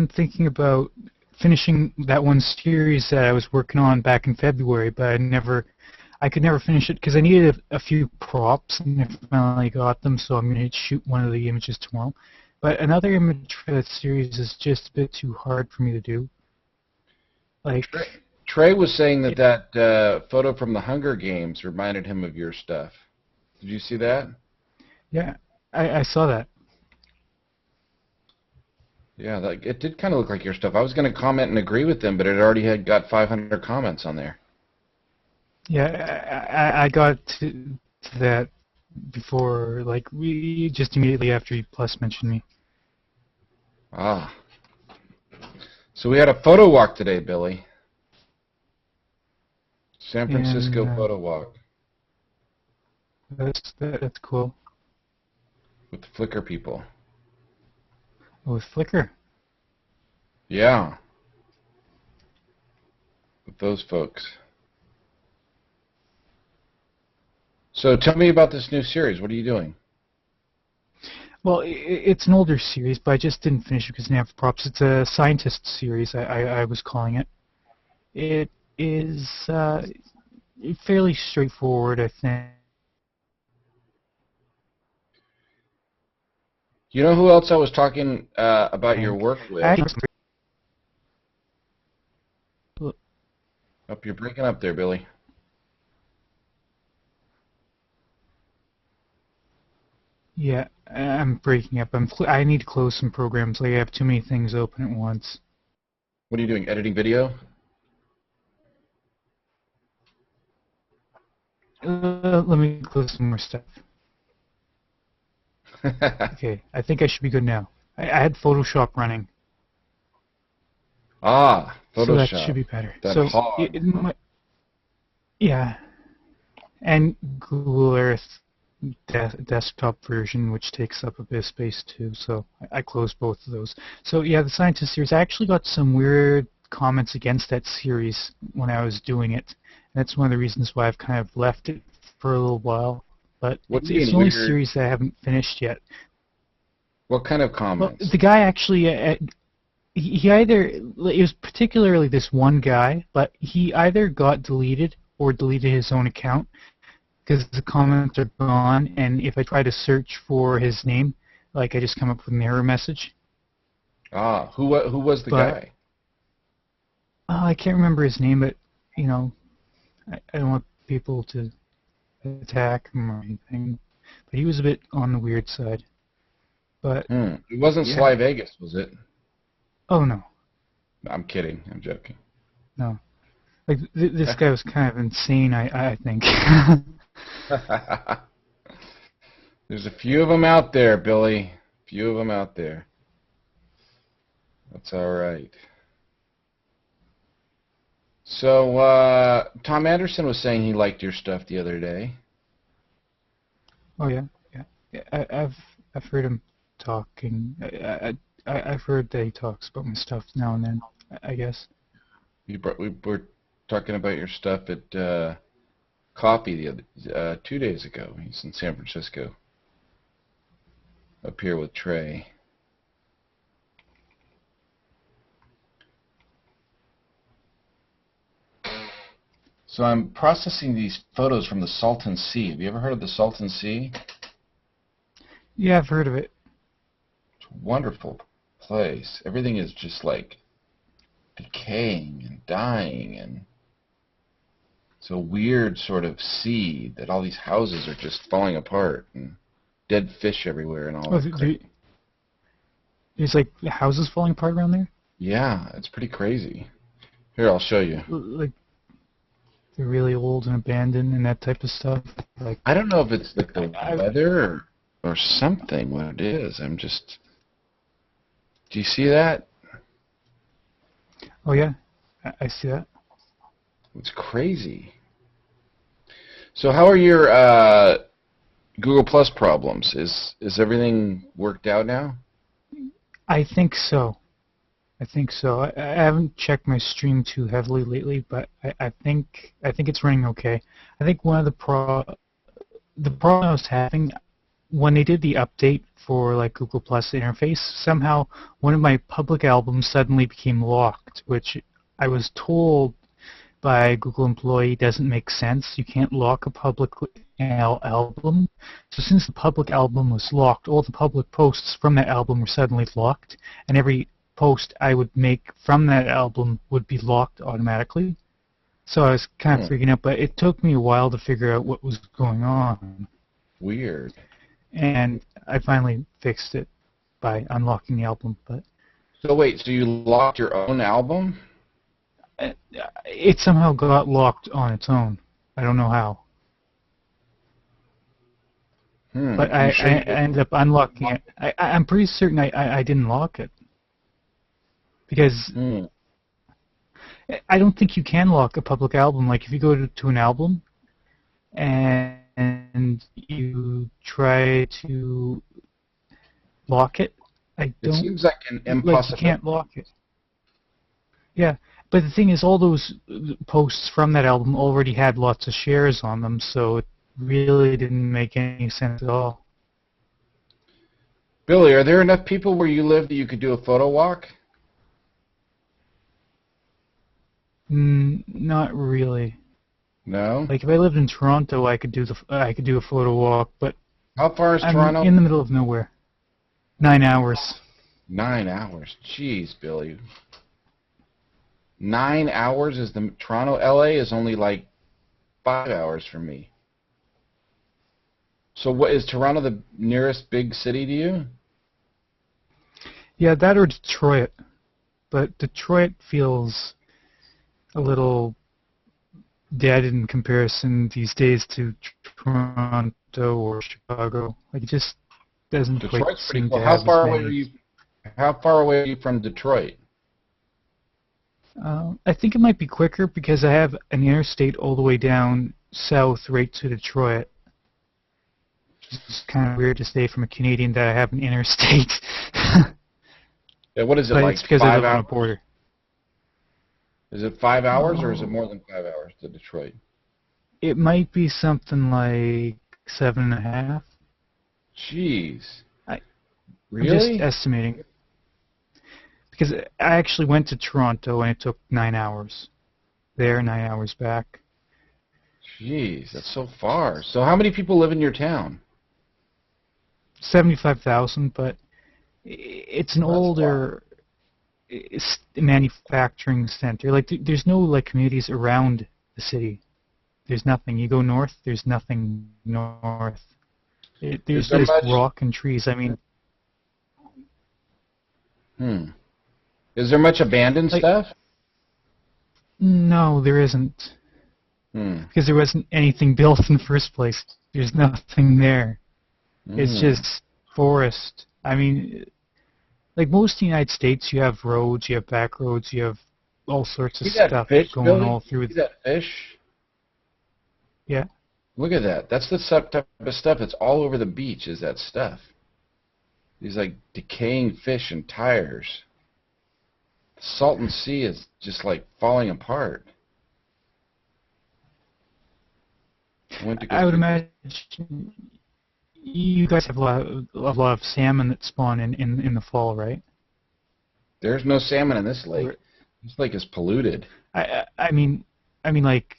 been thinking about finishing that one series that I was working on back in February, but I could never finish it because I needed a few props, and I finally got them, so I'm going to shoot one of the images tomorrow. But another image for that series is just a bit too hard for me to do. Like Trey was saying that photo from the Hunger Games reminded him of your stuff. Did you see that? Yeah, I saw that. Yeah, it did kind of look like your stuff. I was going to comment and agree with them, but it already had got 500 comments on there. Yeah, I got to that before, like, just immediately after you plus mentioned me. Ah. So we had a photo walk today, Billy. San Francisco photo walk. That's cool. With the Flickr people. Oh, with Flickr? Yeah. With those folks. So tell me about this new series. What are you doing? Well, it's an older series, but I just didn't finish it because I didn't have props. It's a scientist series, I was calling it. It is fairly straightforward, I think. You know who else I was talking about your work with? Oh, you're breaking up there, Billy. Yeah, I'm breaking up. I need to close some programs. Like, I have too many things open at once. What are you doing? Editing video? Let me close some more stuff. Okay, I think I should be good now. I had Photoshop running. Ah, Photoshop. So that should be better. That so hog. yeah, and Google Earth desktop version, which takes up a bit of space too. So I closed both of those. So yeah, the scientist series. I actually got some weird comments against that series when I was doing it. That's one of the reasons why I've kind of left it for a little while. But it's the only series that I haven't finished yet. What kind of comments? Well, the guy actually, he either, it was particularly this one guy, but he either got deleted or deleted his own account because the comments are gone, and if I try to search for his name, like, I just come up with an error message. Ah, who was the guy? I can't remember his name, but, you know, I don't want people to attack him or anything, but he was a bit on the weird side. But it wasn't Sly Vegas, was it? Oh no. I'm kidding. I'm joking. No, like this guy was kind of insane. I think. There's a few of them out there, Billy. A few of them out there. That's all right. So, Tom Anderson was saying he liked your stuff the other day. Oh yeah. I've heard him talking. I've heard that he talks about my stuff now and then, I guess. We were talking about your stuff at Coffee the other 2 days ago. He's in San Francisco. Up here with Trey. So I'm processing these photos from the Salton Sea. Have you ever heard of the Salton Sea? Yeah, I've heard of it. It's a wonderful place. Everything is just like decaying and dying, and it's a weird sort of sea that all these houses are just falling apart and dead fish everywhere and all that. There's like houses falling apart around there? Yeah, it's pretty crazy. Here, I'll show you. Like they're really old and abandoned and that type of stuff. Like, I don't know if it's like the weather or something, what it is. I'm just... Do you see that? Oh yeah, I see that. It's crazy. So how are your Google Plus problems? Is everything worked out now? I think so. I haven't checked my stream too heavily lately, but I think it's running okay. I think one of the problem I was having, when they did the update for like Google Plus interface, somehow one of my public albums suddenly became locked, which I was told by a Google employee doesn't make sense. You can't lock a public album. So since the public album was locked, all the public posts from that album were suddenly locked, and every post I would make from that album would be locked automatically. So I was kind of freaking out, but it took me a while to figure out what was going on. Weird. And I finally fixed it by unlocking the album. But So wait, so you locked your own album? it somehow got locked on its own. I don't know how. But I ended up unlocking it. I'm pretty certain I didn't lock it. Because I don't think you can lock a public album. Like if you go to an album and you try to lock it, It seems like an like impossibility. you can't lock it. Yeah, but the thing is, all those posts from that album already had lots of shares on them, so it really didn't make any sense at all. Billy, are there enough people where you live that you could do a photo walk? Not really. No. Like if I lived in Toronto, I could do a photo walk, but How far is I'm Toronto? in the middle of nowhere. 9 hours. 9 hours. Jeez, Billy. 9 hours is the Toronto. LA is only like 5 hours for me. So what is Toronto the nearest big city to you? Yeah, that or Detroit. But Detroit feels a little dead in comparison these days to Toronto or Chicago. Like it just doesn't quite Detroit's pretty seem cool. to How have far as away many. are you? How far away are you from Detroit? I think it might be quicker because I have an interstate all the way down south right to Detroit. It's kind of weird to say from a Canadian that I have an interstate. Yeah, what is it But like? it's because I 5 live on a hours? border. Is it 5 hours or is it more than 5 hours to Detroit? It might be something like 7.5. Jeez. I'm Really? just estimating. Because I actually went to Toronto and it took 9 hours. There, 9 hours back. Jeez, that's so far. So how many people live in your town? 75,000, but it's an That's older manufacturing center. Like there's no like communities around the city. There's nothing. You go north, there's nothing north. There's Is there just much? rock and trees. I mean, Is there much abandoned Like- stuff? no, there isn't. Because there wasn't anything built in the first place. There's nothing there. It's just forest. I mean, like most of the United States, you have roads, you have back roads, you have all sorts of See that stuff fish, going Billy? all through. See that fish? Yeah. Look at that. That's the type of stuff that's all over the beach is that stuff. These like decaying fish and tires. The Salton Sea is just like falling apart. I went to go I would see- imagine you guys have a lot of salmon that spawn in the fall, right? There's no salmon in this lake. This lake is polluted. I mean like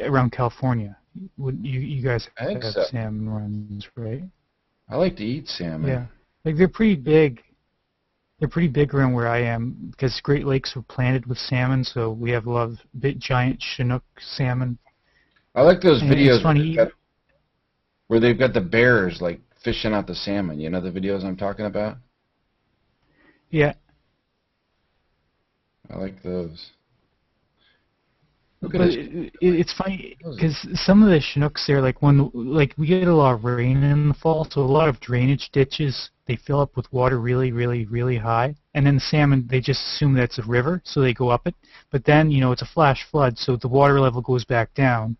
around California. Would you guys I think have so. salmon runs, right? I like to eat salmon. Yeah. Like they're pretty big. They're pretty big around where I am because Great Lakes were planted with salmon, so we have a lot of giant Chinook salmon. I like those And it's videos funny. where they've got the bears like fishing out the salmon. You know the videos I'm talking about? Yeah. I like those. Look But at this. it's funny because some of the Chinooks there, like we get a lot of rain in the fall, so a lot of drainage ditches they fill up with water really, really, really high, and then the salmon they just assume that it's a river, so they go up it. But then it's a flash flood, so the water level goes back down,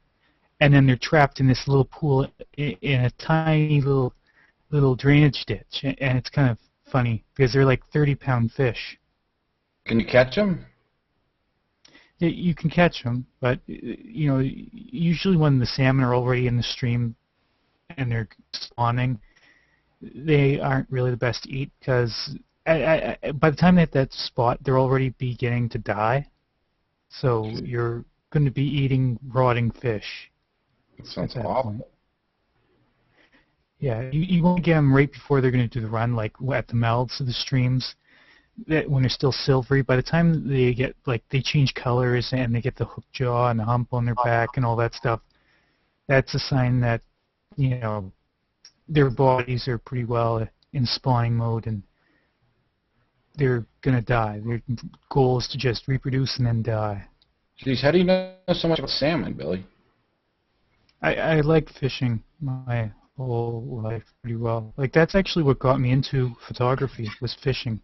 and then they're trapped in this little pool in a tiny little drainage ditch, and it's kind of funny because they're like 30-pound fish. Can you catch them? You can catch them, but usually when the salmon are already in the stream and they're spawning, they aren't really the best to eat because by the time they hit that spot, they're already beginning to die. So Okay. you're going to be eating rotting fish That at sounds that point. awful. Yeah, you want to get them right before they're going to do the run, like at the mouths of the streams, that when they're still silvery. By the time they get like they change colors and they get the hook jaw and the hump on their back and all that stuff, that's a sign that you know their bodies are pretty well in spawning mode and they're going to die. Their goal is to just reproduce and then die. Jeez, how do you know so much about salmon, Billy? I like fishing my whole life pretty well. Like that's actually what got me into photography was fishing.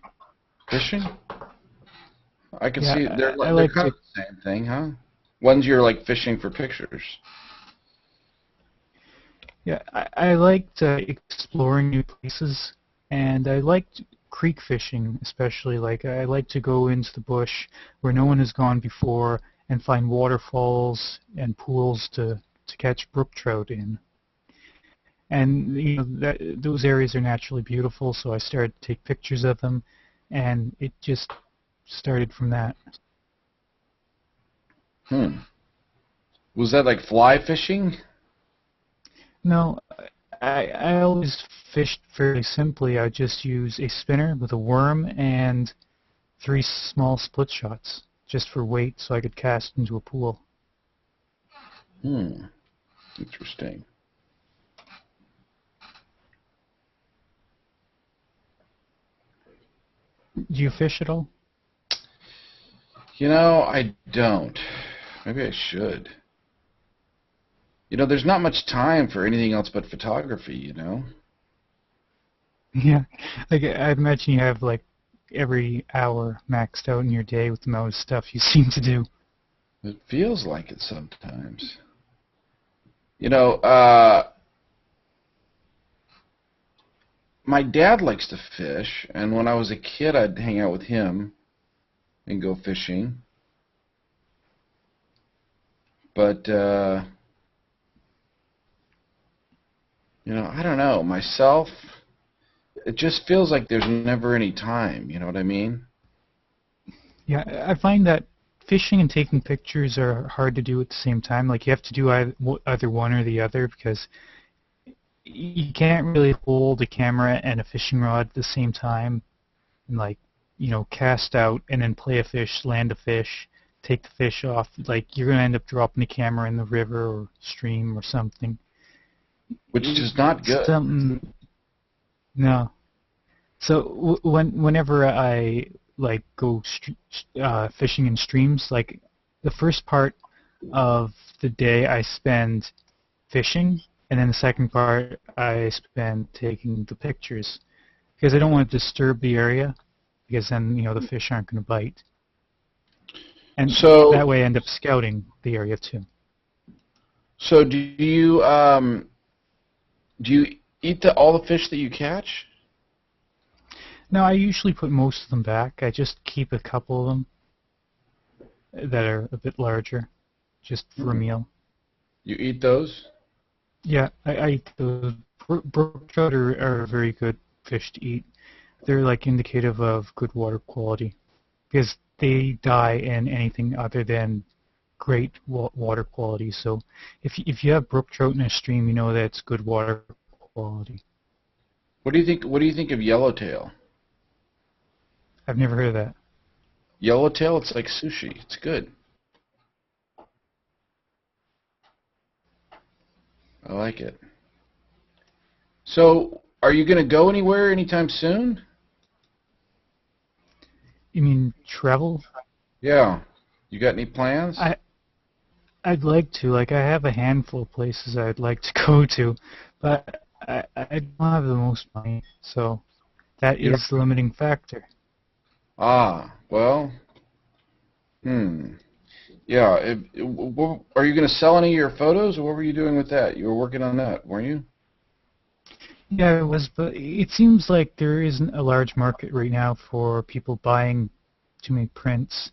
Fishing? I can see Yeah, I they're like kind to. of the same thing, huh? One's you're like fishing for pictures. Yeah, I liked exploring new places, and I liked creek fishing especially. Like I like to go into the bush where no one has gone before and find waterfalls and pools to catch brook trout in. And you know those areas are naturally beautiful, so I started to take pictures of them, and it just started from that. Hmm. Was that like fly fishing? No, I always fished fairly simply. I just use a spinner with a worm and three small split shots just for weight so I could cast into a pool. Hmm. Interesting. Do you fish at all? You know, I don't. Maybe I should. You know, there's not much time for anything else but photography, you know? Yeah, like I imagine you have like every hour maxed out in your day with the amount of stuff you seem to do. It feels like it sometimes. You know, my dad likes to fish, and when I was a kid, I'd hang out with him and go fishing. But, you know, I don't know. Myself, it just feels like there's never any time, you know what I mean? Yeah, I find that fishing and taking pictures are hard to do at the same time. Like you have to do either one or the other because you can't really hold a camera and a fishing rod at the same time and like cast out and then play a fish, land a fish, take the fish off. Like you're gonna end up dropping the camera in the river or stream or something. Which is not It's good. something. No. So whenever I like go fishing in streams, like the first part of the day I spend fishing, and then the second part I spend taking the pictures because I don't want to disturb the area because then the fish aren't going to bite, and that So, way I end up scouting the area too. so do you eat all the fish that you catch? Now I usually put most of them back. I just keep a couple of them that are a bit larger, just for a Hmm. meal. You eat those? Yeah, I eat those. Brook trout are a very good fish to eat. They're like indicative of good water quality because they die in anything other than great water quality. So if you have brook trout in a stream, you know that it's good water quality. What do you think? What do you think of yellowtail? I've never heard of that. Yellowtail, it's like sushi. It's good. I like it. So, are you going to go anywhere anytime soon? You mean travel? Yeah. You got any plans? I I'd like to. Like I have a handful of places I'd like to go to, but I don't have the most money, so that You don't. is the limiting factor. Ah, well, yeah. Are you going to sell any of your photos, or what were you doing with that? You were working on that, weren't you? Yeah, it was, but it seems like there isn't a large market right now for people buying too many prints.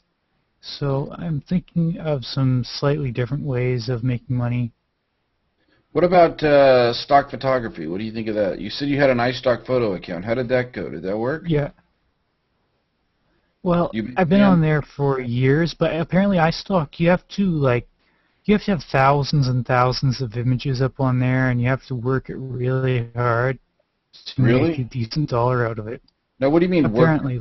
So I'm thinking of some slightly different ways of making money. What about stock photography? What do you think of that? You said you had an iStock photo account. How did that go? Did that work? Yeah. Well, You big I've been on fan? there for years, but apparently iStock, you have to have thousands and thousands of images up on there, and you have to work it really hard to make a Really? decent dollar out of it. Now, what do you mean work? Apparently,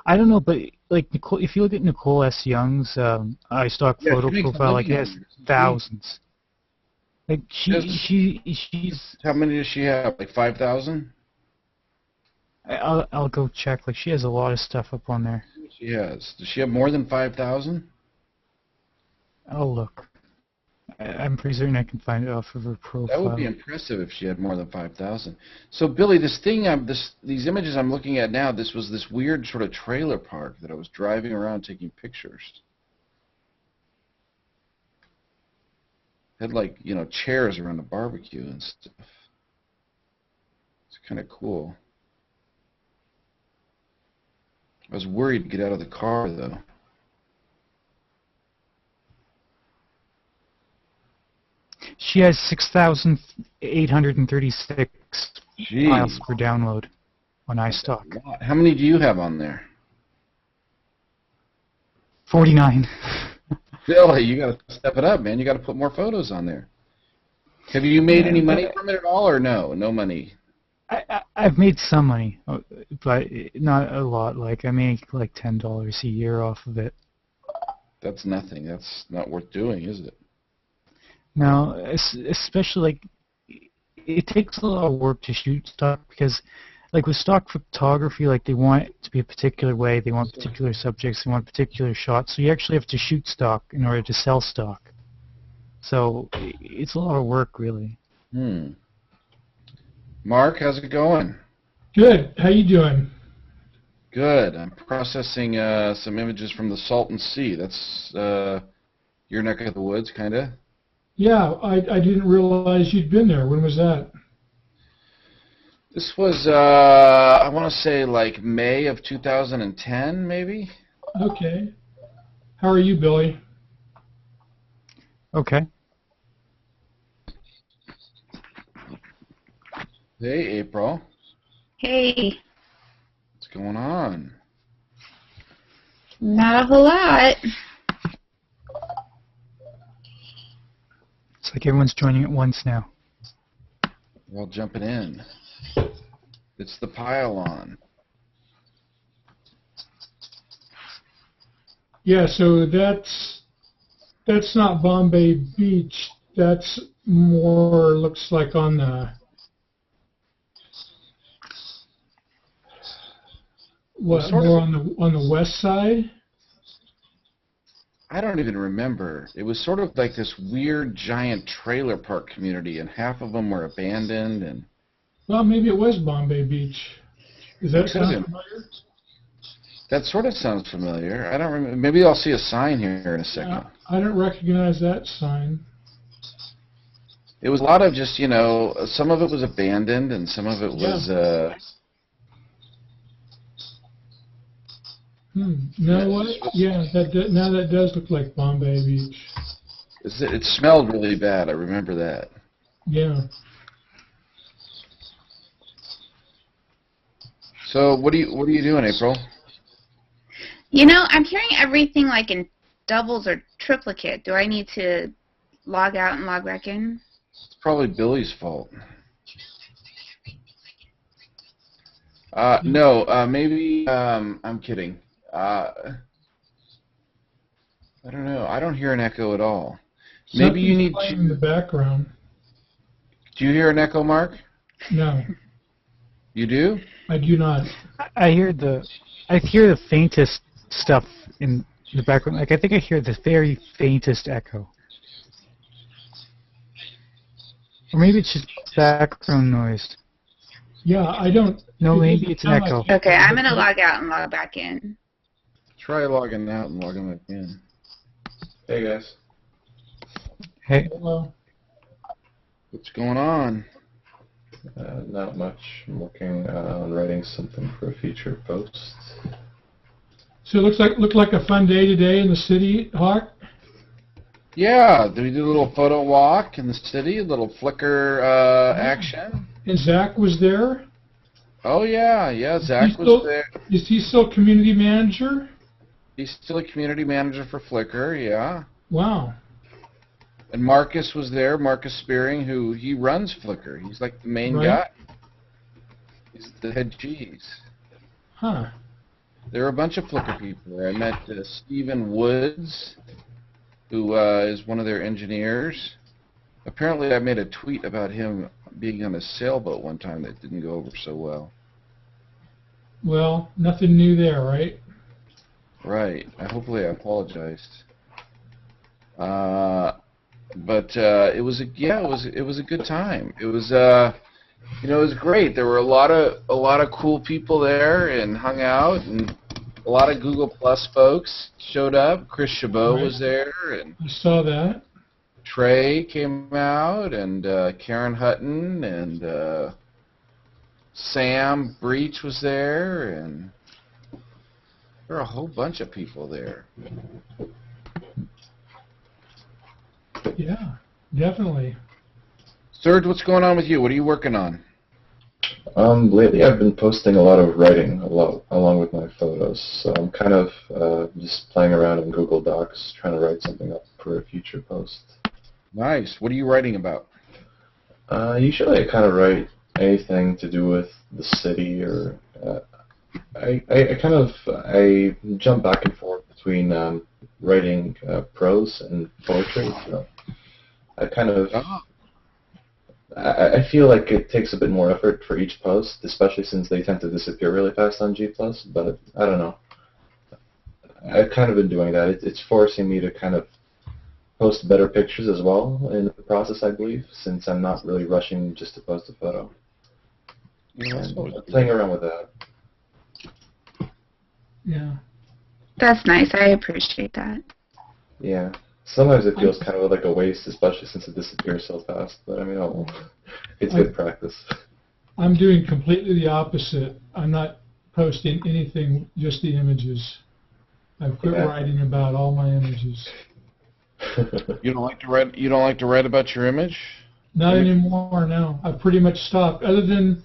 I don't know, but like Nicole, if you look at Nicole S. Young's iStock Yeah, photo she makes profile, like money it on has there. She thousands. Like does. she's How many does she have? Like 5,000? I'll go check. Like she has a lot of stuff up on there. She has. Does she have more than 5,000? I'll look. I'm pretty certain I can find it off of her That would be profile. impressive if she had more than 5,000. So, Billy, these images I'm looking at now, this was this weird sort of trailer park that I was driving around taking pictures. Had like, chairs around a barbecue and stuff. It's kind of cool. I was worried to get out of the car, though. She has 6,836 Gee, files per download on that's a iStock. lot. How many do you have on there? 49. Billy, you got to step it up, man. You got to put more photos on there. Have you made Yeah, any money but from it at all, or no? No money. I've made some money, but not a lot. Like I make like $10 a year off of it. That's nothing. That's not worth doing, is it? Now, especially like it takes a lot of work to shoot stock because, like with stock photography, like they want it to be a particular way, they want particular subjects, they want particular shots. So you actually have to shoot stock in order to sell stock. So it's a lot of work, really. Hmm. Mark, how's it going? Good. How you doing? Good. I'm processing some images from the Salton Sea. That's your neck of the woods, kind of. Yeah, I didn't realize you'd been there. When was that? This was, I want to say, like May of 2010, maybe? Okay. How are you, Billy? Okay. Hey, April. Hey, What's going on? not a whole lot. It's like everyone's joining at once now. We're all jumping in. It's the pile-on. Yeah, so that's not Bombay Beach. That's more looks like on the more on the west side. I don't even remember. It was sort of like this weird giant trailer park community, and half of them were abandoned. And Well, maybe it was Bombay Beach. Does that sound familiar? that sort of sounds familiar. I don't remember. Maybe I'll see a sign here in a second. I don't recognize that sign. It was a lot of just, some of it was abandoned, and some of it was. No, what? Yeah, now that does look like Bombay Beach. It smelled really bad. I remember that. Yeah. So what are you doing, April? You know, I'm hearing everything like in doubles or triplicate. Do I need to log out and log back in? It's probably Billy's fault. No, maybe I'm kidding. I don't know. I don't hear an echo at all. Maybe you need playing in the background. Do you hear an echo, Mark? No, You do? I do not. I hear the faintest stuff in the background. Like I think I hear the very faintest echo. Or maybe it's just background noise. Yeah, I don't. No, maybe it's an sound echo. like- Okay, I'm going to log out and log back in. Try logging out and logging back in. Hey guys. Hey, Hello. What's going on? Not much. I'm working on writing something for a feature post. So it looked like a fun day today in the city, Hawk. Yeah, we did a little photo walk in the city, a little Flickr action. And Zach was there? Oh yeah, yeah. He's Zach was still, there. is he still community manager? He's still a community manager for Flickr. Yeah. Wow. And Marcus was there. Marcus Spearing, who he runs Flickr. He's like the main Right. guy. He's the head cheese. Huh. There were a bunch of Flickr people there. I met Stephen Woods, who is one of their engineers. Apparently, I made a tweet about him being on a sailboat one time that didn't go over so well. Well, nothing new there, right? Right. Hopefully, I apologized. But it was a good time. It was it was great. There were a lot of cool people there and hung out, and a lot of Google Plus folks showed up. Chris Chabot Right. was there, and I saw that. Trey came out, and Karen Hutton, and Sam Breach was there, and there were a whole bunch of people there. Yeah, definitely. Serge, what's going on with you? What are you working on? Lately I've been posting a lot of writing along with my photos, so I'm kind of just playing around in Google Docs trying to write something up for a future post. Nice. What are you writing about? Usually I kind of write anything to do with the city, or I jump back and forth between writing prose and poetry. So I kind of Oh. I feel like it takes a bit more effort for each post, especially since they tend to disappear really fast on G+, but I don't know. I've kind of been doing that. It's forcing me to kind of post better pictures as well in the process, I believe, since I'm not really rushing just to post a photo. And playing around with that. Yeah. That's nice. I appreciate that. Yeah. Sometimes it feels kind of like a waste, especially since it disappears so fast. But I mean, oh, it's good practice. I'm doing completely the opposite. I'm not posting anything, just the images. I've quit writing about all my images. You don't like to write. You don't like to write about your image? Not anymore. No, I've pretty much stopped. Other than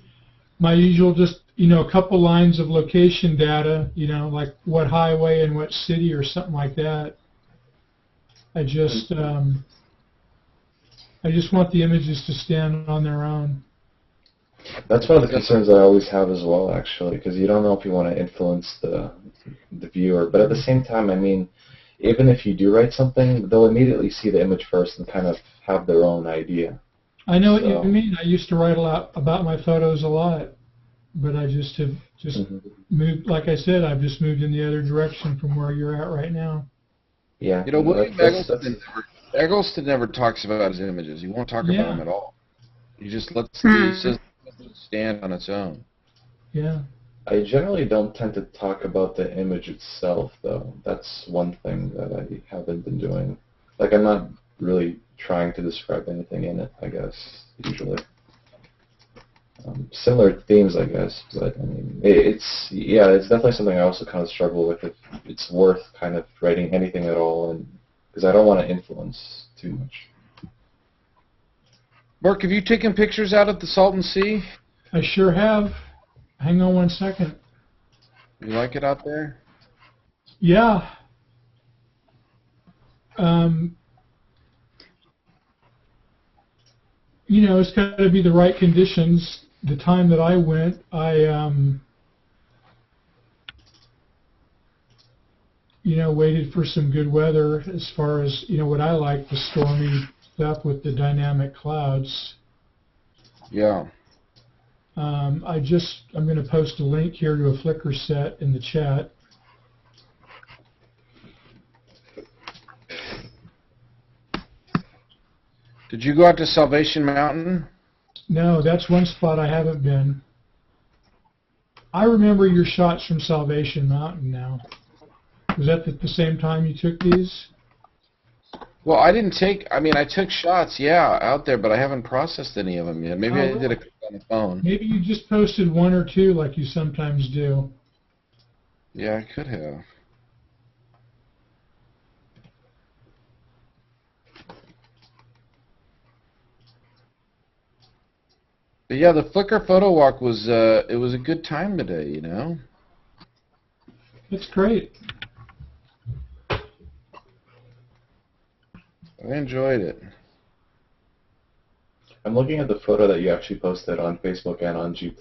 my usual, just a couple lines of location data. Like what highway and what city or something like that. I just want the images to stand on their own. That's one of the concerns I always have as well, actually, because you don't know if you want to influence the viewer. But at the same time, I mean, even if you do write something, they'll immediately see the image first and kind of have their own idea. I know what you mean. I used to write a lot about my photos a lot, but I just have moved. Like I said, I've just moved in the other direction from where you're at right now. Yeah. William Eggleston never talks about his images. He won't talk about them at all. He just lets it stand on its own. Yeah. I generally don't tend to talk about the image itself, though. That's one thing that I haven't been doing. Like, I'm not really trying to describe anything in it, I guess, usually. Similar themes, I guess, but I mean, it's definitely something I also kind of struggle with if it's worth kind of writing anything at all, and because I don't want to influence too much. Mark, have you taken pictures out at the Salton Sea? I sure have. Hang on one second. You like it out there? Yeah. It's got to be the right conditions. The time that I went, I waited for some good weather as far as, what I like, the stormy stuff with the dynamic clouds. Yeah. I'm going to post a link here to a Flickr set in the chat. Did you go out to Salvation Mountain? No, that's one spot I haven't been. I remember your shots from Salvation Mountain now. Was that the same time you took these? Well, I took shots, out there, but I haven't processed any of them yet. Maybe I did a couple on the phone. Maybe you just posted one or two like you sometimes do. Yeah, I could have. But yeah, the Flickr photo walk was it was a good time today, you know. That's great. I enjoyed it. I'm looking at the photo that you actually posted on Facebook and on G+.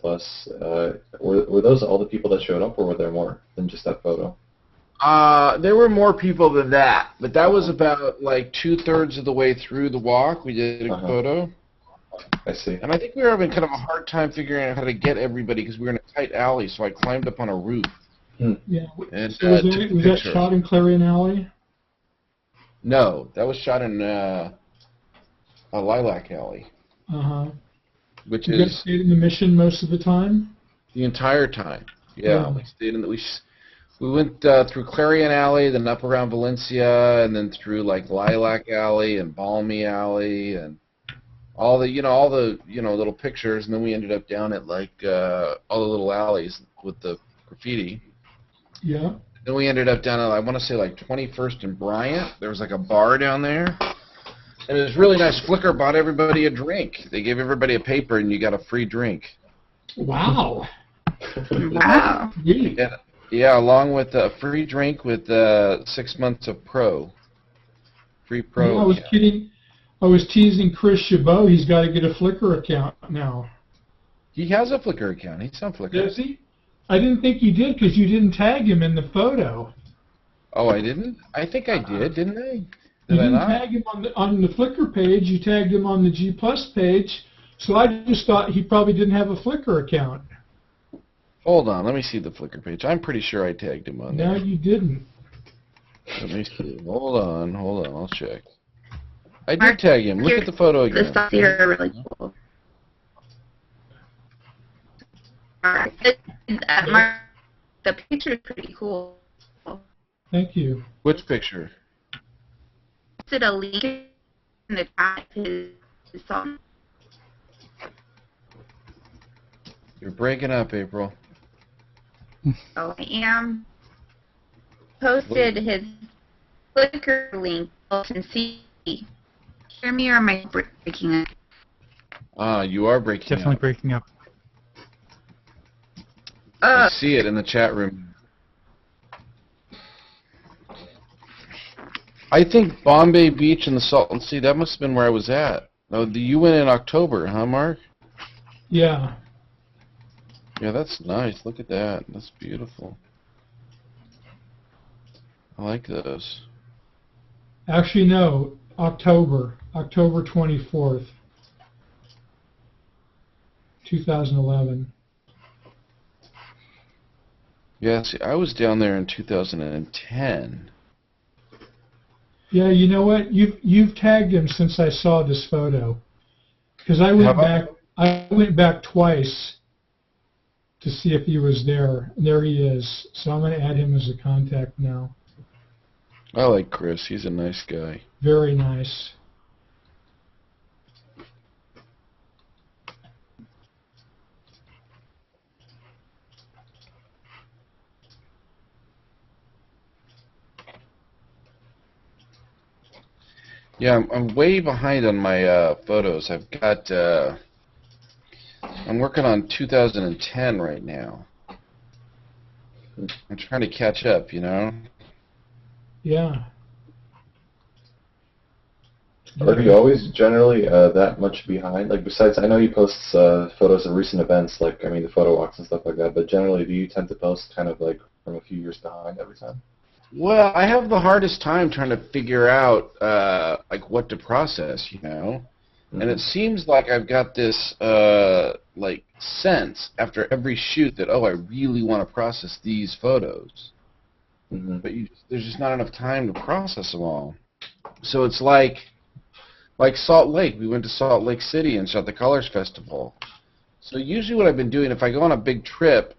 Were those all the people that showed up, or were there more than just that photo? There were more people than that, but that was about like 2/3 of the way through the walk. We did a photo. I see. And I think we were having kind of a hard time figuring out how to get everybody because we were in a tight alley, so I climbed up on a roof. Yeah. And So was took a was that picture. shot in Clarion Alley? No, that was shot in a Lilac Alley, Uh-huh. which You guys is stayed in the Mission most of the time? the entire time. Yeah, Yeah. we stayed in the, we went through Clarion Alley, then up around Valencia, and then through like Lilac Alley and Balmy Alley, and all the little pictures, and then we ended up down at like all the little alleys with the graffiti. Yeah. Then we ended up down at, I want to say, like 21st and Bryant. There was like a bar down there, and it was really nice. Flickr bought everybody a drink. They gave everybody a paper, and you got a free drink. Wow. Wow. Neat. Yeah, along with a free drink with 6 months of free pro. Yeah, I was kidding. I was teasing Chris Chabot. He's got to get a Flickr account now. He has a Flickr account. He's on Flickr. Does he? I didn't think he did because you didn't tag him in the photo. Oh, I didn't? I think I did, didn't I? You Did I didn't not? tag him on the Flickr page. You tagged him on the G Plus page. So I just thought he probably didn't have a Flickr account. Hold on, let me see the Flickr page. I'm pretty sure I tagged him on No, there. you didn't. Let me see. Hold on, I'll check. I did tag him. Look at the photo The again. stuff here are really cool. Mark, the picture's pretty cool. Thank you. Which picture? Is it a link in the chat? His song. You're breaking up, April. Oh, I am. Posted his Flickr link. Salton Sea. Hear me or am I breaking up? You are breaking Definitely up. breaking up. I see it in the chat room. I think Bombay Beach and the Salton Sea, that must have been where I was at. Oh, you went in October, huh, Mark? Yeah. Yeah, that's nice. Look at that. That's beautiful. I like those. Actually, no. October 24th, 2011. Yeah, see, I was down there in 2010. Yeah, you know what? You've tagged him since I saw this photo. Because I went back twice to see if he was there. There he is. So I'm going to add him as a contact now. I like Chris. He's a nice guy. Very nice. Yeah, I'm way behind on my photos. I've got, I'm working on 2010 right now. I'm trying to catch up, you know? Yeah. Are you always generally that much behind? Like, besides, I know you post photos of recent events, like, I mean, the photo walks and stuff like that, but generally, do you tend to post kind of like from a few years behind every time? Well, I have the hardest time trying to figure out, like, what to process, you know? Mm-hmm. And it seems like I've got this, like, sense after every shoot that, oh, I really want to process these photos. Mm-hmm. But there's just not enough time to process them all. So it's like Salt Lake. We went to Salt Lake City and shot the Colors Festival. So usually what I've been doing, if I go on a big trip,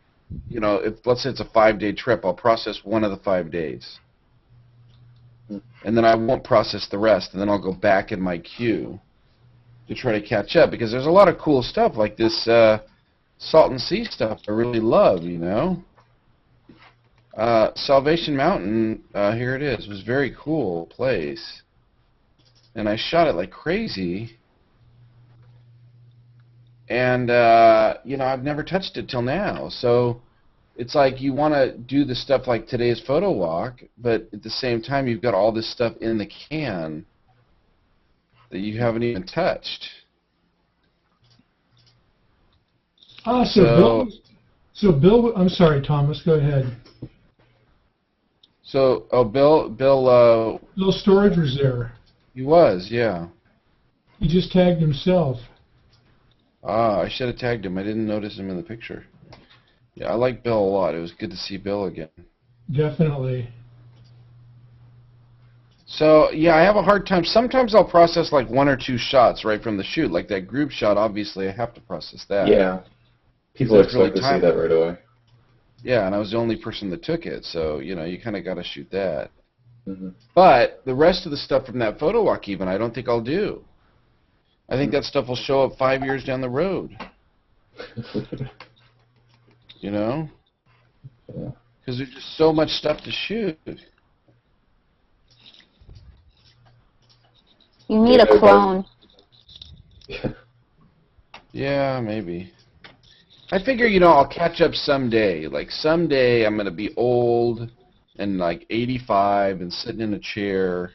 you know, if let's say it's a 5-day trip, I'll process one of the 5 days. And then I won't process the rest, and then I'll go back in my queue to try to catch up, because there's a lot of cool stuff like this Salton Sea stuff I really love, you know. Salvation Mountain, here it is, was a very cool place. And I shot it like crazy. And, you know, I've never touched it till now. So it's like you want to do the stuff like today's photo walk, but at the same time you've got all this stuff in the can that you haven't even touched. So Bill, I'm sorry, Thomas, go ahead. So, Bill, Bill Storage was there. he was, yeah. He just tagged himself. Ah, I should have tagged him. I didn't notice him in the picture. Yeah, I like Bill a lot. It was good to see Bill again. Definitely. So, yeah, I have a hard time. Sometimes I'll process like 1 or 2 shots right from the shoot. Like that group shot, obviously, I have to process that. Yeah. People That's expect really to see that right away. Yeah, and I was the only person that took it, so, you know, you kind of got to shoot that. Mm-hmm. But the rest of the stuff from that photo walk even, I don't think I'll do. I think that stuff will show up 5 years down the road. You know? Yeah. Because there's just so much stuff to shoot. You need a clone. Yeah, maybe. I figure, you know, I'll catch up someday. Like, someday I'm going to be old and, like, 85 and sitting in a chair.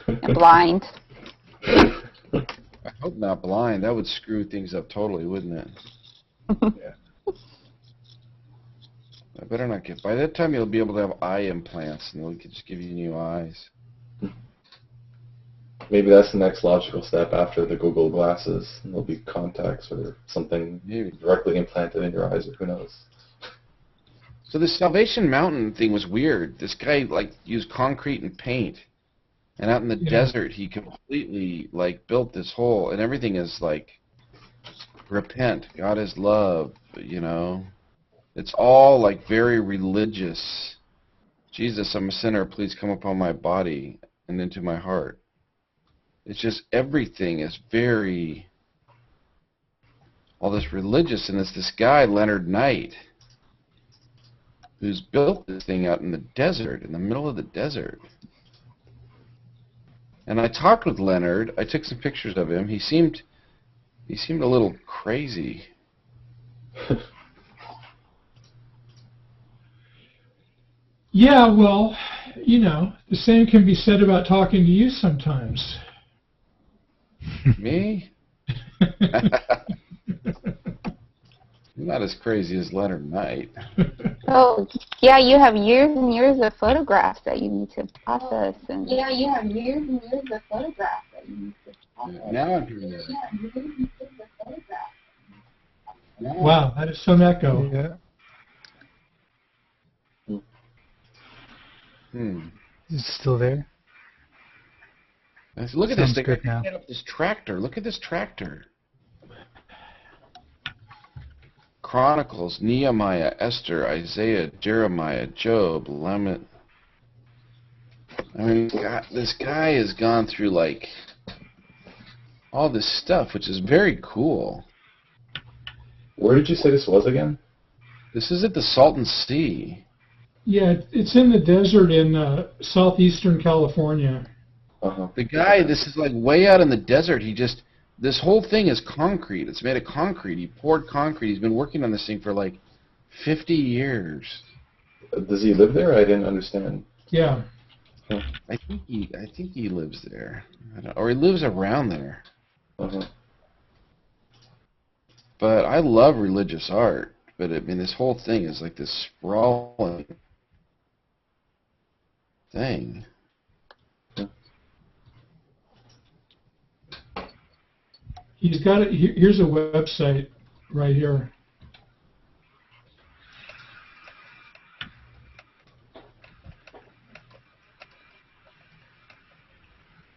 And blind. I hope not blind. That would screw things up totally, wouldn't it? Yeah. I better not get... By that time, you'll be able to have eye implants, and they'll just give you new eyes. Maybe that's the next logical step after the Google glasses. There'll be contacts or something Maybe. directly implanted in your eyes, or who knows. So this Salvation Mountain thing was weird. This guy, like, used concrete and paint. And out in the desert, he completely, like, built this whole... And everything is, like, repent. God is love, you know. It's all, like, very religious. Jesus, I'm a sinner. Please come upon my body and into my heart. It's just everything is very... all this religious. And it's this guy, Leonard Knight, who's built this thing out in the desert, in the middle of the desert. And I talked with Leonard. I took some pictures of him. He seemed a little crazy. Yeah, well, you know, the same can be said about talking to you sometimes. Me? I'm not as crazy as Leonard Knight. Oh, yeah, you have years and years of photographs that you need to process. And yeah, you have years and years of photographs that you need to process. Now I'm hearing that. Wow, that is some echo. Yeah. Is it still there? Look at this. Sounds good now. Look at this tractor. Look at this tractor. Chronicles, Nehemiah, Esther, Isaiah, Jeremiah, Job, Lament. I mean, God, this guy has gone through, like, all this stuff, which is very cool. Where did you say this was again? This is at the Salton Sea. Yeah, it's in the desert in southeastern California. Uh-huh. The guy, this is like way out in the desert. This whole thing is concrete. It's made of concrete. He poured concrete. He's been working on this thing for like 50 years. Does he live there? I didn't understand. Yeah. I think he lives there, or he lives around there. Uh-huh. But I love religious art. But I mean, this whole thing is like this sprawling thing. He's got it. Here's a website right here.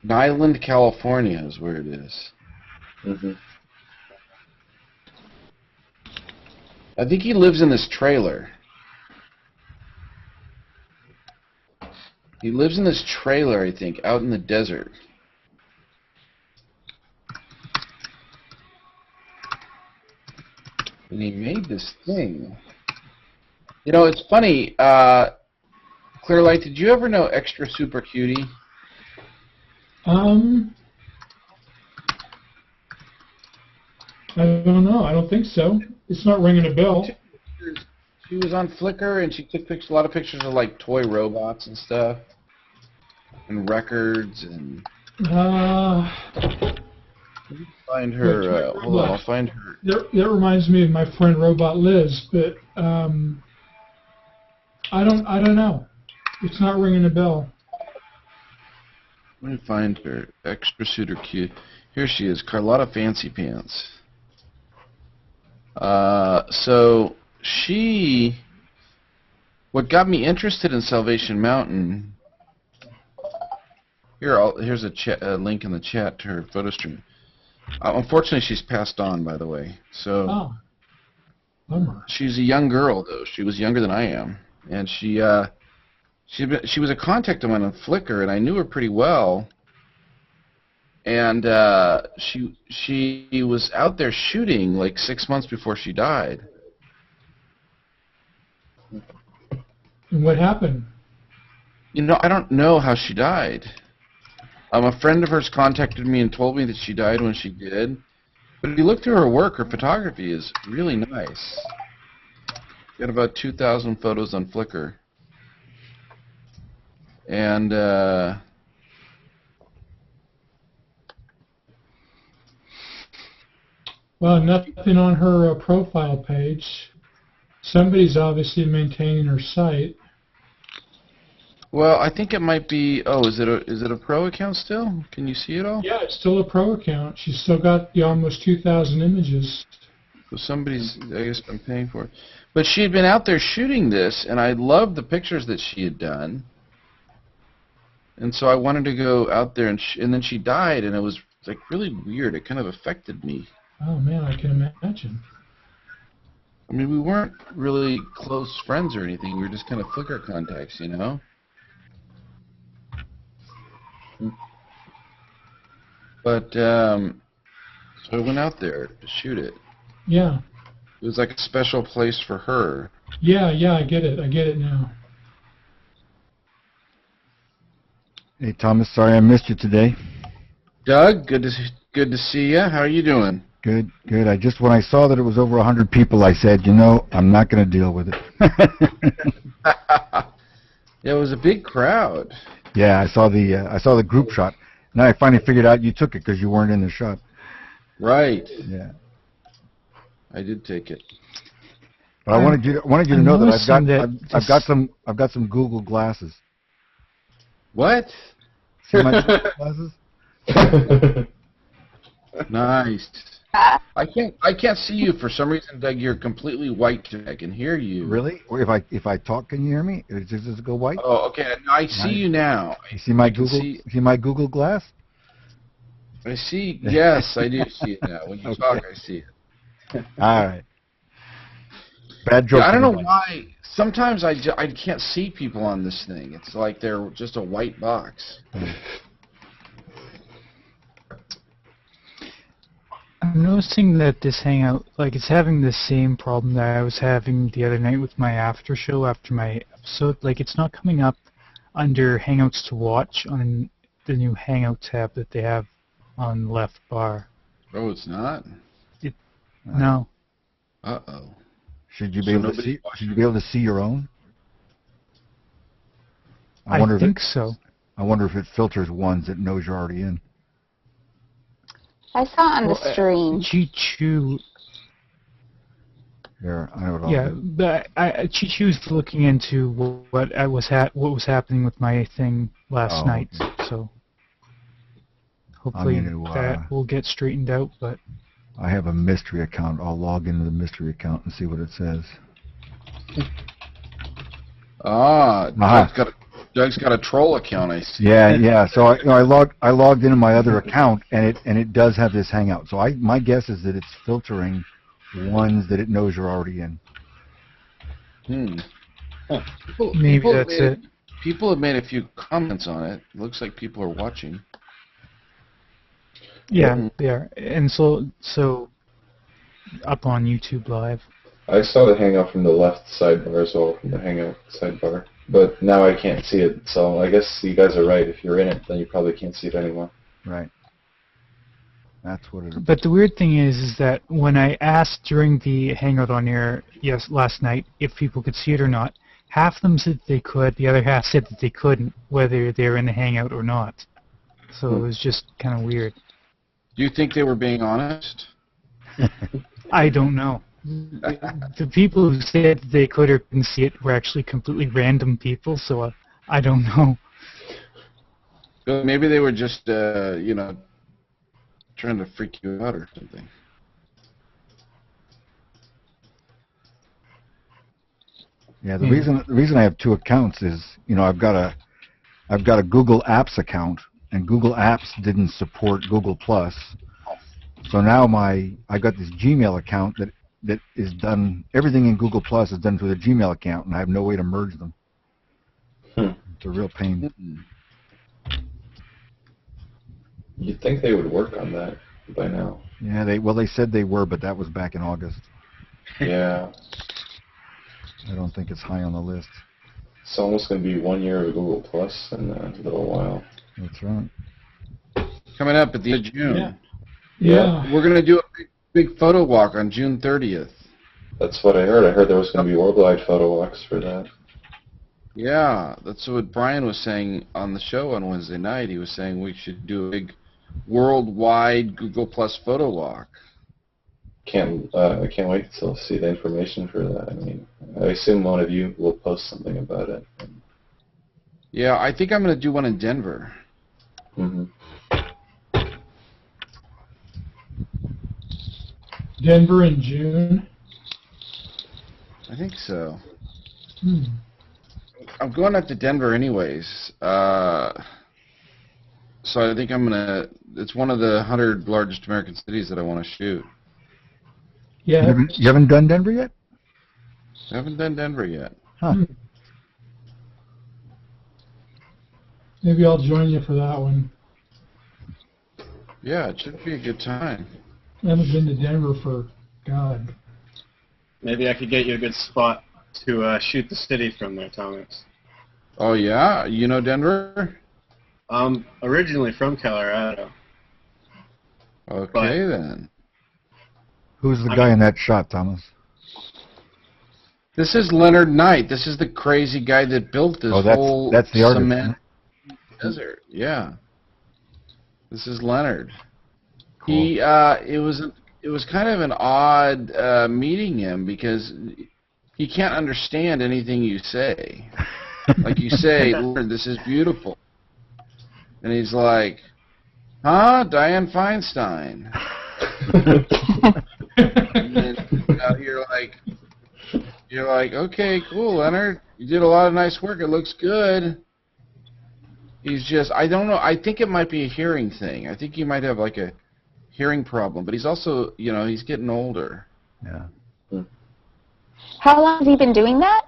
Nyland, California is where it is. Mm-hmm. I think he lives in this trailer. He lives in this trailer, I think, out in the desert. And he made this thing. You know, it's funny. Clearlight, did you ever know Extra Super I don't know. I don't think so. It's not ringing a bell. She was on Flickr, and she took a lot of pictures of like toy robots and stuff, and records, and find her. Hold on, I'll find her. That reminds me of my friend Robot Liz, but I don't know. It's not ringing a bell. Let me find her. Extra Suitor Q. Here she is, Carlotta Fancy Pants. So she, what got me interested in Salvation Mountain. Here's a link in the chat to her photo stream. Unfortunately, she's passed on, by the way. So she's a young girl, though. She was younger than I am, and she was a contact of mine on Flickr, and I knew her pretty well. And she was out there shooting like 6 months before she died. And what happened? You know, I don't know how she died. A friend of hers contacted me and told me that she died when she did. But if you look through her work, her photography is really nice. Got about 2,000 photos on Flickr. And well, nothing on her profile page. Somebody's obviously maintaining her site. well, I think it might be. Oh, is it a pro account still? Can you see it all? Yeah, it's still a pro account. She's still got the almost 2,000 images. So somebody's, I guess, been paying for it. But she had been out there shooting this, and I loved the pictures that she had done. And so I wanted to go out there, and then she died, and it was like really weird. It kind of affected me. Oh man, I can imagine. I mean, we weren't really close friends or anything. We were just kind of Flickr contacts, you know? But, so I went out there to shoot it. Yeah. It was like a special place for her. Yeah, I get it now. Hey, Thomas, sorry I missed you today. Doug, good to see you. How are you doing? Good. When I saw that it was over 100 people, I said, you know, I'm not going to deal with it. Yeah, it was a big crowd. Yeah, I saw the group shot. Now I finally figured out you took it because you weren't in the shot. Right. Yeah. I did take it. But I wanted you to know that I've got some Google glasses. What? See my Google glasses? Nice. I can't see you for some reason, Doug. You're completely white. I can hear you. Really? Or if I talk, can you hear me? Does it go white? Oh, okay. I see you now. You see my Google Glass? I see. Yes, I do see it now. When you talk, I see it. All right. Bad joke. Yeah, I don't know why. Sometimes I can't see people on this thing. It's like they're just a white box. I'm noticing that this Hangout, like, it's having the same problem that I was having the other night with my after show after my episode. Like, it's not coming up under Hangouts to watch on the new Hangout tab that they have on the left bar. Oh, it's not? No. Uh-oh. Should you be able to see your own? I think so. I wonder if it filters ones that knows you're already in. I saw on the stream. Chi-Chu. Here, I know it all. Yeah, but Chi-Chu's looking into what was happening with my thing last night. Okay. So hopefully that will get straightened out. But I have a mystery account. I'll log into the mystery account and see what it says. Doug's got a troll account, I see. Yeah. So I logged into my other account, and it does have this Hangout. So my guess is that it's filtering ones that it knows you're already in. Maybe that's it. People have made a few comments on it. It looks like people are watching. Yeah, they are, and so up on YouTube Live. I saw the Hangout from the left sidebar as well, from the Hangout sidebar. But now I can't see it, so I guess you guys are right. If you're in it, then you probably can't see it anymore. Right. That's what it. But the weird thing is that when I asked during the Hangout on Air last night if people could see it or not, half of them said they could, the other half said that they couldn't, whether they're in the Hangout or not. So it was just kind of weird. Do you think they were being honest? I don't know. The people who said they could or couldn't see it were actually completely random people, so I don't know. Well, maybe they were just, trying to freak you out or something. Yeah, the reason I have two accounts is, I've got a Google Apps account, and Google Apps didn't support Google Plus. So now I got this Gmail account that is done. Everything in Google Plus is done through the Gmail account, and I have no way to merge them. It's a real pain. You'd think they would work on that by now. Yeah, they said they were, but that was back in August. Yeah. I don't think it's high on the list. It's almost going to be 1 year of Google Plus in a little while. That's right. Coming up at the end of June. Yeah. We're going to do a big photo walk on June 30th. That's what I heard. I heard there was going to be worldwide photo walks for that. Yeah, that's what Brian was saying on the show on Wednesday night. He was saying we should do a big worldwide Google Plus photo walk. I can't wait to see the information for that. I mean, I assume one of you will post something about it. Yeah, I think I'm going to do one in Denver. Mm-hmm. Denver in June. I think so. Hmm. I'm going up to Denver anyways. So I think I'm going to... It's one of the 100 largest American cities that I want to shoot. Yeah. You haven't done Denver yet? I haven't done Denver yet. Huh. Maybe I'll join you for that one. Yeah, it should be a good time. I haven't been to Denver for, God. Maybe I could get you a good spot to shoot the city from there, Thomas. Oh, yeah? You know Denver? Originally from Colorado. Okay, then. Who's the guy in that shot, Thomas? This is Leonard Knight. This is the crazy guy that built this whole that's the artist, cement desert. Yeah. This is Leonard. Cool. It was kind of an odd meeting him because he can't understand anything you say. Like you say, Leonard, this is beautiful. And he's like, huh? Dianne Feinstein. And then, you're like, okay, cool, Leonard. You did a lot of nice work. It looks good. He's just, I don't know. I think it might be a hearing thing. I think he might have like a hearing problem. But he's also, he's getting older. Yeah. How long has he been doing that?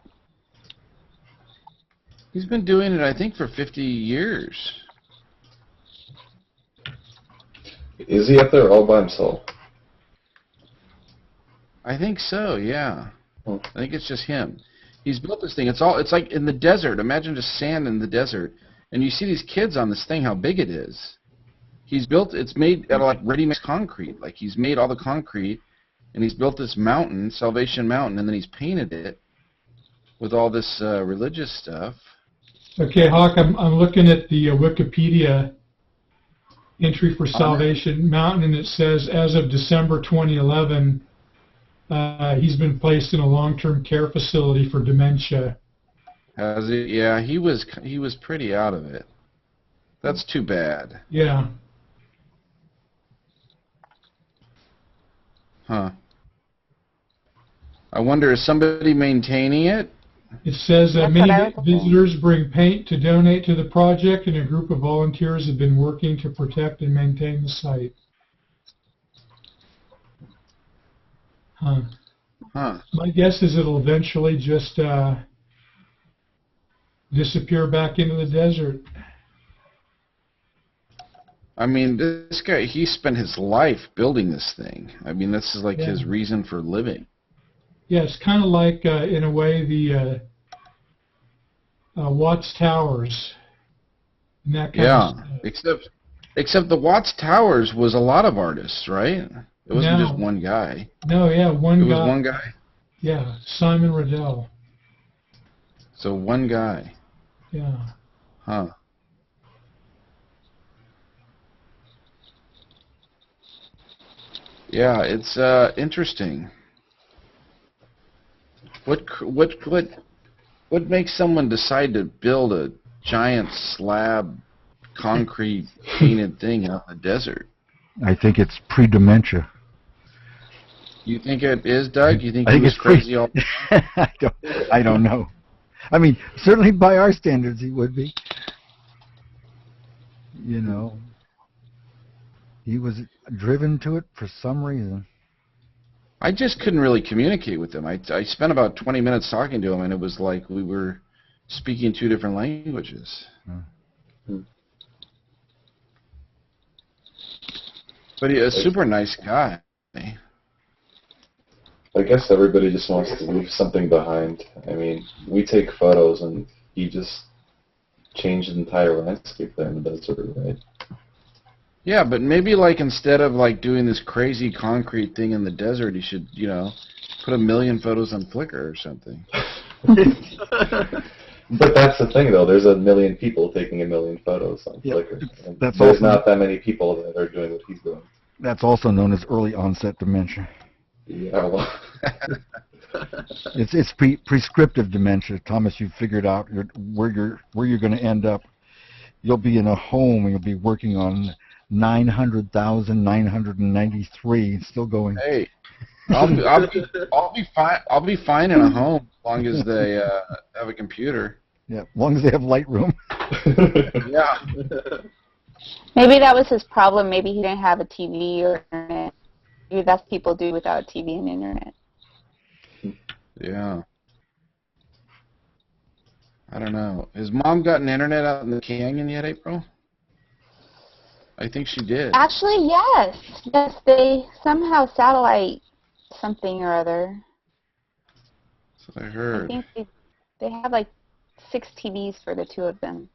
He's been doing it, I think, for 50 years. Is he up there all by himself? I think so, yeah. Hmm. I think it's just him. He's built this thing. It's like in the desert. Imagine just sand in the desert. And you see these kids on this thing, how big it is. It's made out of like ready-mix concrete. Like he's made all the concrete, and he's built this mountain, Salvation Mountain, and then he's painted it with all this religious stuff. Okay, Hawk, I'm looking at the Wikipedia entry for Salvation Mountain, and it says, as of December 2011, he's been placed in a long-term care facility for dementia. Has he? Yeah, he was pretty out of it. That's too bad. Yeah. Huh. I wonder, is somebody maintaining it? It says that many visitors bring paint to donate to the project, and a group of volunteers have been working to protect and maintain the site. Huh. Huh. My guess is it'll eventually just disappear back into the desert. I mean, this guy, he spent his life building this thing. I mean, this is like his reason for living. Yeah, it's kind of like, in a way, the Watts Towers. And that kind of stuff. Except the Watts Towers was a lot of artists, right? It wasn't just No. one guy. No, yeah, It one was guy. one guy. Yeah, Simon Riddell. So one guy. Yeah. Huh. Yeah, it's interesting. What makes someone decide to build a giant slab concrete painted thing out in the desert? I think it's pre-dementia. You think it is, Doug? You think I he think was it's crazy all I don't know. I mean, certainly by our standards, he would be. You know, he was driven to it for some reason. I just couldn't really communicate with him. I spent about 20 minutes talking to him, and it was like we were speaking two different languages. But he's a super nice guy. I guess everybody just wants to leave something behind. I mean, we take photos, and he just changed the entire landscape there in the desert, right? Yeah, but maybe like instead of like doing this crazy concrete thing in the desert, he should, you know, put 1 million photos on Flickr or something. But that's the thing, though. There's 1 million people taking 1 million photos on Flickr. And That's there's also, not that many people that are doing what he's doing. that's also known as early onset dementia. Yeah, well, It's prescriptive dementia. Thomas, you've figured out where you're going to end up. You'll be in a home and you'll be working on 900,993, still going. Hey, I'll be fine. I'll be fine in a home as long as they have a computer. Yeah, as long as they have Lightroom. Yeah. Maybe that was his problem. Maybe he didn't have a TV or internet. Maybe that's what people do without TV and internet. Yeah. I don't know. Has Mom gotten internet out in the canyon yet, April? I think she did. Actually, yes. Yes, they somehow satellite something or other. That's what I I heard. think they have like 6 TVs for the 2 of them.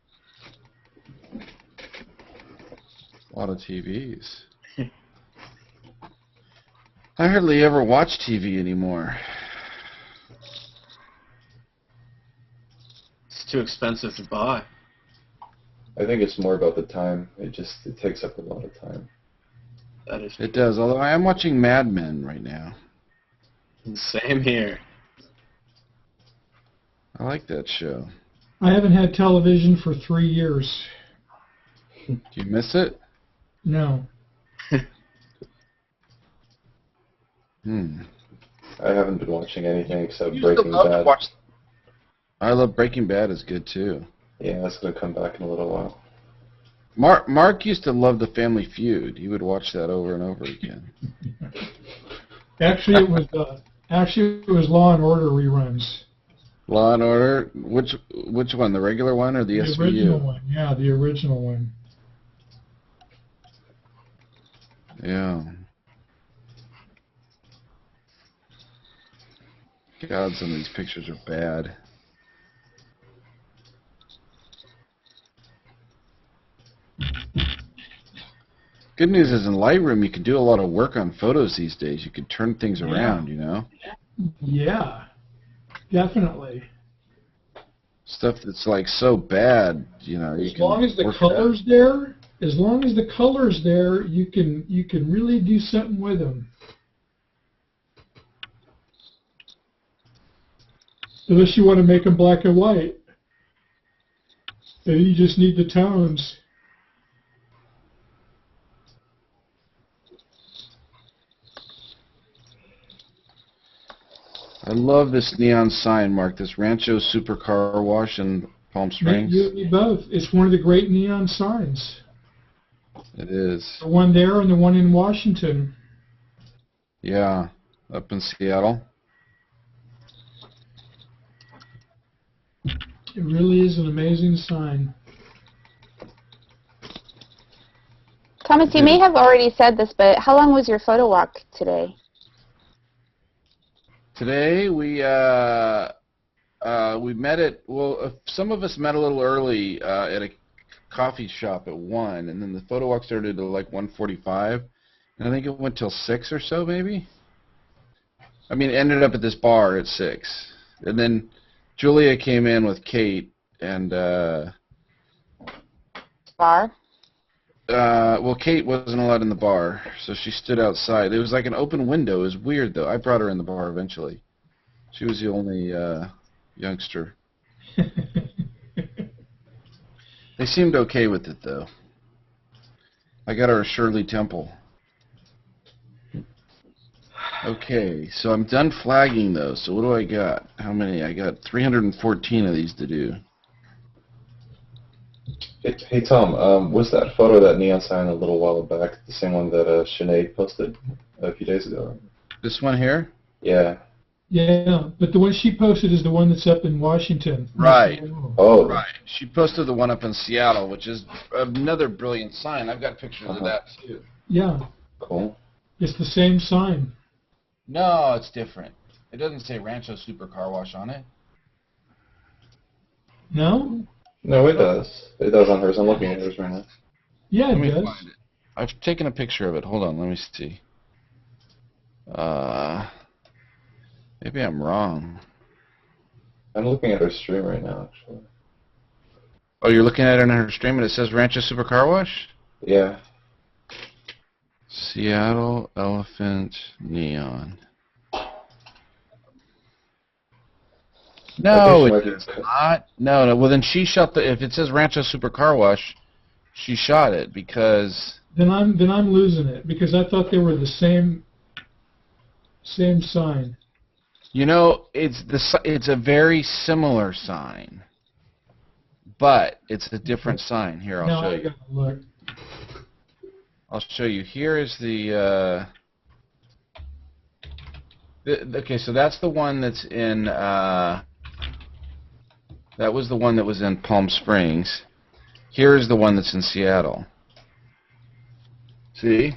A lot of TVs. I hardly ever watch TV anymore. It's too expensive to buy. I think it's more about the time. It takes up a lot of time. That is It does, although I am watching Mad Men right now. same here. I like that show. I haven't had television for 3 years. Do you miss it? No. I haven't been watching anything except You used to Breaking love to Bad. watch. I love Breaking Bad is good too. Yeah, that's going to come back in a little while. Mark used to love The Family Feud. He would watch that over and over again. Actually, it was Law and Order reruns. Law and Order. Which one? The regular one or the SVU? Original one. Yeah, the original one. Yeah. God, some of these pictures are bad. Good news is in Lightroom you can do a lot of work on photos these days. You can turn things around, you know? Yeah, definitely. Stuff that's like so bad, you know. As long as the color's there, you can really do something with them. Unless you want to make them black and white, then you just need the tones. I love this neon sign, Mark. This Rancho Super Car Wash in Palm Springs. You and me both. It's one of the great neon signs. It is. The one there and the one in Washington. Yeah, up in Seattle. It really is an amazing sign. Thomas, you may have already said this, but how long was your photo walk today? Today we met at some of us met a little early at a coffee shop at 1, and then the photo walk started at like 1:45, and I think it went till 6 or so, maybe. I mean, it ended up at this bar at 6, and then Julia came in with Kate, and Bar. well, Kate wasn't allowed in the bar, so she stood outside. It was like an open window. It was weird, though. I brought her in the bar eventually. She was the only youngster. They seemed okay with it, though. I got her a Shirley Temple. Okay, so I'm done flagging, though. So what do I got? How many? I got 314 of these to do. Hey Tom, was that photo of that neon sign a little while back the same one that Sinead posted a few days ago? This one here? Yeah. Yeah, but the one she posted is the one that's up in Washington. Right. Oh. Right. She posted the one up in Seattle, which is another brilliant sign. I've got pictures of that, too. Yeah. Cool. It's the same sign. No, it's different. It doesn't say Rancho Super Car Wash on it. No? No, it does. It does on hers. I'm looking at hers right now. Yeah, Let it me does. find it. I've taken a picture of it. Hold on, let me see. Maybe I'm wrong. I'm looking at her stream right now, actually. Oh, you're looking at it in her stream and it says Rancho Super Car Wash? Yeah. Seattle Elephant Neon. No, it's not. No. Well, then she shot the. If it says Rancho Super Car Wash, she shot it because. Then I'm losing it because I thought they were the same sign. You know, it's a very similar sign, but it's a different sign. Here, I'll show you. I gotta look. I'll show you. Here is the. Okay, so that's the one that's in. That was the one that was in Palm Springs. Here's the one that's in Seattle. See?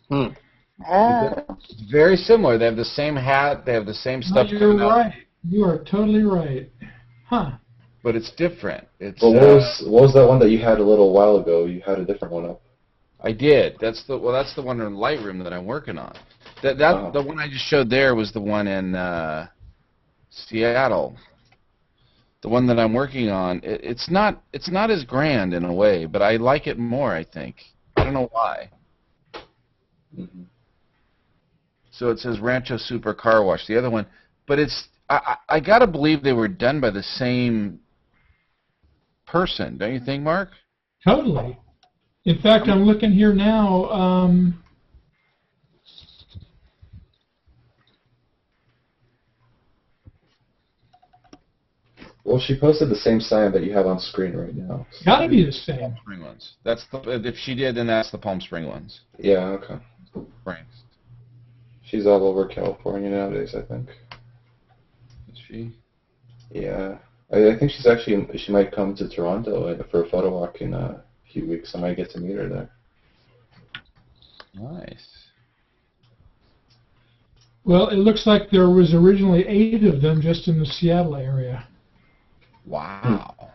Oh. It's very similar. They have the same hat. They have the same stuff. No, you're right. You are totally right. Huh. But it's different. It's. Well, what was that one that you had a little while ago? You had a different one up. I did. That's the one in Lightroom that I'm working on. The one I just showed there was the one in Seattle. The one that I'm working on, it's not as grand in a way, but I like it more, I think. I don't know why. Mm-hmm. So it says Rancho Super Car Wash. The other one, but I gotta believe they were done by the same person, don't you think, Mark? Totally. In fact, I'm looking here now. Well, she posted the same sign that you have on screen right now. Gotta be the same. Palm Spring ones. That's if she did, then that's the Palm Spring ones. Yeah, okay. Springs. She's all over California nowadays, I think. Is she? Yeah. I think she might come to Toronto for a photo walk in a few weeks. I might get to meet her there. Nice. Well, it looks like there was originally 8 of them just in the Seattle area. Wow.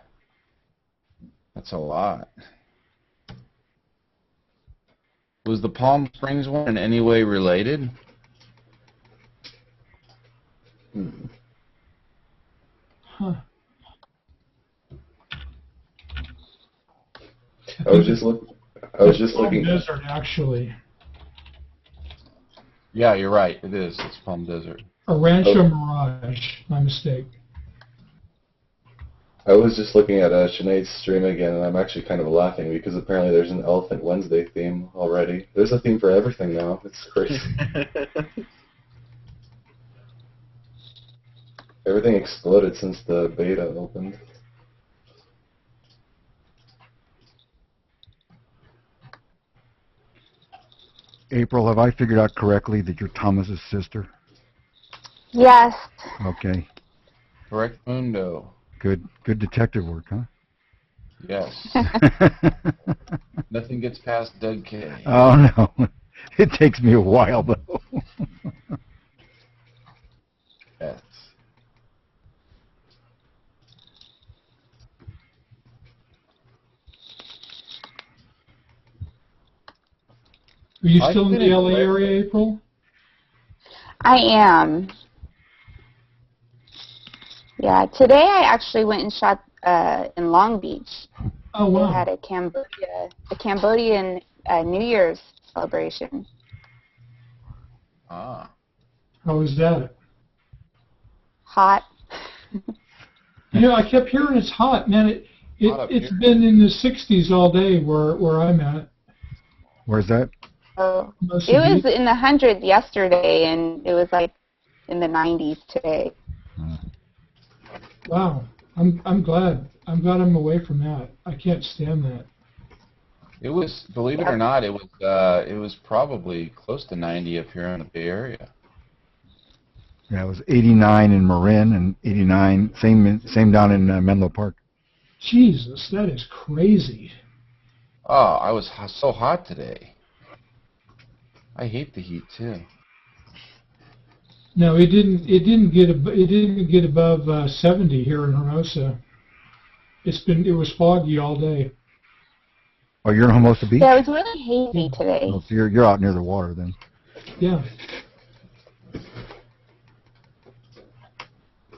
That's a lot. Was the Palm Springs one in any way related? Huh. I was just looking. Desert, actually. Yeah, you're right. It is. It's Palm Desert. A Rancho Mirage. My mistake. I was just looking at Sinead's stream again, and I'm actually kind of laughing because apparently there's an Elephant Wednesday theme already. There's a theme for everything now. It's crazy. Everything exploded since the beta opened. April, have I figured out correctly that you're Thomas's sister? Yes. Okay. Correct mundo. Good detective work, huh? Yes. Nothing gets past Doug K. Oh, no. It takes me a while, though. Yes. Are you I still in didn't the LA play- area, April? I am. Yeah, today I actually went and shot in Long Beach. Oh, They wow. had a Cambodian New Year's celebration. Ah. How was that? Hot. I kept hearing it's hot, man. Hot up It's here. been in the 60s all day where I'm at. Where's that? So Must it was be. in the hundreds yesterday, and it was like in the 90s today. Wow. I'm glad. I'm glad I'm away from that. I can't stand that. It was, believe it or not, it was probably close to 90 up here in the Bay Area. Yeah, it was 89 in Marin and 89, same down in Menlo Park. Jesus, that is crazy. Oh, I was so hot today. I hate the heat too. No, it didn't get above 70 here in Hermosa. It was foggy all day. Oh, you're in Hermosa Beach? Yeah, it was really hazy today. Oh, so you're out near the water then. Yeah.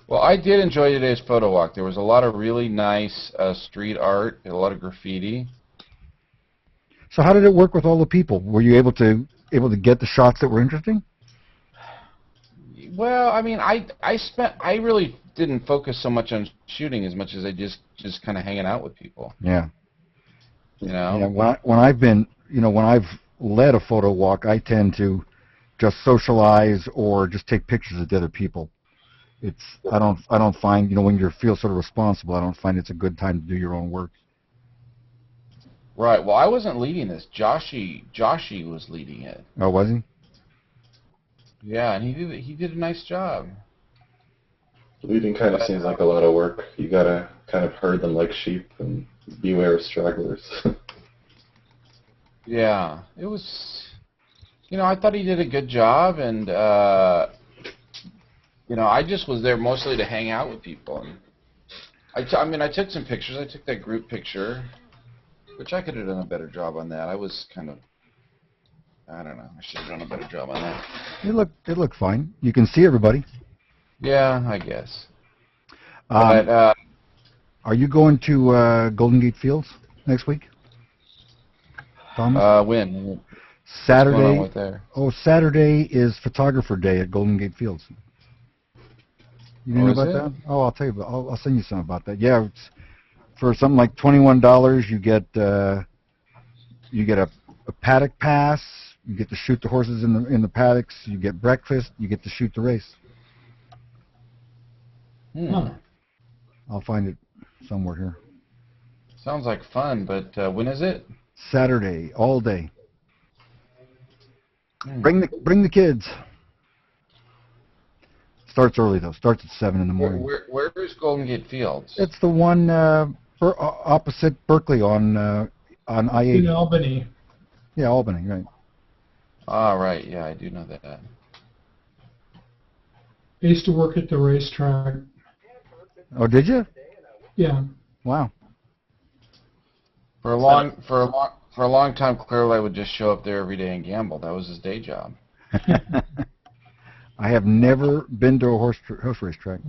Well, I did enjoy today's photo walk. There was a lot of really nice street art, a lot of graffiti. So how did it work with all the people? Were you able to get the shots that were interesting? Well, I mean, I really didn't focus so much on shooting as much as I just kind of hanging out with people. Yeah. You know. Yeah. When I've led a photo walk, I tend to just socialize or just take pictures of the other people. I don't find, when you feel sort of responsible, I don't find it's a good time to do your own work. Right. Well, I wasn't leading this. Joshy was leading it. Oh, was he? Yeah, and he did a nice job. Leading kind of seems like a lot of work. You gotta kind of herd them like sheep and beware of stragglers. Yeah, it was. I thought he did a good job, and I just was there mostly to hang out with people. And I took some pictures. I took that group picture, which I could have done a better job on that. I was kind of, I don't know. I should have done a better job on that. It looked fine. You can see everybody. Yeah, I guess. But are you going to Golden Gate Fields next week, Thomas? when? Saturday. What's going on with there? Oh, Saturday is Photographer Day at Golden Gate Fields. You didn't know is about it? that? Oh, I'll tell you. I'll send you something about that. Yeah, it's, for something like $21, you get a paddock pass. You get to shoot the horses in the paddocks. You get breakfast. You get to shoot the race. Huh. I'll find it somewhere here. Sounds like fun, but when is it? Saturday, all day. Hmm. Bring the kids. Starts early though. Starts at 7 in the morning. Where is Golden Gate Fields? It's the one opposite Berkeley on I-80. In Albany. Yeah, Albany, right. Ah, right. Yeah, I do know that. I used to work at the racetrack. Oh, did you? Yeah. Wow. For a long time, Clearlight would just show up there every day and gamble. That was his day job. I have never been to a horse race track.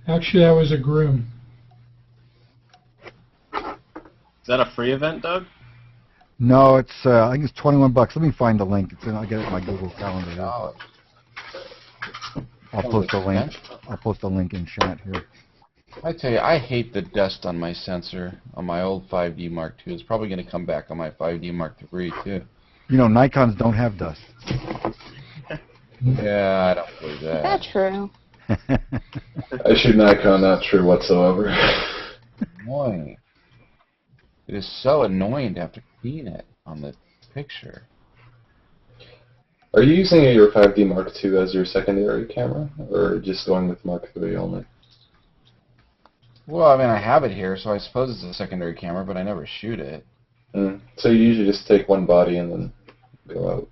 Actually, I was a groom. Is that a free event, Doug? No, it's I think it's $21. Let me find the link. I'll get it in my Google Calendar here. Oh, I'll post a link. I'll post a link in chat here. I tell you, I hate the dust on my sensor on my old 5D Mark II. It's probably going to come back on my 5D Mark III too. Nikons don't have dust. Yeah, I don't believe Is that. that true? I shoot Nikon, not true whatsoever. Annoying. It is so annoying to have to clean it on the picture. Are you using your 5D Mark II as your secondary camera, or just going with Mark III only? Well, I mean, I have it here, so I suppose it's a secondary camera, but I never shoot it. So you usually just take one body and then go out.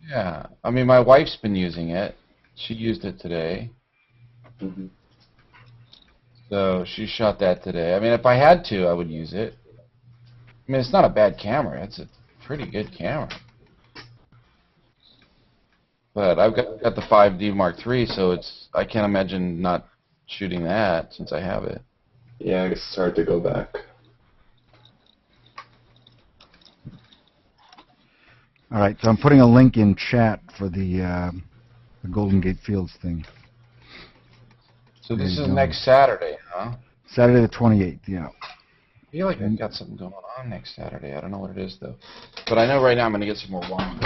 Yeah. I mean, my wife's been using it. She used it today. Mm-hmm. So she shot that today. I mean, if I had to, I would use it. I mean, it's not a bad camera. It's a pretty good camera. But I've got the 5D Mark III, so I can't imagine not shooting that since I have it. Yeah, I guess it's hard to go back. All right, so I'm putting a link in chat for the Golden Gate Fields thing. So There this you is go. next Saturday, huh? Saturday the 28th, yeah. I feel like I've got something going on next Saturday. I don't know what it is, though. But I know right now I'm going to get some more wine.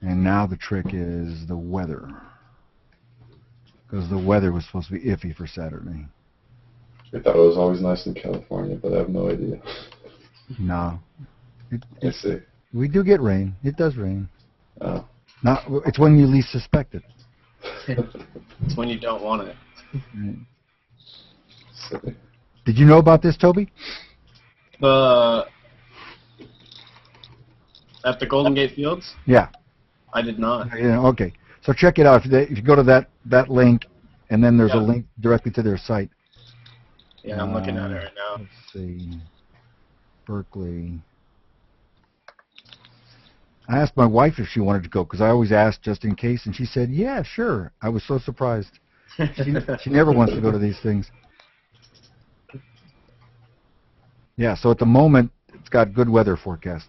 And now the trick is the weather. Because the weather was supposed to be iffy for Saturday. I thought it was always nice in California, but I have no idea. No. I see. We do get rain. It does rain. Oh. Not, it's when you least suspect it. It's when you don't want it. Right. Silly. Did you know about this, Toby? At the Golden Gate Fields? Yeah. I did not. Yeah, okay. So check it out. If you go to that link, and then there's a Yeah. link directly to their site. Yeah, I'm looking at it right now. Let's see. Berkeley. I asked my wife if she wanted to go, because I always ask just in case, and she said, yeah, sure. I was so surprised. She never wants to go to these things. Yeah, so at the moment, it's got good weather forecast.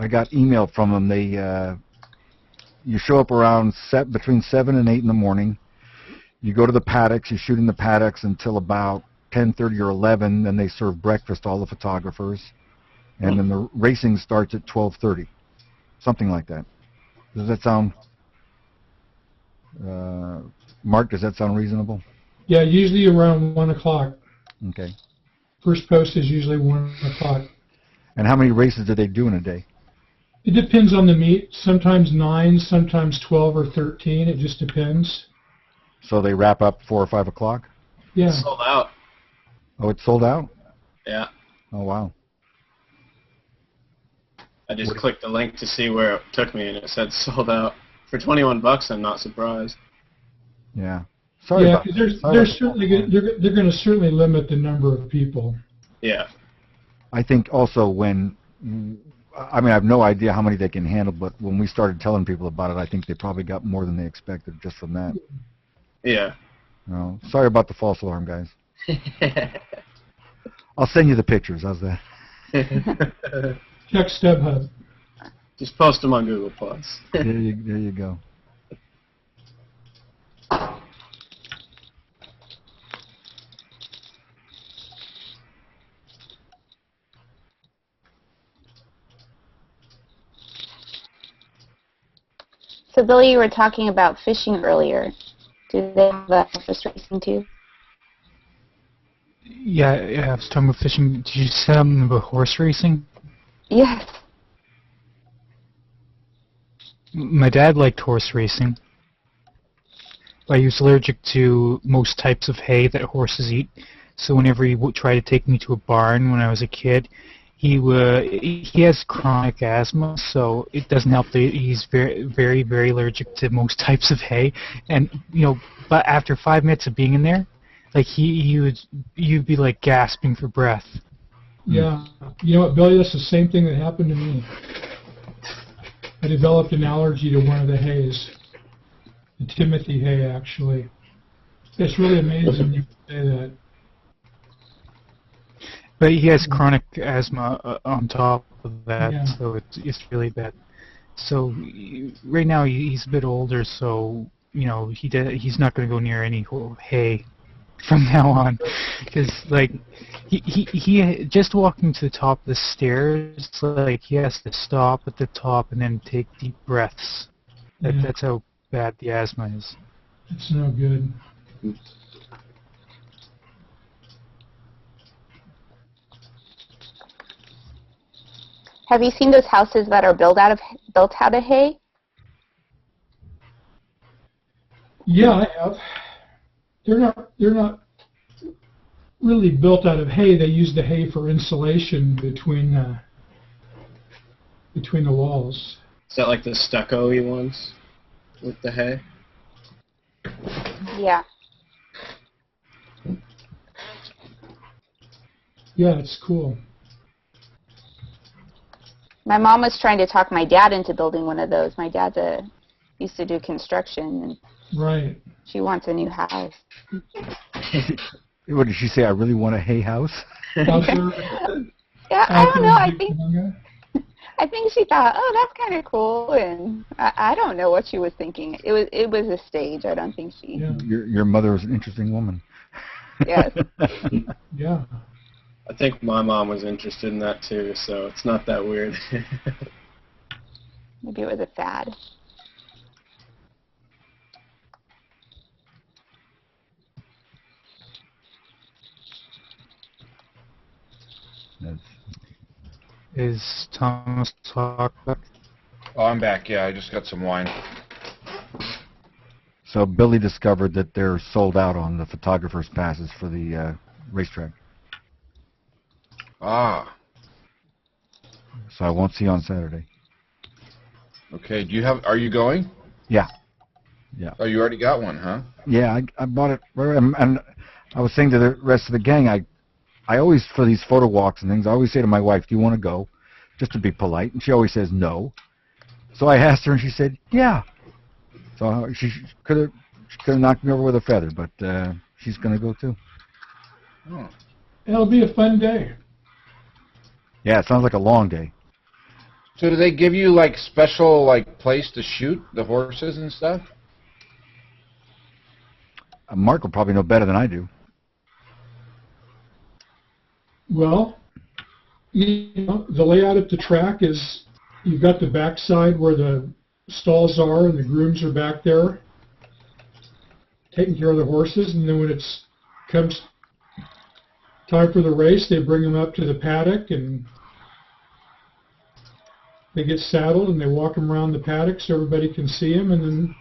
I got email from them. You show up around between 7 and 8 in the morning. You go to the paddocks. You shoot in the paddocks until about 10:30 or 11. Then they serve breakfast to all the photographers, and then the racing starts at 12:30, something like that. Does that sound, Mark? Does that sound reasonable? Yeah, usually around 1 o'clock. Okay. First post is usually 1 o'clock. And how many races do they do in a day? It depends on the meet. Sometimes 9, sometimes 12 or 13. It just depends. So they wrap up 4 or 5 o'clock? Yeah. Sold out. Oh, it's sold out? Yeah. Oh, wow. I just clicked the link to see where it took me, and it said sold out. For $21, I'm not surprised. Yeah. Sorry Yeah, about because that. they're certainly they're going to certainly limit the number of people. Yeah. I think also I have no idea how many they can handle, but when we started telling people about it, I think they probably got more than they expected just from that. Yeah. No, sorry about the false alarm, guys. I'll send you the pictures. How's that? Check StubHub. Just post them on Google+. There you go. So, Billy, you were talking about fishing earlier. Do they have that horse racing too? Yeah, I was talking about fishing. Did you say something about horse racing? Yes. My dad liked horse racing. But he was allergic to most types of hay that horses eat. So whenever he would try to take me to a barn when I was a kid, he has chronic asthma, so it doesn't help that he's very, very, very allergic to most types of hay. And but after 5 minutes of being in there, like you'd be like gasping for breath. Yeah. You know what, Billy? That's the same thing that happened to me. I developed an allergy to one of the hays. The Timothy hay, actually. It's really amazing you say that. But he has chronic asthma on top of that, Yeah. so it's really bad. So right now he's a bit older, so he's not going to go near any hay from now on, because like he just walking to the top of the stairs, like he has to stop at the top and then take deep breaths. Yeah. That's how bad the asthma is. It's no good. Have you seen those houses that are built out of hay? Yeah, I have. They're not really built out of hay. They use the hay for insulation between the walls. Is that like the stucco-y ones with the hay? Yeah. Yeah, it's cool. My mom was trying to talk my dad into building one of those. My dad used to do construction, and Right. she wants a new house. What did she say? I really want a hay house? Out there, Yeah, I out don't there know. in Big Tonga. I think she thought, oh, that's kind of cool, and I don't know what she was thinking. It was a stage. I don't think she. Yeah. Your mother is an interesting woman. Yes. Yeah. I think my mom was interested in that too, so it's not that weird. Maybe it was a fad. That's, Is Thomas Hawk back? Oh, I'm back. Yeah, I just got some wine. so Billy discovered that they're sold out on the photographer's passes for the racetrack. Ah, So I won't see you on Saturday. okay. Are you going? Yeah. Oh, you already got one, huh? Yeah, I bought it. And I was saying to the rest of the gang, I always, for these photo walks and things, I always say to my wife, do you want to go? Just to be polite. And she always says no. So I asked her, and she said, yeah. So she could have knocked me over with a feather, but she's going to go too. Oh. It'll be a fun day. Yeah, it sounds like a long day. So do they give you like special like place to shoot the horses and stuff? Mark will probably know better than I do. Well, the layout at the track is you've got the backside where the stalls are and the grooms are back there taking care of the horses, and then when it comes time for the race, they bring them up to the paddock and they get saddled and they walk them around the paddock so everybody can see them, and then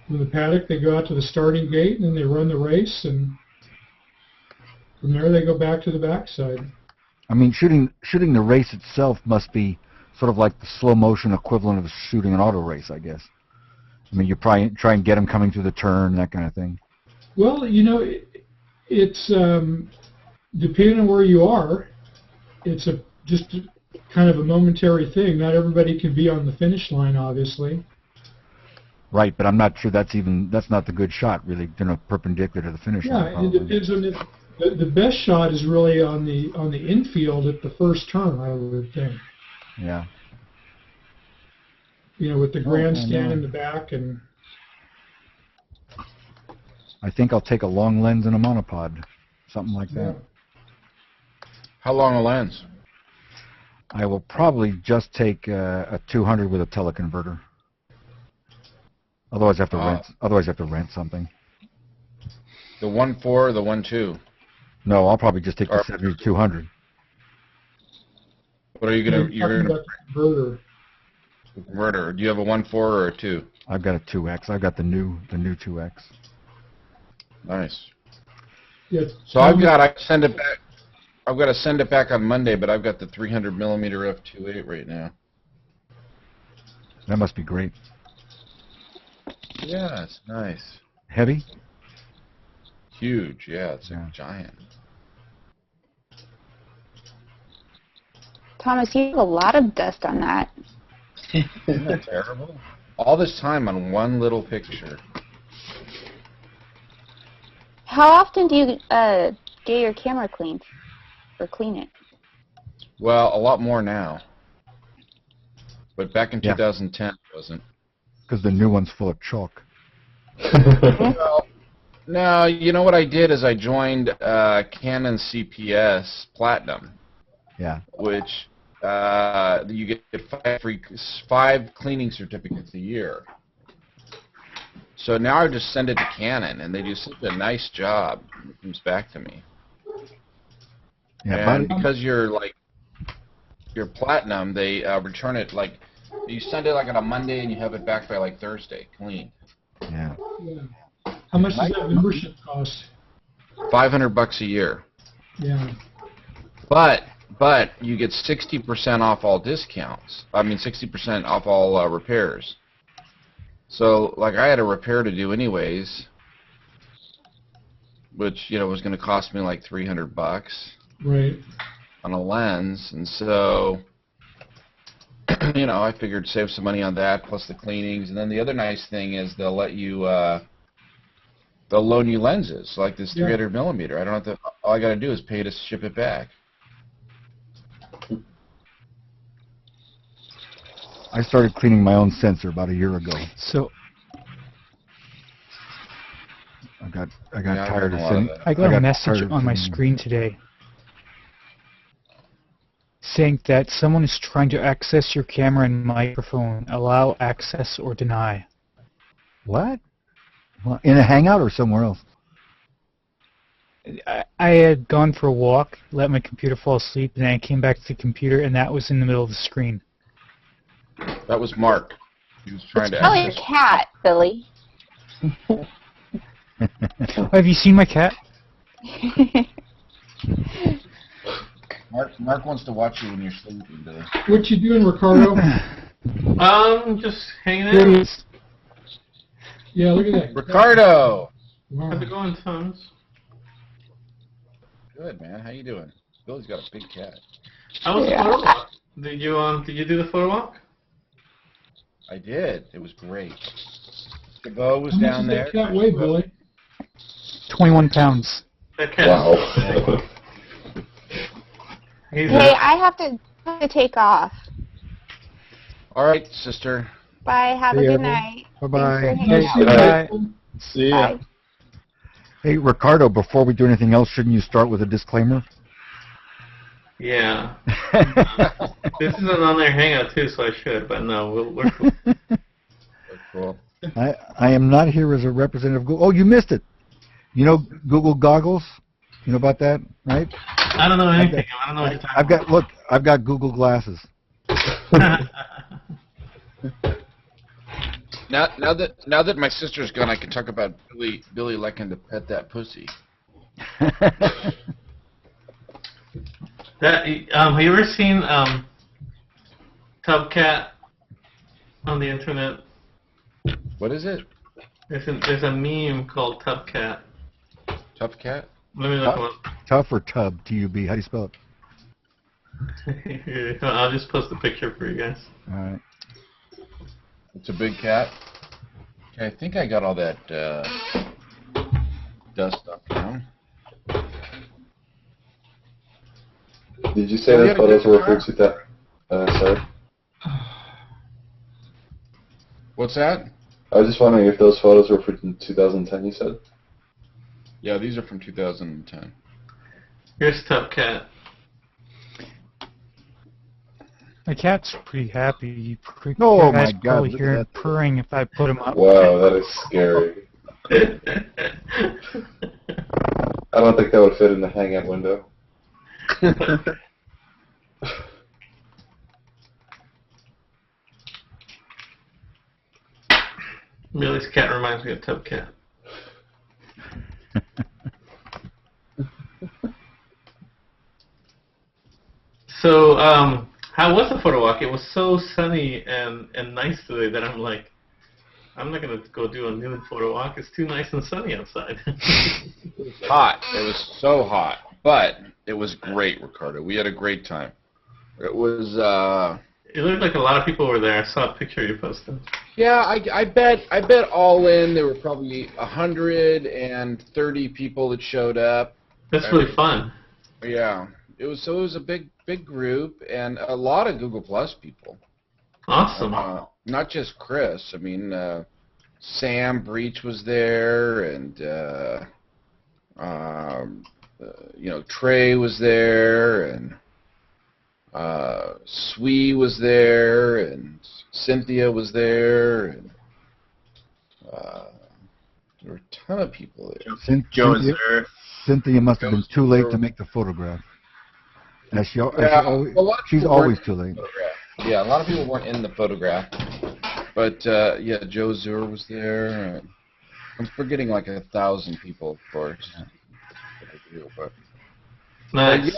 from the paddock they go out to the starting gate and then they run the race, and from there they go back to the backside. I mean, shooting the race itself must be sort of like the slow motion equivalent of shooting an auto race, I guess. I mean, you probably try and get them coming through the turn, that kind of thing. Well, it's depending on where you are, it's just kind of a momentary thing. Not everybody can be on the finish line, obviously. Right, but I'm not sure that's not the good shot, really, perpendicular to the finish line. Yeah, it depends on the best shot is really on the infield at the first turn, I would think. Yeah. With the grandstand no. in the back, and I think I'll take a long lens and a monopod, something like that. How long a lens? I will probably just take a 200 with a teleconverter. Otherwise, I have to rent something. The 1.4 or the 1.2? No, I'll probably just take the 70-200. What are you gonna? You're gonna converter. converter. Do you have a 1.4 or a 2? I've got a 2X. I've got the new 2X. Nice. Yeah, So I've got to send it back on Monday, but I've got the 300 millimeter f2.8 right now. That must be great. Yeah, it's nice. Heavy? Huge. Yeah, it's a giant. Thomas, you have a lot of dust on that. Isn't that terrible? All this time on one little picture. How often do you get your camera cleaned or clean it? Well, a lot more now. But back in 2010, it wasn't. Because the new one's full of chalk. Well, no, you know what I did is I joined Canon CPS Platinum. Yeah. Which you get 5 cleaning certificates a year. So now I just send it to Canon, and they do such a nice job. It comes back to me. Yeah, and because you're platinum, they return it you send it on a Monday, and you have it back by Thursday, clean. Yeah. How much does that membership cost? $500 a year. Yeah. But you get 60% off all discounts. I mean, 60% off all repairs. So, I had a repair to do anyways, which, was going to cost me $300. Right. on a lens, and so I figured save some money on that plus the cleanings, and then the other nice thing is they'll let you they'll loan you lenses like this 300 millimeter. I don't have to. All I got to do is pay to ship it back. I started cleaning my own sensor about a year ago. So I got Yeah, I've tired done of a lot sending. of that. I got a tired message of on my sending- screen today saying that someone is trying to access your camera and microphone. Allow access or deny. What? Well, in a hangout or somewhere else? I had gone for a walk, let my computer fall asleep, and then I came back to the computer, and that was in the middle of the screen. That was Mark. He was trying to Probably a access. cat, Billy. Have you seen my cat? Mark wants to watch you when you're sleeping, Billy. What you doing, Ricardo? Just hanging Here out. he is. Yeah, look at that. Ricardo. Wow. How's it going, Tons? Good, man. How you doing? Billy's got a big cat. How was the Yeah. photo walk? Did you do the photo walk? I did. It was great. The bow was How much down does there. that cat weigh, Billy? 21 pounds. That cat. Wow. He's Hey, I have to take off. All right, sister. Bye. Have a See ya, good everyone. night. Bye-bye. Thanks for Nice hanging seeing out. you. See ya. Bye. Hey, Ricardo, before we do anything else, shouldn't you start with a disclaimer? Yeah. This is an on-air hangout too, so I should, but no, we're cool. Very cool. I am not here as a representative of Google. Oh, you missed it. You know Google goggles? You know about that, right? I don't know anything. I don't know what you're talking I've got Google glasses. about. Now that my sister's gone, I can talk about Billy liking to pet that pussy. Have you ever seen Tubcat on the internet? What is it? There's a meme called Tubcat. Tough cat? Let me look him Tough or tub, T-U-B. How do you spell it? up. I'll just post a picture for you guys. All right. It's a big cat. Okay, I think I got all that dust up now. Did you say Oh, we that had a photos good were for car. 2000? Sorry. What's that? I was just wondering if those photos were for 2010, you said? Yeah, these are from 2010. Here's Tubcat. My cat's pretty happy. You Oh, guys my God, probably look at hear him that. purring if I put him up. Wow, that is scary. I don't think that would fit in the hangout window. Millie's cat reminds me of Tubcat. So, how was the photo walk? It was so sunny and nice today that I'm like, I'm not gonna go do a nude photo walk. It's too nice and sunny outside. Hot. It was so hot. But it was great, Ricardo. We had a great time. It was, It looked like a lot of people were there. I saw a picture you posted. yeah, I bet all in there were probably 130 people that showed up. That's really fun. Yeah. It was a big group and a lot of Google Plus people. Awesome. Not just Chris. I mean, Sam Breach was there, and Trey was there, and Swee was there, and Cynthia was there, and there were a ton of people there. Joe is there. Cynthia must have been too late Joe- to make the photograph. As Yeah, a lot of she's people always weren't too in the late. photograph. Yeah, a lot of people weren't in the photograph. But, yeah, Joe Zur was there. I'm forgetting like 1,000 people, of course. But Nice. yeah,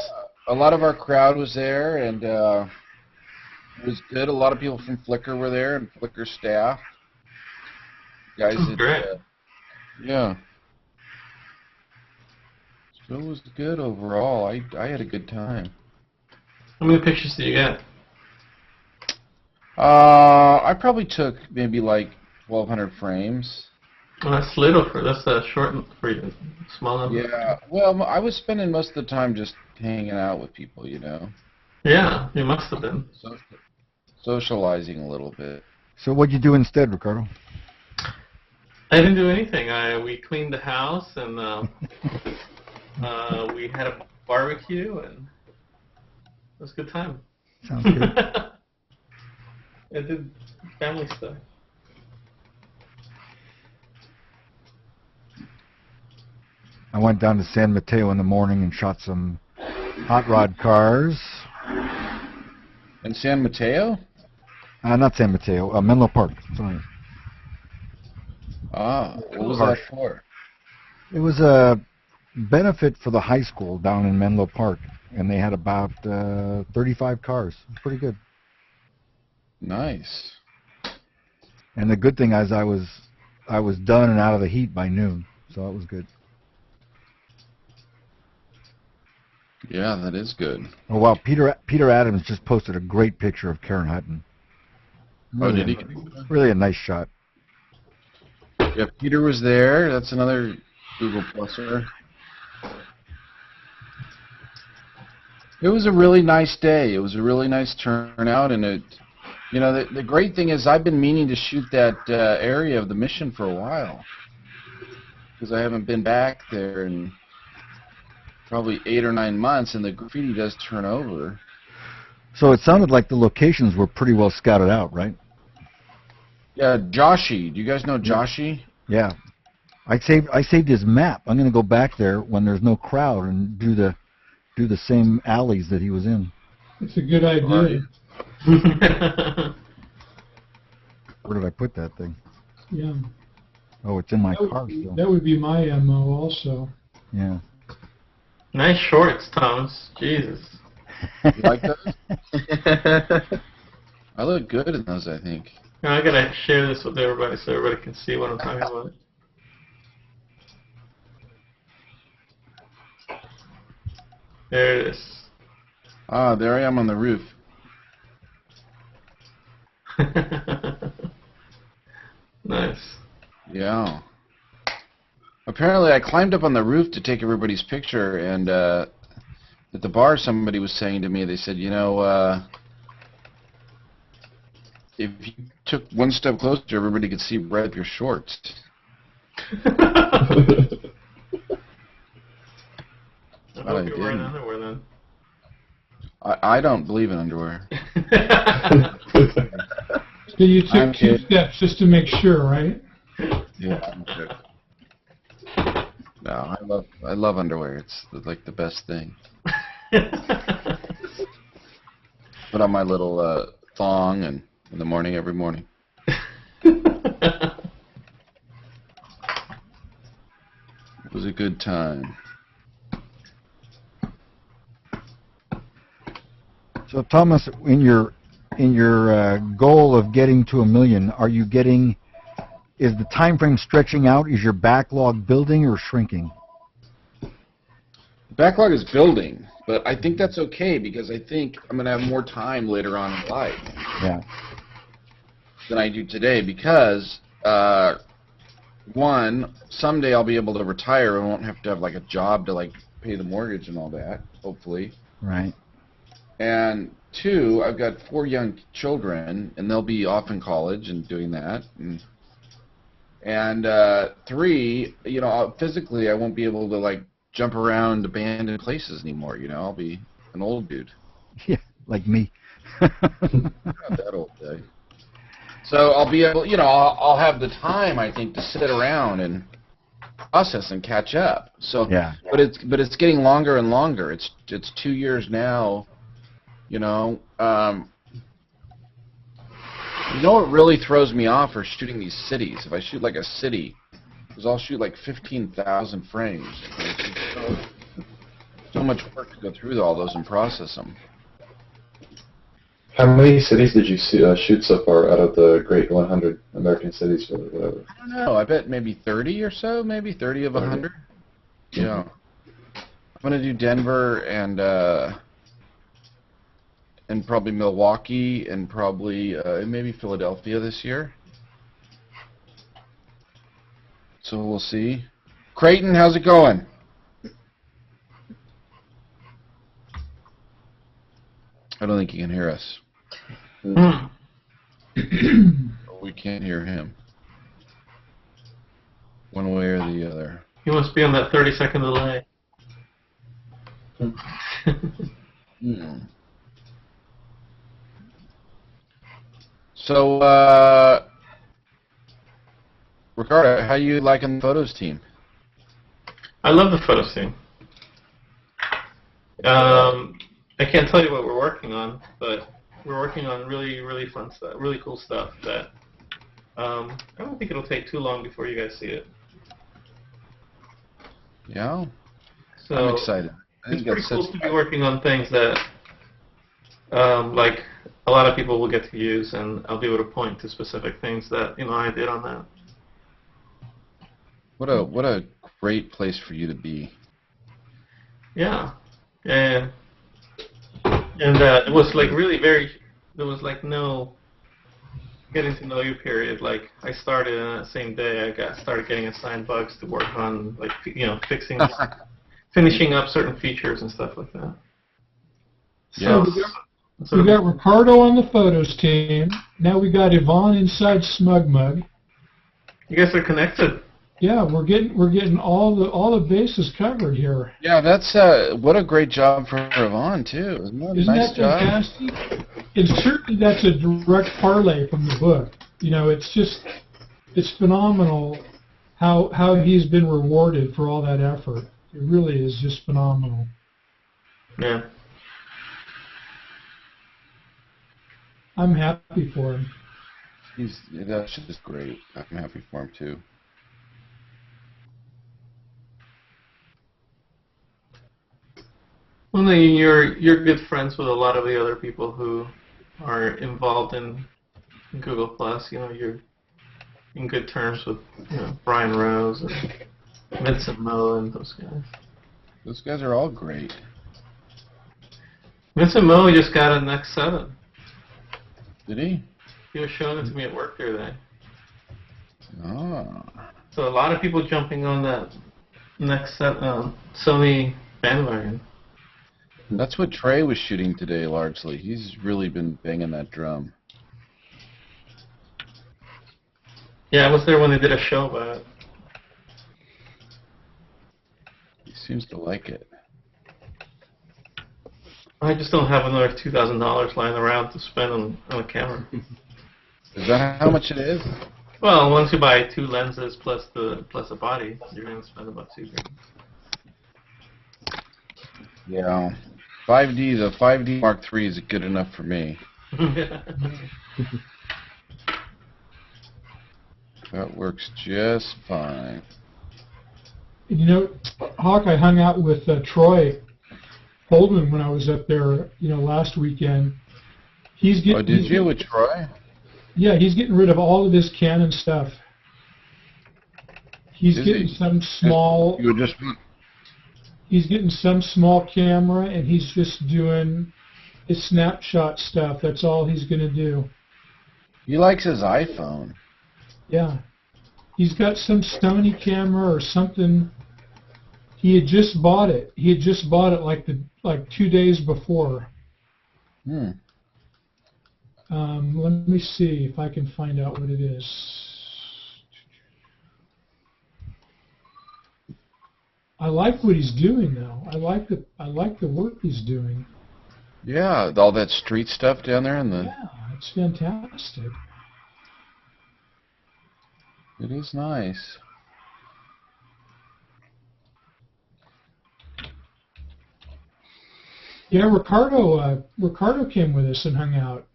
a lot of our crowd was there, and it was good. A lot of people from Flickr were there, and Flickr staff. Guys Oh, that, great. yeah. So it was good overall. I had a good time. How many pictures do you get? I probably took maybe like 1,200 frames. Well, that's little that's a short for you, small number. Yeah. Well, I was spending most of the time just hanging out with people, you know. Yeah, you must have been. Socializing a little bit. So what'd you do instead, Ricardo? I didn't do anything. We cleaned the house and we had a barbecue and it was a good time. Sounds good. I did family stuff. I went down to San Mateo in the morning and shot some hot rod cars. In San Mateo? Not San Mateo, Menlo Park. Sorry. Ah, what was that for? It was a benefit for the high school down in Menlo Park, and they had about 35 cars. Pretty good. Nice. And the good thing is I was done and out of the heat by noon, so it was good. Yeah, that is good. Oh wow, Peter Adams just posted a great picture of Karen Hutton. Really, Oh, did he? Really a nice shot. Yeah, Peter was there. That's another Google Pluser. It was a really nice day. It was a really nice turnout, and the great thing is I've been meaning to shoot that area of the mission for a while because I haven't been back there in probably 8 or 9 months, and the graffiti does turn over. So it sounded like the locations were pretty well scouted out, right? Yeah, Joshi. Do you guys know Joshi? Yeah. I saved his map. I'm going to go back there when there's no crowd and do the same alleys that he was in. It's a good idea. Where did I put that thing? Yeah. Oh, it's in my car still. That would be my MO also. Yeah. Nice shorts, Thomas. Jesus. You like those? I look good in those, I think. Now I gotta share this with everybody so everybody can see what I'm talking about. There it is. Ah, there I am on the roof. Nice. Yeah. Apparently, I climbed up on the roof to take everybody's picture, and at the bar, somebody was saying to me, they said, if you took one step closer, everybody could see right up your shorts. I hope you're wearing underwear then. I don't believe in underwear. So you took 2 steps just to make sure, right? Yeah, I'm sure. No, I love underwear. It's like the best thing. Put on my little thong and in the morning every morning. It was a good time. So Thomas, in your goal of getting to 1 million, is the time frame stretching out? Is your backlog building or shrinking? The backlog is building, but I think that's okay because I think I'm going to have more time later on in life than I do today because, one, someday I'll be able to retire and won't have to have like a job to like pay the mortgage and all that, hopefully. Right. And 2, I've got 4 young children, and they'll be off in college and doing that. And 3, physically I won't be able to like jump around abandoned places anymore. I'll be an old dude. Yeah, like me. Not that old, day. So I'll be able, I'll have the time I think to sit around and process and catch up. So, yeah. But it's getting longer and longer. It's 2 years now. What really throws me off are shooting these cities. If I shoot like a city, because I'll shoot like 15,000 frames. It's so much work to go through all those and process them. How many cities did you shoot so far out of the Great 100 American Cities or whatever? I don't know. I bet maybe 30 or so, maybe 30 of 100. Yeah. I'm gonna do Denver and probably Milwaukee and probably maybe Philadelphia this year. So we'll see. Creighton, how's it going? I don't think he can hear us. We can't hear him. One way or the other. He must be on that 30-second delay. So, Ricardo, how you liking the photos team? I love the photos team. I can't tell you what we're working on, but we're working on really, really fun stuff, really cool stuff that I don't think it'll take too long before you guys see it. Yeah, So I'm excited. I it's think pretty that's cool to be working on things that, like, a lot of people will get to use, and I'll be able to point to specific things that I did on that. What a great place for you to be. Yeah, and it was like really very. There was like no getting to know you period. Like I started on that same day. I started getting assigned bugs to work on, like fixing, finishing up certain features and stuff like that. Yeah. So we got Ricardo on the photos team. Now we got Yvonne inside SmugMug. You guys are connected. Yeah, we're getting all the bases covered here. Yeah, that's what a great job for Yvonne too. Isn't that a nice job? Fantastic? And certainly that's a direct parlay from the book. It's phenomenal how he's been rewarded for all that effort. It really is just phenomenal. Yeah. I'm happy for him. That's just great. I'm happy for him too. Well, then you're good friends with a lot of the other people who are involved in Google Plus. You're in good terms with Brian Rose and Vincent Moe and those guys. Those guys are all great. Vincent Moe just got an X7. Did he? He was showing it to me at work the other day. Oh. So a lot of people jumping on that next Sony bandwagon. That's what Trey was shooting today largely. He's really been banging that drum. Yeah, I was there when they did a show about it. He seems to like it. I just don't have another $2,000 lying around to spend on a camera. Is that how much it is? Well, once you buy 2 lenses plus a body, you're going to spend about $2,000. Yeah. The 5D Mark III is good enough for me. That works just fine. Hawk, I hung out with Troy Holdman when I was up there, last weekend. Did you with Troy? Yeah, he's getting rid of all of his Canon stuff. He's getting some small. He's getting some small camera, and he's just doing his snapshot stuff. That's all he's going to do. He likes his iPhone. Yeah. He's got some Sony camera or something. He had just bought it. He had just bought it like 2 days before. Hmm. Let me see if I can find out what it is. I like what he's doing though. I like the work he's doing. Yeah, all that street stuff down there in the. Yeah, it's fantastic. It is nice. Yeah, Ricardo came with us and hung out.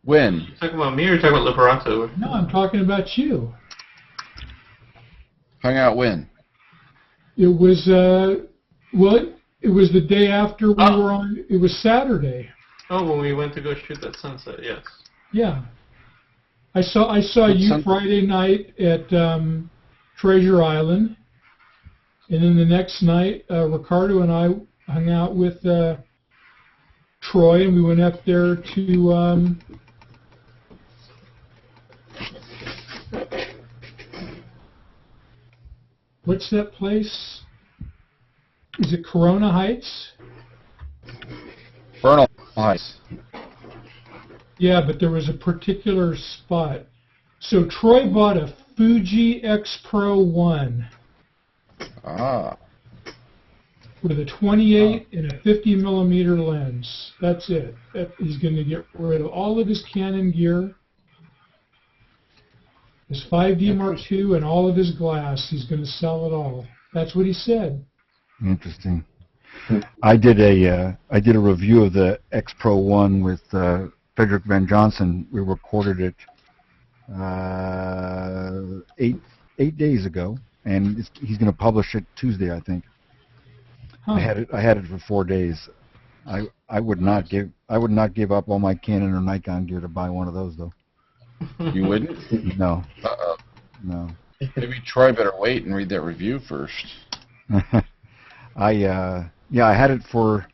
When? You talking about me or you talking about Liberanto? No, I'm talking about you. Hung out when? It was it was the day after we were on. It was Saturday. Oh, when we went to go shoot that sunset, yes. Yeah, I saw you Friday night at Treasure Island. And then the next night, Ricardo and I hung out with Troy, and we went up there to what's that place? Is it Corona Heights? Vernal Heights. Yeah, but there was a particular spot. So Troy bought a Fuji X Pro 1 Ah. with a 28 and a 50 millimeter lens. That's it. He's going to get rid of all of his Canon gear, his 5D Mark II, and all of his glass. He's going to sell it all. That's what he said. Interesting. I did a review of the X Pro 1 with Frederick Van Johnson. We recorded it 8 days ago, and he's going to publish it Tuesday, I think. Huh. I had it for 4 days. I would not give up all my Canon or Nikon gear to buy one of those, though. You wouldn't? No. Uh-oh. No. Maybe Troy better wait and read that review first. I had it for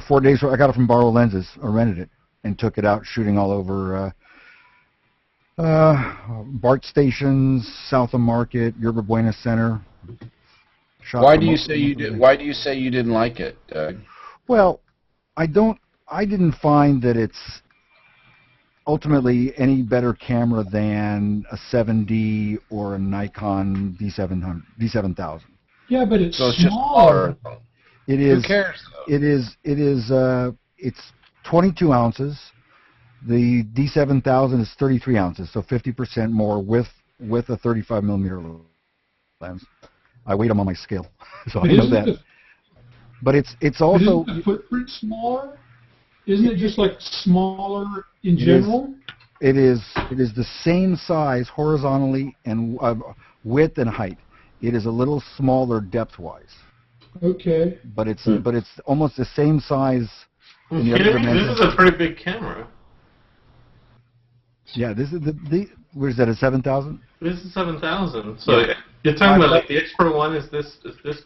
4 days. I got it from Borrow Lenses, or rented it, and took it out shooting all over BART stations, south of Market, Yerba Buena Center. Why do you say you didn't like it, Doug? Well, I didn't find that it's ultimately any better camera than a 7D or a Nikon D7000. Yeah, but it's So it's smaller. just smaller. It is. Who cares, though? It's 22 ounces. The D7000 is 33 ounces, so 50% more with a 35 millimeter lens. I weighed them on my scale, so I know that. But it's also. Isn't the footprint smaller? Isn't it just like smaller in general? It is the same size horizontally and width and height. It is a little smaller depth-wise. Okay. But it's almost the same size. In the other This dimensions. is a pretty big camera. Yeah, this is the what is that, a 7000? This is 7000. So Yeah. you're talking about like the X Pro 1 is this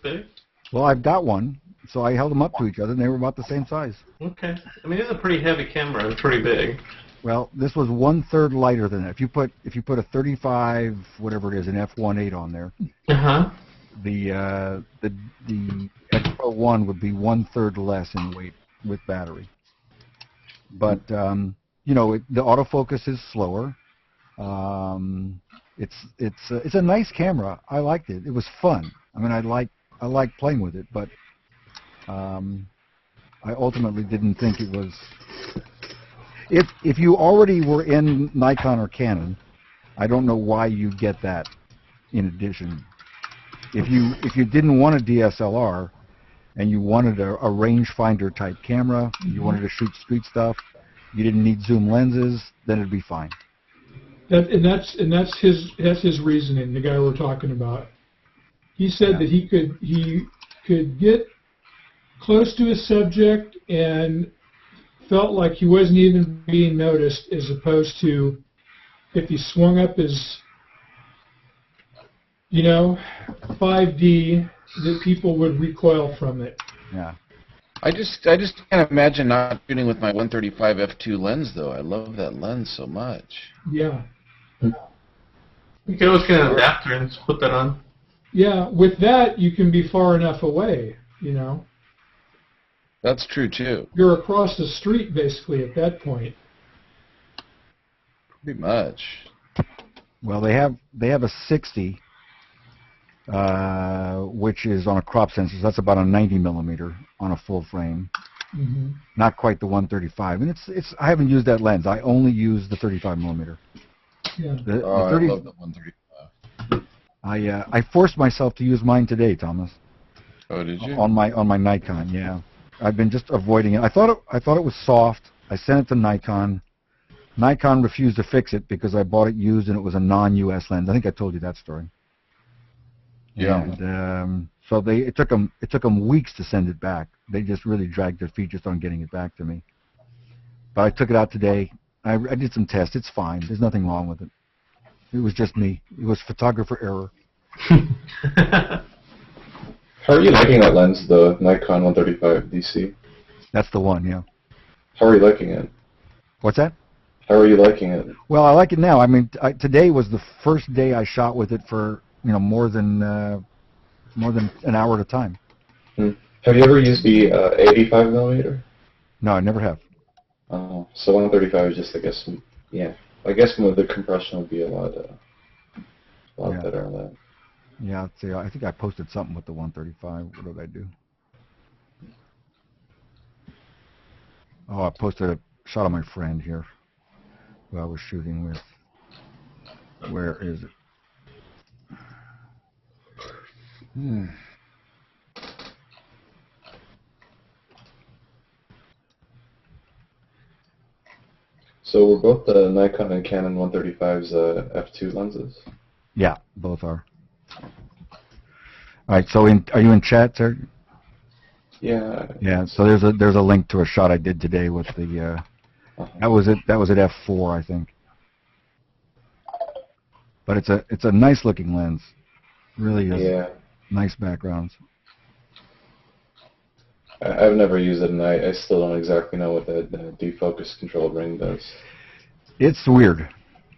big? Well, I've got one, so I held them up to each other, and they were about the same size. Okay. I mean, it's a pretty heavy camera. It's pretty big. Well, this was 1/3 lighter than that. If you put a 35, whatever it is, an f1.8 on there, Uh-huh. the X Pro 1 would be 1/3 less in weight with battery. But the autofocus is slower. It's a nice camera. I liked it. It was fun. I mean, I like playing with it, but I ultimately didn't think it was. If you already were in Nikon or Canon, I don't know why you get that in addition. If you didn't want a DSLR and you wanted a rangefinder type camera, you wanted to shoot street stuff, you didn't need zoom lenses, then it'd be fine. That's his reasoning. The guy we're talking about. He said that he could get close to a subject and felt like he wasn't even being noticed, as opposed to if he swung up his 5D, that people would recoil from it. Yeah. I just can't imagine not shooting with my 135 f2 lens, though. I love that lens so much. Yeah. You can always get an adapter and just put that on. Yeah, with that you can be far enough away, That's true too. You're across the street basically at that point. Pretty much. Well, they have a 60, which is on a crop sensor. So that's about a 90 millimeter on a full frame. Mm-hmm. Not quite the 135, and it's. I haven't used that lens. I only use the 35 millimeter. Yeah. The I 30, love the 135. I forced myself to use mine today, Thomas. Oh, did you? On my Nikon, yeah. I've been just avoiding it. I thought it was soft. I sent it to Nikon. Nikon refused to fix it because I bought it used and it was a non-US lens. I think I told you that story. Yeah. And so it took them weeks to send it back. They just really dragged their feet just on getting it back to me. But I took it out today. I did some tests. It's fine. There's nothing wrong with it. It was just me. It was photographer error. How are you liking that lens, the Nikon 135 DC? That's the one, yeah. How are you liking it? What's that? How are you liking it? Well, I like it now. I mean, today was the first day I shot with it for more than an hour at a time. Have you ever used the 85 millimeter? No, I never have. Oh, so 135 is just, I guess, yeah. I guess the compression would be a lot better on that. Yeah, let's see. I think I posted something with the 135. What did I do? Oh, I posted a shot of my friend here who I was shooting with. Where is it? So were both the Nikon and Canon 135s f2 lenses? Yeah, both are. All right. So, are you in chat, sir? Yeah. Yeah. So there's a link to a shot I did today with the. That was it. That was at f4, I think. But it's a nice looking lens. Really is. Yeah. Nice backgrounds. I've never used it, and I still don't exactly know what that defocus control ring does. It's weird.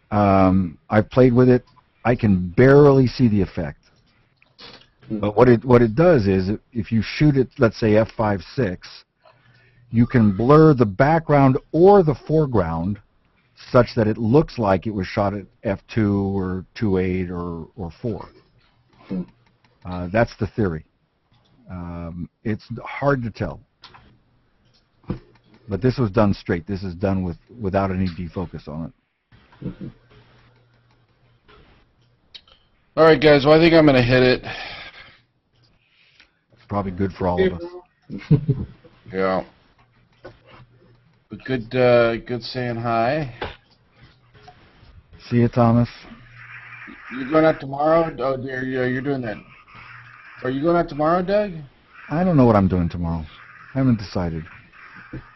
I've played with it. I can barely see the effect. But what it does is, if you shoot it, let's say f5.6, you can blur the background or the foreground such that it looks like it was shot at f2 or 2.8 or 4. That's the theory. It's hard to tell. But this was done straight. This is done without any defocus on it. All right, guys. Well, I think I'm going to hit it. It's probably good for all of us. Yeah. But good saying hi. See you, Thomas. You going out tomorrow? Oh, you're doing that. Are you going out tomorrow, Doug? I don't know what I'm doing tomorrow. I haven't decided.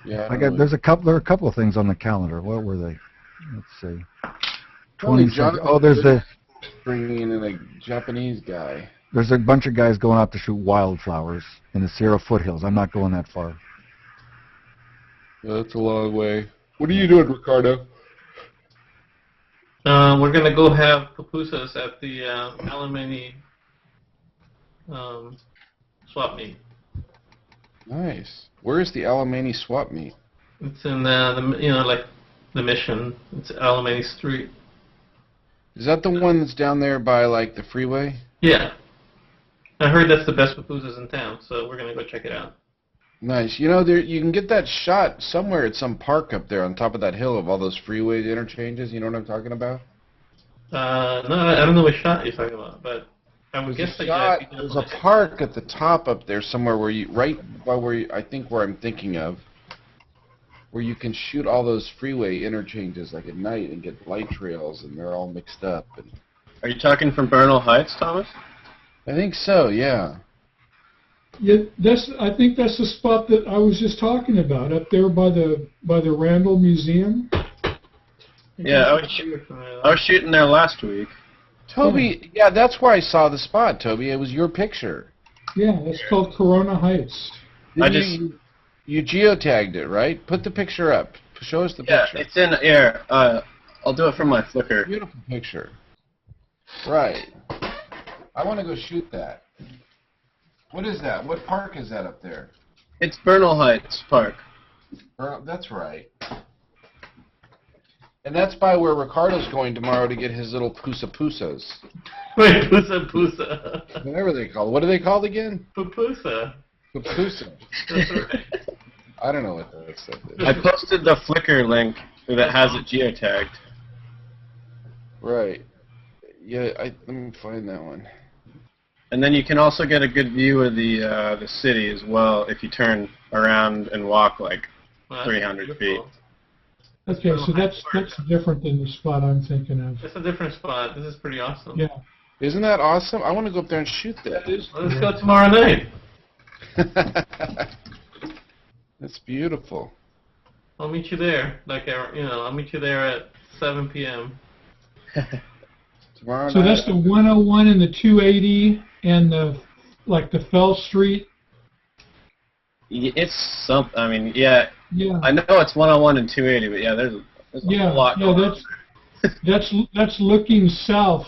Yeah. There are a couple of things on the calendar. What were they? Let's see. There's bringing in a Japanese guy. There's a bunch of guys going out to shoot wildflowers in the Sierra foothills. I'm not going that far. That's a long way. What are you doing, Ricardo? We're gonna go have pupusas at the Alemany swap meet. Nice. Where is the Alemany swap meet? It's in the Mission. It's Alemany Street. Is that the one that's down there by like the freeway? Yeah. I heard that's the best pupusas in town, so we're gonna go check it out. Nice. You can get that shot somewhere at some park up there on top of that hill of all those freeway interchanges. You know what I'm talking about? No, I don't know what shot you're talking about, but I would guess that there's a park at the top up there somewhere where where I'm thinking of, where you can shoot all those freeway interchanges like at night and get light trails, and they're all mixed up. And are you talking from Bernal Heights, Thomas? I think so. Yeah. Yeah, I think that's the spot that I was just talking about, up there by the Randall Museum. Yeah, I was shooting there last week. Toby, yeah, that's where I saw the spot, Toby. It was your picture. Yeah, that's called Corona Heights. You geotagged it, right? Put the picture up. Show us the picture. Yeah, it's in air. I'll do it from my Flickr. Beautiful picture. Right. I want to go shoot that. What is that? What park is that up there? It's Bernal Heights Park. That's right. And that's by where Ricardo's going tomorrow to get his little pusas. Wait, pusa. Whatever they call it. What are they called again? Pupusa. Pupusa. That's right. I don't know what that stuff is. I posted the Flickr link that has it geotagged. Right. Yeah, let me find that one. And then you can also get a good view of the city as well if you turn around and walk like 300 feet. Okay, so that's different than the spot I'm thinking of. It's a different spot. This is pretty awesome. Yeah. Isn't that awesome? I want to go up there and shoot that. Let's go tomorrow night. That's beautiful. I'll meet you there. I'll meet you there at 7 p.m. Tomorrow So night. that's the 101 and the 280 and the like the Fell Street. It's something. I mean, yeah. Yeah. I know it's 101 and 280, but yeah, there's a whole lot going on. That's looking south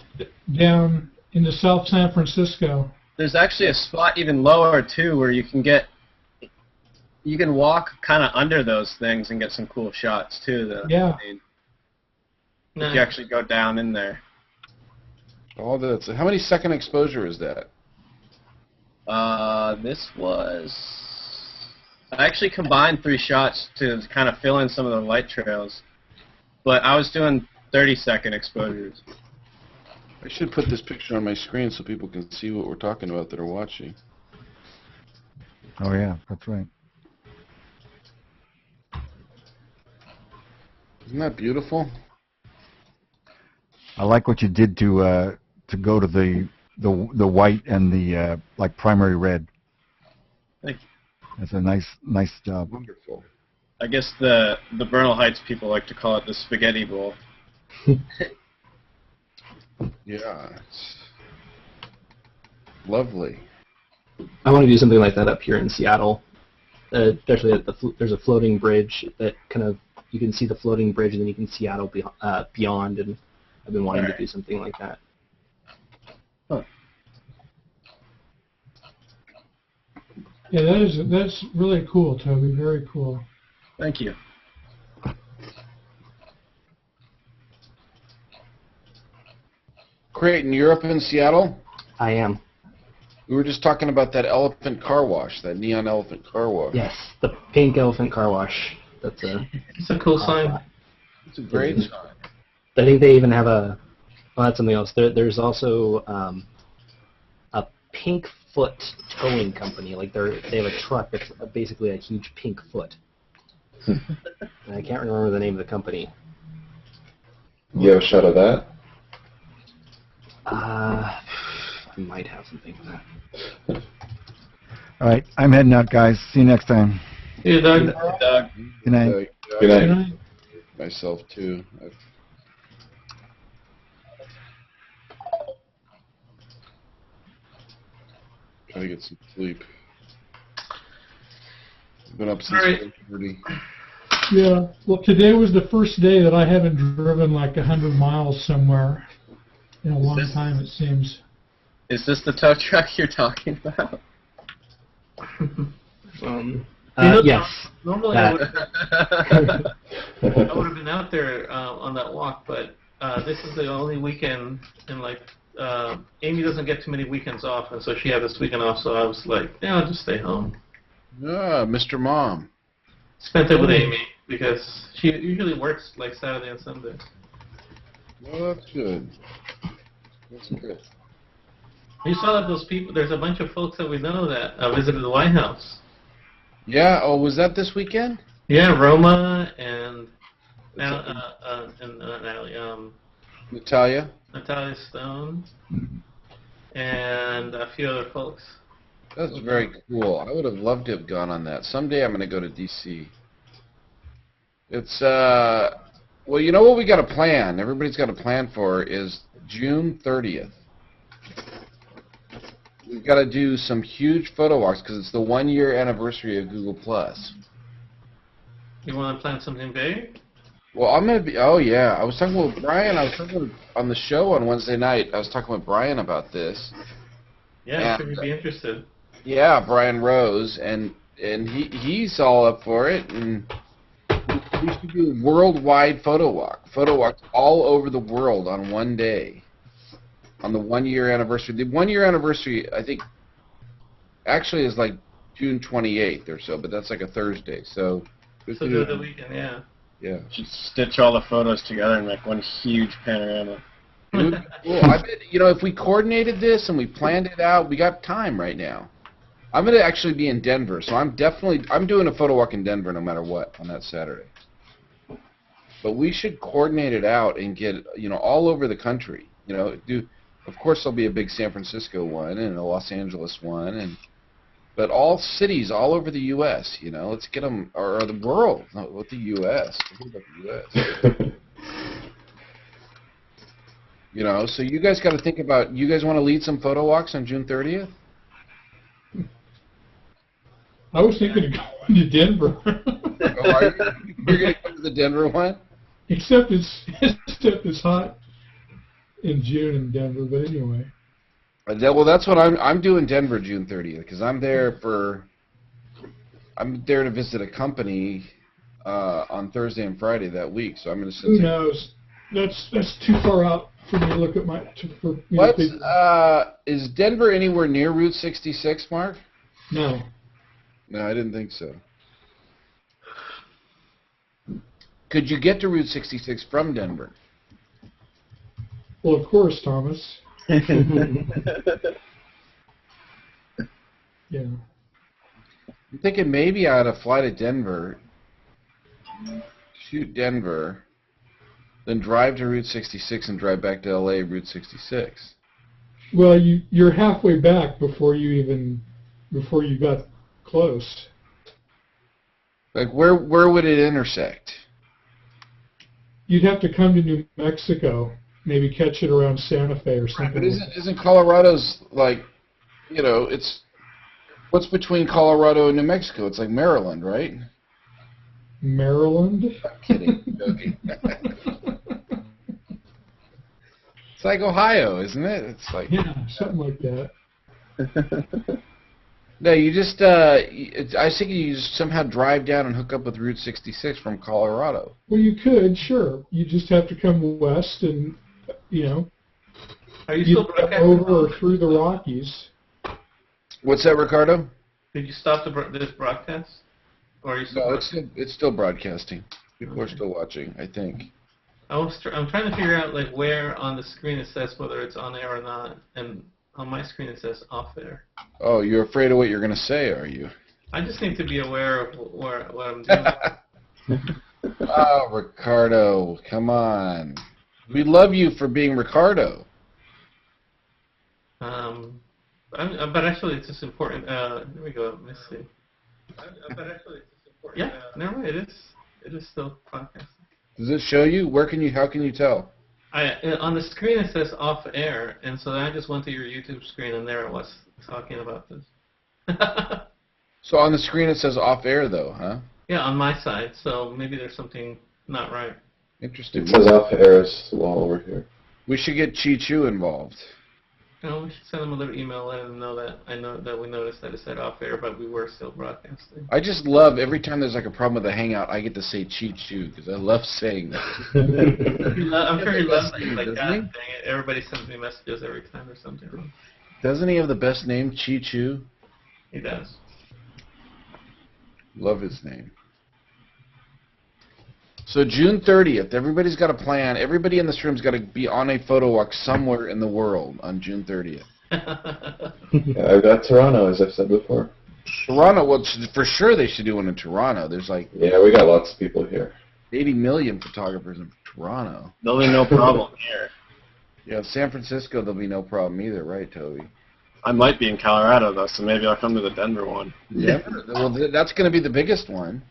down into South San Francisco. There's actually a spot even lower too where you can walk kind of under those things and get some cool shots too. Though. Yeah. I mean, if you actually go down in there. All that. How many second exposure is that? This was. I actually combined 3 shots to kind of fill in some of the light trails, but I was doing 30-second exposures. I should put this picture on my screen so people can see what we're talking about that are watching. Oh yeah, that's right. Isn't that beautiful? I like what you did to go to the white and the like primary red. Thank you. That's a nice job. Wonderful. I guess the Bernal Heights people like to call it the spaghetti bowl. Yeah, it's lovely. I want to do something like that up here in Seattle. Especially there's a floating bridge that kind of you can see the floating bridge and then you can see Seattle beyond, and I've been wanting to do something like that. Huh. Yeah, that's really cool, Toby. Very cool. Thank you. Creighton, you're up in Seattle? I am. We were just talking about that elephant car wash, that neon elephant car wash. Yes, the pink elephant car wash. That's It's a cool sign. It's a great sign. I think they even have a. Well, that's something else. There's also a pink foot towing company. Like they have a truck that's basically a huge pink foot. And I can't remember the name of the company. You have a shot of that? I might have something for that. All right, I'm heading out, guys. See you next time. See you, Doug. Doug. Good night. Good night. Myself too. Trying to get some sleep. I've been up since 7:30. Yeah. Well, today was the first day that I haven't driven like 100 miles somewhere in a long time, it seems. Is this the tow truck you're talking about? Yes. Normally I would have been out there on that walk, but this is the only weekend, and like Amy doesn't get too many weekends off, and so she had this weekend off, so I was like, yeah, I'll just stay home. Ah, Mr. Mom. Spent it with Amy because she usually works like Saturday and Sunday. Well, that's good. That's good. You saw that those people, there's a bunch of folks that we know that visited the White House. Yeah. Oh, was that this weekend? Yeah, Roma and Natalia. Natalia Stone and a few other folks. That's very cool. I would have loved to have gone on that. Someday I'm going to go to D.C. It's, well, you know what we got to plan? Everybody's got a plan for is June 30th. We've got to do some huge photo walks because it's the 1-year anniversary of Google+. You want to plan something big? Well, I'm going to be, oh yeah, I was talking with Brian, on the show on Wednesday night, I was talking with Brian about this. Yeah, I'm sure he'd be interested. Yeah, Brian Rose, and he's all up for it, and we should do a worldwide photo walks all over the world on one day, on the 1-year anniversary. The 1-year anniversary, I think, actually is like June 28th or so, but that's like a Thursday, so. So do the weekend, yeah. Yeah. Just stitch all the photos together and make one huge panorama. It would be cool. I bet, you know, if we coordinated this and we planned it out, we got time right now. I'm going to actually be in Denver, so I'm doing a photo walk in Denver no matter what on that Saturday. But we should coordinate it out and get, you know, all over the country. You know, of course there'll be a big San Francisco one and a Los Angeles one, but all cities all over the U.S., you know, let's get them, or the world, not with the U.S. What about the U.S.? You know, so you guys got to think about, you guys want to lead some photo walks on June 30th? I was thinking of going to Denver. Oh, are you? You're going to come to the Denver one? except it's hot in June in Denver. But anyway. Well, that's what I'm doing Denver June 30th because I'm there to visit a company on Thursday and Friday that week. So I'm going to Who knows? That's too far out for me to look at is Denver anywhere near Route 66, Mark? No. No, I didn't think so. Could you get to Route 66 from Denver? Well, of course, Thomas. Yeah. I'm thinking maybe I ought to fly to Denver, shoot Denver, then drive to Route 66 and drive back to LA Route 66. Well, you're halfway back before you got close. Like where would it intersect? You'd have to come to New Mexico, maybe catch it around Santa Fe or something. But isn't Colorado's like, it's what's between Colorado and New Mexico? It's like Maryland, right? Maryland? I'm kidding. Joking. It's like Ohio, isn't it? It's like something like that. No, you just I was thinking you just somehow drive down and hook up with Route 66 from Colorado. Well, you could, sure. You just have to come west and, Are you still broadcasting? over or through the Rockies. What's that, Ricardo? Did you stop this broadcast? Or are you still? No, it's still broadcasting. People are still watching, I think. I'm trying to figure out like where on the screen it says whether it's on air or not, and on my screen it says off air. Oh, you're afraid of what you're going to say, are you? I just need to be aware of what I'm doing. Oh, Ricardo, come on. We love you for being Ricardo. But actually, it's just important. There we go. Let's see. But actually, it's just important. Yeah, no, it is. It is still podcasting. Does it show you? How can you tell? On the screen it says off air, and so then I just went to your YouTube screen, and there it was talking about this. So on the screen it says off air, though, huh? Yeah, on my side. So maybe there's something not right. Interesting. It says off air as well over here. We should get Chi-Chu involved. We should send them a little email letting them know that we noticed that it said off air, but we were still broadcasting. I just love every time there's like a problem with the Hangout, I get to say Chi-Chu because I love saying that. I'm sure he loves it like that. Dang it. Everybody sends me messages every time there's something wrong. Doesn't he have the best name, Chi-Chu? He does. Love his name. So June 30th, everybody's got a plan. Everybody in this room's got to be on a photo walk somewhere in the world on June 30th. Yeah, I've got Toronto, as I've said before. Toronto, well, for sure they should do one in Toronto. There's like Yeah, we got lots of people here. 80 million photographers in Toronto. There'll be no problem here. Yeah, San Francisco, there'll be no problem either, right, Toby? I might be in Colorado, though, so maybe I'll come to the Denver one. Yeah. Well, that's going to be the biggest one.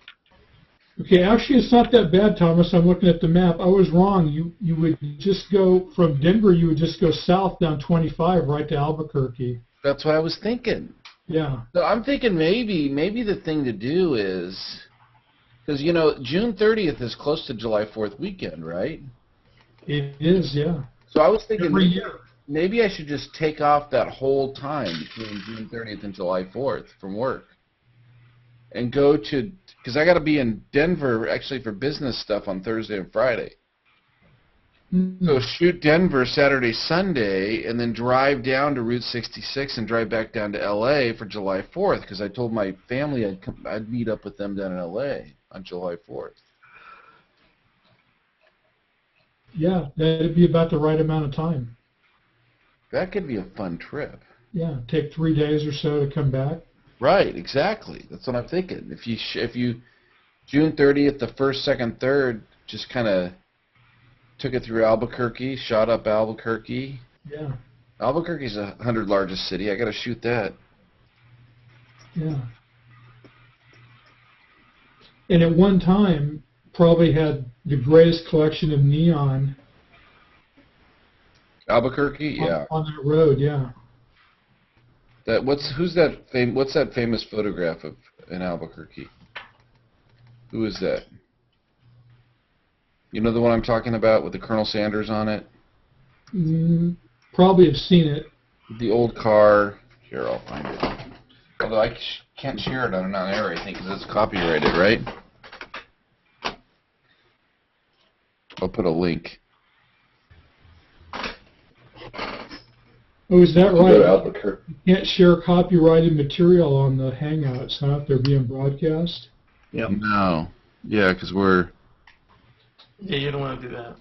Okay, actually, it's not that bad, Thomas. I'm looking at the map. I was wrong. You would just go from Denver. You would just go south down 25 right to Albuquerque. That's what I was thinking. Yeah. So I'm thinking maybe the thing to do is, because June 30th is close to July 4th weekend, right? It is, yeah. So I was thinking Every year. maybe I should just take off that whole time between June 30th and July 4th from work, and go to. Because I got to be in Denver, actually, for business stuff on Thursday and Friday. Mm-hmm. So shoot Denver Saturday, Sunday, and then drive down to Route 66 and drive back down to L.A. for July 4th, because I told my family I'd meet up with them down in L.A. on July 4th. Yeah, that'd be about the right amount of time. That could be a fun trip. Yeah, take 3 days or so to come back. Right, exactly. That's what I'm thinking. If you June 30th, the 1st, 2nd, 3rd, just kind of took it through Albuquerque, shot up Albuquerque. Yeah. Albuquerque's the 100th largest city. I got to shoot that. Yeah. And at one time, probably had the greatest collection of neon. Albuquerque, yeah. On that road, yeah. What's that famous photograph in Albuquerque. Who is that? You know the one I'm talking about with the Colonel Sanders on it? Probably have seen it. The old car. Here, I'll find it. Although I can't share it on air, I think, because it's copyrighted, right? I'll put a link. Oh, is that Go to right? Albuquerque. You can't share copyrighted material on the Hangouts, huh, if they're being broadcast? Yep. No. Yeah, because we're... Yeah, you don't want to do that.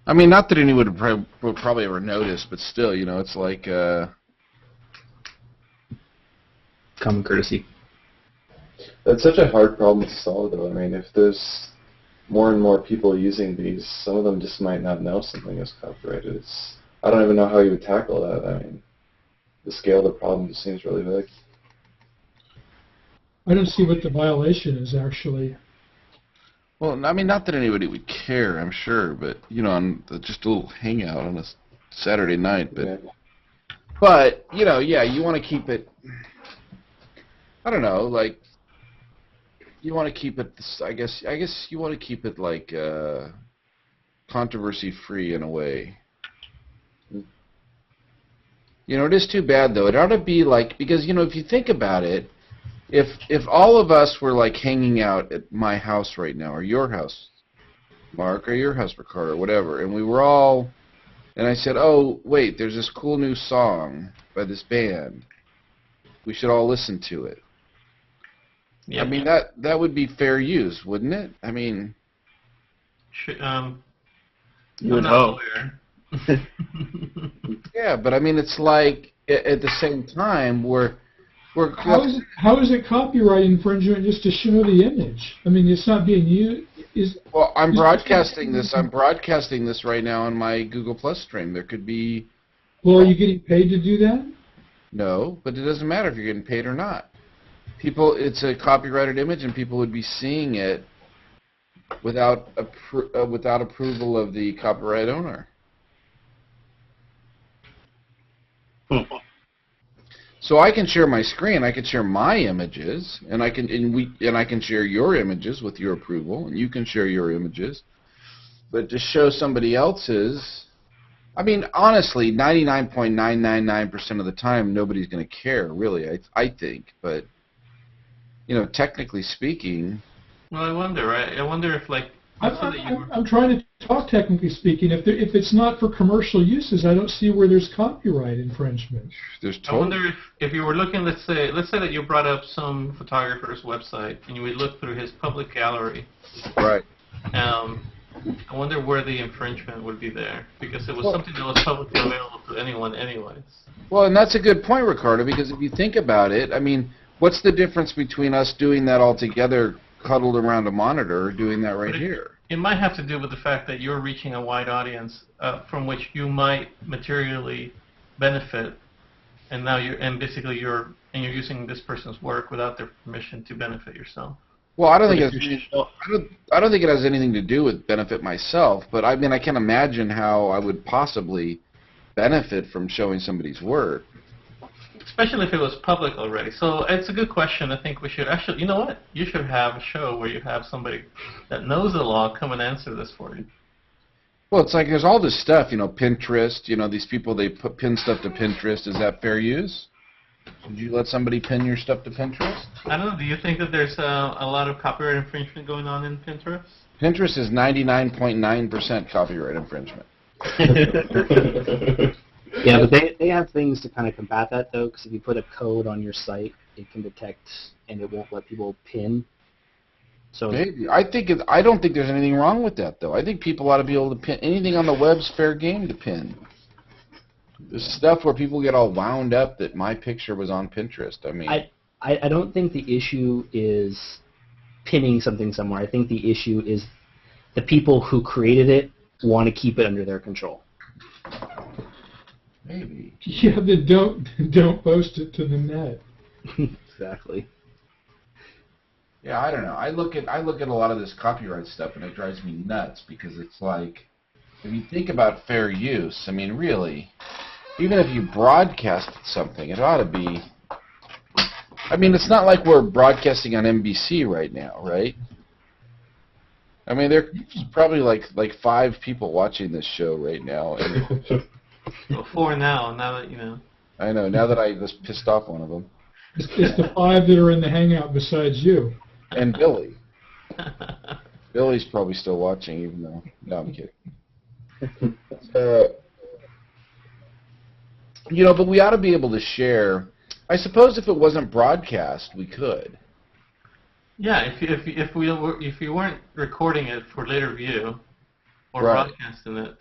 I mean, not that anyone would probably ever notice, but still, you know, it's like... Common courtesy. That's such a hard problem to solve, though. I mean, if there's more and more people using these, some of them just might not know something is copyrighted. I don't even know how you would tackle that. I mean, the scale of the problem just seems really big. I don't see what the violation is, actually. Well, I mean, not that anybody would care, I'm sure, but, you know, on just a little hangout on a Saturday night. But, Yeah. but you know, yeah, you want to keep it, I don't know, like, you want to keep it, I guess you want to keep it, like, controversy-free in a way. You know, it is too bad, though. It ought to be, like, because, you know, if you think about it, if all of us were like hanging out at my house right now, or your house, Mark, or your house, Ricardo, or whatever, and we were all, and I said, oh, wait, there's this cool new song by this band. We should all listen to it. Yeah. I mean, that would be fair use, wouldn't it? I mean... You would hope. Yeah, but I mean, it's like, at the same time, How is it copyright infringement just to show the image? I mean, it's not being used. Well, I'm broadcasting this. I'm broadcasting this right now on my Google Plus stream. There could be... Well, are you getting paid to do that? No, but it doesn't matter if you're getting paid or not. It's a copyrighted image, and people would be seeing it without approval of the copyright owner. So I can share my screen, I can share my images, and I can share your images with your approval, and you can share your images. But to show somebody else's, I mean, honestly, 99.999% of the time, nobody's going to care, really. I think, but you know, technically speaking. Well, I wonder, right? I wonder if, like, I'm trying to talk technically speaking. If it's not for commercial uses, I don't see where there's copyright infringement. I wonder if you were looking, let's say that you brought up some photographer's website and you would look through his public gallery. Right. I wonder where the infringement would be there, because it was something that was publicly available to anyone anyways. Well, and that's a good point, Ricardo, because if you think about it, I mean, what's the difference between us doing that all together, cuddled around a monitor, or doing that right here? It might have to do with the fact that you're reaching a wide audience from which you might materially benefit, and now you're using this person's work without their permission to benefit yourself. Well, I don't think it has anything to do with benefit myself, but I mean, I can't imagine how I would possibly benefit from showing somebody's work. Especially if it was public already. So it's a good question. I think we should actually, you know what? You should have a show where you have somebody that knows the law come and answer this for you. Well, it's like there's all this stuff, you know, Pinterest, you know, these people, they pin stuff to Pinterest. Is that fair use? Would you let somebody pin your stuff to Pinterest? I don't know. Do you think that there's a lot of copyright infringement going on in Pinterest? Pinterest is 99.9% copyright infringement. Yeah, but they have things to kind of combat that, though, because if you put a code on your site, it can detect and it won't let people pin. So maybe. I don't think there's anything wrong with that, though. I think people ought to be able to pin anything on the web's fair game to pin. There's stuff where people get all wound up that my picture was on Pinterest. I mean, I don't think the issue is pinning something somewhere. I think the issue is the people who created it want to keep it under their control. Maybe. Yeah, then don't post it to the net. Exactly. Yeah, I don't know. I look at a lot of this copyright stuff, and it drives me nuts because it's like, if you think about fair use, I mean, really, even if you broadcast something, it ought to be I mean, it's not like we're broadcasting on NBC right now, right? I mean, there's probably like 5 people watching this show right now. And Well, 4 now. Now that you know. I know. Now that I just pissed off one of them. It's the 5 that are in the hangout besides you. And Billy. Billy's probably still watching, even though. No, I'm kidding. You know, but we ought to be able to share. I suppose if it wasn't broadcast, we could. Yeah, if you weren't recording it for later view or Right. broadcasting it.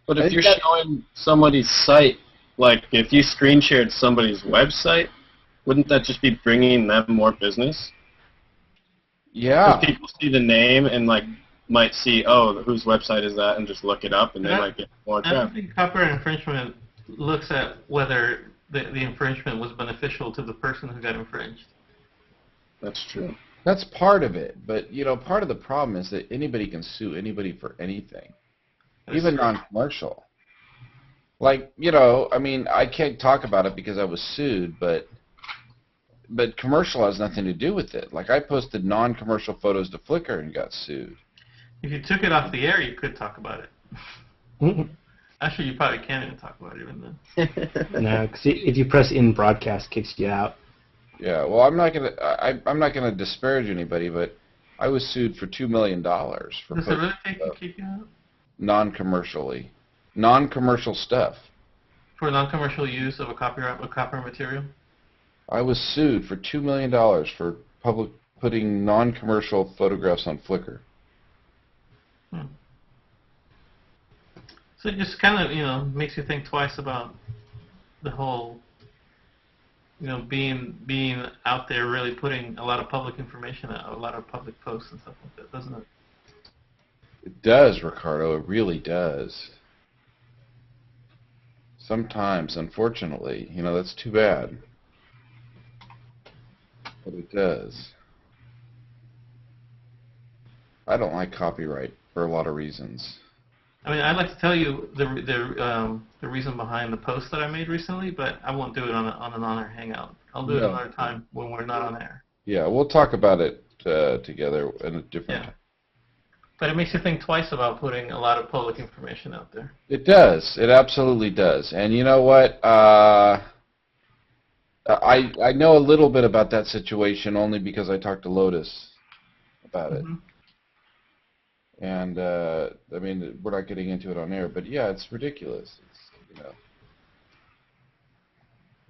But if you're showing somebody's site, like if you screen shared somebody's website, wouldn't that just be bringing them more business? Yeah. Because people see the name and like might see, oh, whose website is that, and just look it up, and they might get more I don't traffic. think copyright infringement looks at whether the infringement was beneficial to the person who got infringed. That's true. That's part of it, but you know, part of the problem is that anybody can sue anybody for anything, even non-commercial. Like, you know, I mean, I can't talk about it because I was sued, but commercial has nothing to do with it. Like, I posted non-commercial photos to Flickr and got sued. If you took it off the air, you could talk about it. Actually, you probably can't even talk about it even then. No, because if you press in broadcast, kicks you out. Yeah, well, I'm not gonna disparage anybody, but I was sued for $2 million for Does it really keep you out? non-commercial stuff. For non-commercial use of a copyright material? I was sued for $2 million for putting non-commercial photographs on Flickr. So it just kind of, you know, makes you think twice about the whole, you know, being out there, really putting a lot of public information out, a lot of public posts and stuff like that, doesn't it? It does, Ricardo. It really does. Sometimes, unfortunately, you know, that's too bad. But it does. I don't like copyright for a lot of reasons. I mean, I'd like to tell you the reason behind the post that I made recently, but I won't do it on an on-air hangout. I'll do it another time when we're not on air. Yeah, we'll talk about it together in a different time. But it makes you think twice about putting a lot of public information out there. It does. It absolutely does. And you know what? I know a little bit about that situation only because I talked to Lotus about it. And I mean, we're not getting into it on air, but yeah, it's ridiculous. It's, you know,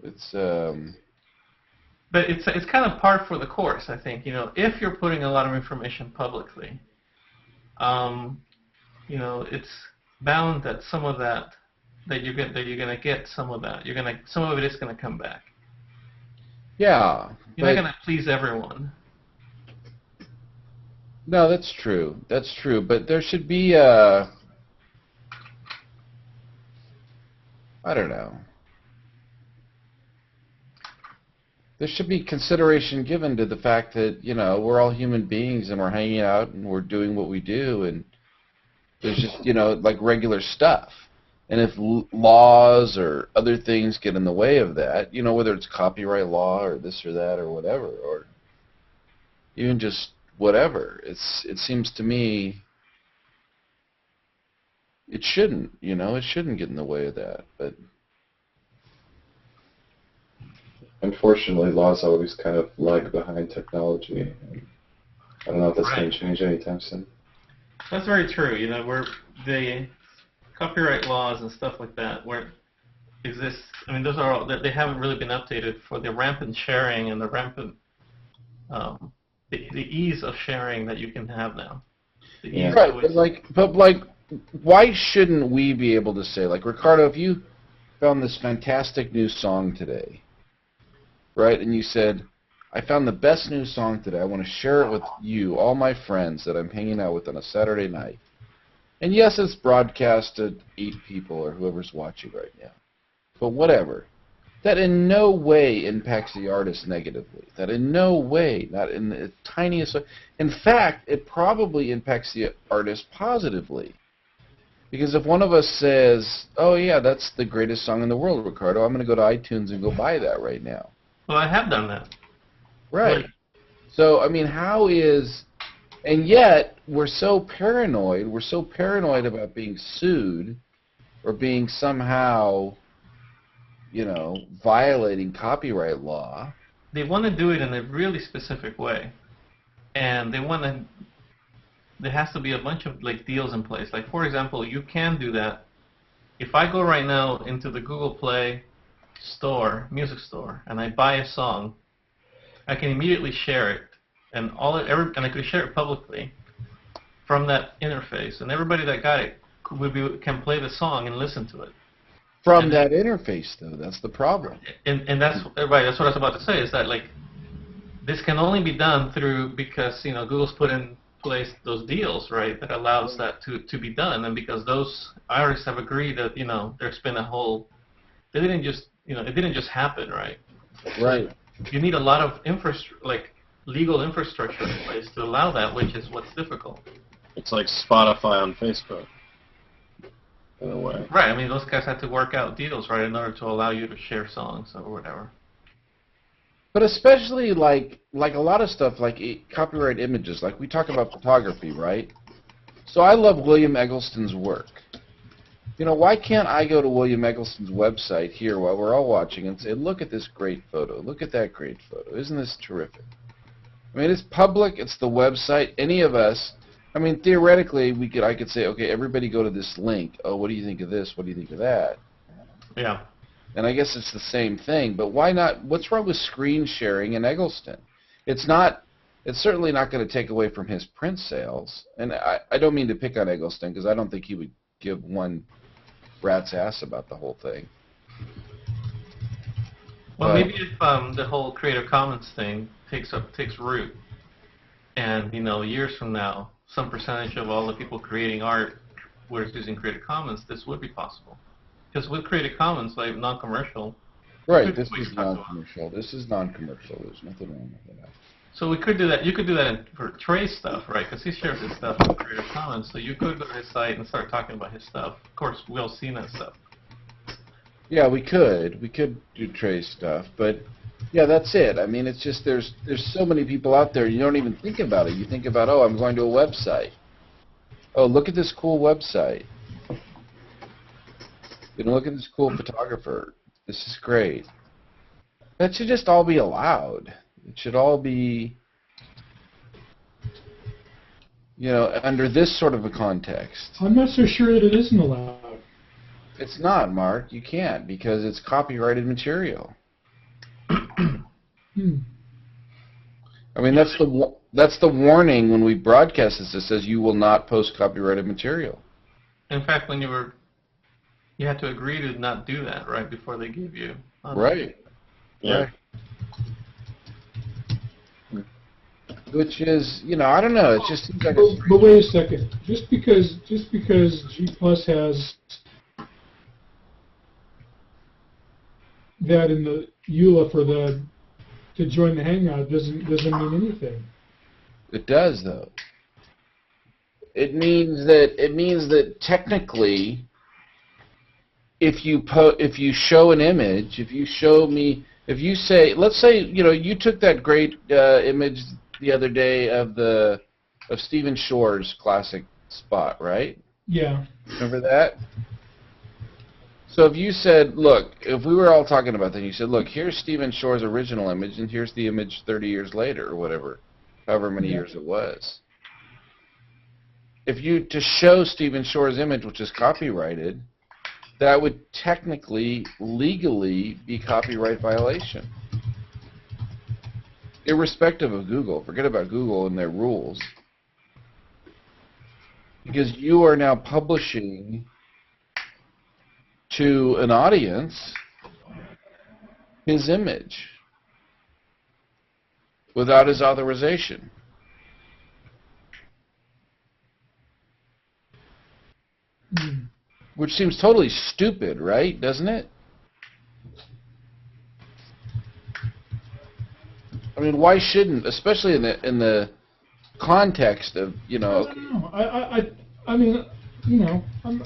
it's But it's kind of par for the course, I think. You know, if you're putting a lot of information publicly, you know, it's bound that some of that you're gonna get some of that. Some of it is gonna come back. Yeah. You're not gonna please everyone. No, that's true. That's true. But there should be I don't know. There should be consideration given to the fact that, you know, we're all human beings and we're hanging out and we're doing what we do, and there's just, you know, like regular stuff. And if laws or other things get in the way of that, you know, whether it's copyright law or this or that or whatever, or even just whatever, it seems to me it shouldn't, you know, it shouldn't get in the way of that. But unfortunately, laws always kind of lag behind technology. And I don't know if that's going to change anytime soon. That's very true. You know, the copyright laws and stuff like that where exist. I mean, those are all, they haven't really been updated for the rampant sharing and the rampant the ease of sharing that you can have now. Right, but like, why shouldn't we be able to say, like, Ricardo, if you found this fantastic new song today, right, and you said, I found the best new song today, I want to share it with you, all my friends that I'm hanging out with on a Saturday night, and yes, it's broadcast to 8 people or whoever's watching right now, but whatever. That in no way impacts the artist negatively. That in no way, not in the tiniest way. In fact, it probably impacts the artist positively. Because if one of us says, oh yeah, that's the greatest song in the world, Ricardo, I'm going to go to iTunes and go buy that right now. Well, I have done that. Right. Like, So, I mean, how is... And yet, we're so paranoid. We're so paranoid about being sued or being somehow, violating copyright law. they want to do it in a really specific way, and there has to be a bunch of like deals in place. Like, for example, you can do that. If I go right now into the Google Play store, music store, and I buy a song, I can immediately share it, and and I could share it publicly from that interface, and everybody that got it can play the song and listen to it. From that interface, though, that's the problem. And that's right. That's what I was about to say. Is that like this can only be done because Google's put in place those deals, right, that allows that to be done, and because those artists have agreed that there's been a whole. They didn't just it didn't just happen, right? Right. You need a lot of legal infrastructure in place to allow that, which is what's difficult. It's like Spotify on Facebook. In a way. Right. I mean, those guys had to work out deals, right, in order to allow you to share songs or whatever. But especially like a lot of stuff, like copyright images, like we talk about photography, right? So I love William Eggleston's work. Why can't I go to William Eggleston's website here while we're all watching and say, look at this great photo, look at that great photo, isn't this terrific? I mean, it's public, it's the website, any of us, I mean, theoretically, I could say, okay, everybody go to this link. Oh, what do you think of this? What do you think of that? Yeah. And I guess it's the same thing, but why not? What's wrong with screen sharing in Eggleston? It's certainly not going to take away from his print sales. And I don't mean to pick on Eggleston because I don't think he would give one rat's ass about the whole thing. Well, maybe if the whole Creative Commons thing takes root, and years from now, some percentage of all the people creating art were using Creative Commons, this would be possible. Because with Creative Commons, like non-commercial. Right, this is non-commercial. This is non-commercial. There's nothing wrong with that. So we could do that. You could do that for Trey's stuff, right? Because he shares his stuff on Creative Commons. So you could go to his site and start talking about his stuff. Of course, we all seen that stuff. Yeah, we could. We could do Trey's stuff, but yeah, that's it. I mean, it's just there's so many people out there. You don't even think about it. You think about, oh, I'm going to a website. Oh, look at this cool website. Look at this cool photographer. This is great. That should just all be allowed. It should all be, under this sort of a context. I'm not so sure that it isn't allowed. It's not, Mark. You can't because it's copyrighted material. I mean, that's the warning when we broadcast this. It says you will not post copyrighted material. In fact, when you had to agree to not do that, right, before they give you. Right. Yeah. Right. Which is, I don't know. It just seems like. But wait a second. Just because G Plus has that in the EULA to join the hangout doesn't mean anything. It does, though. It means that technically, if you show an image, if you say, let's say, you took that great image the other day of Stephen Shore's classic spot, right? Yeah. Remember that? So if you said, look, if we were all talking about that, you said, look, here's Stephen Shore's original image, and here's the image 30 years later, or whatever, however many years it was. To show Stephen Shore's image, which is copyrighted, that would technically, legally, be copyright violation. Irrespective of Google. Forget about Google and their rules. Because you are now publishing to an audience his image without his authorization. Which seems totally stupid, right? Doesn't it? I mean, why shouldn't, especially in the context of, I don't know. I mean,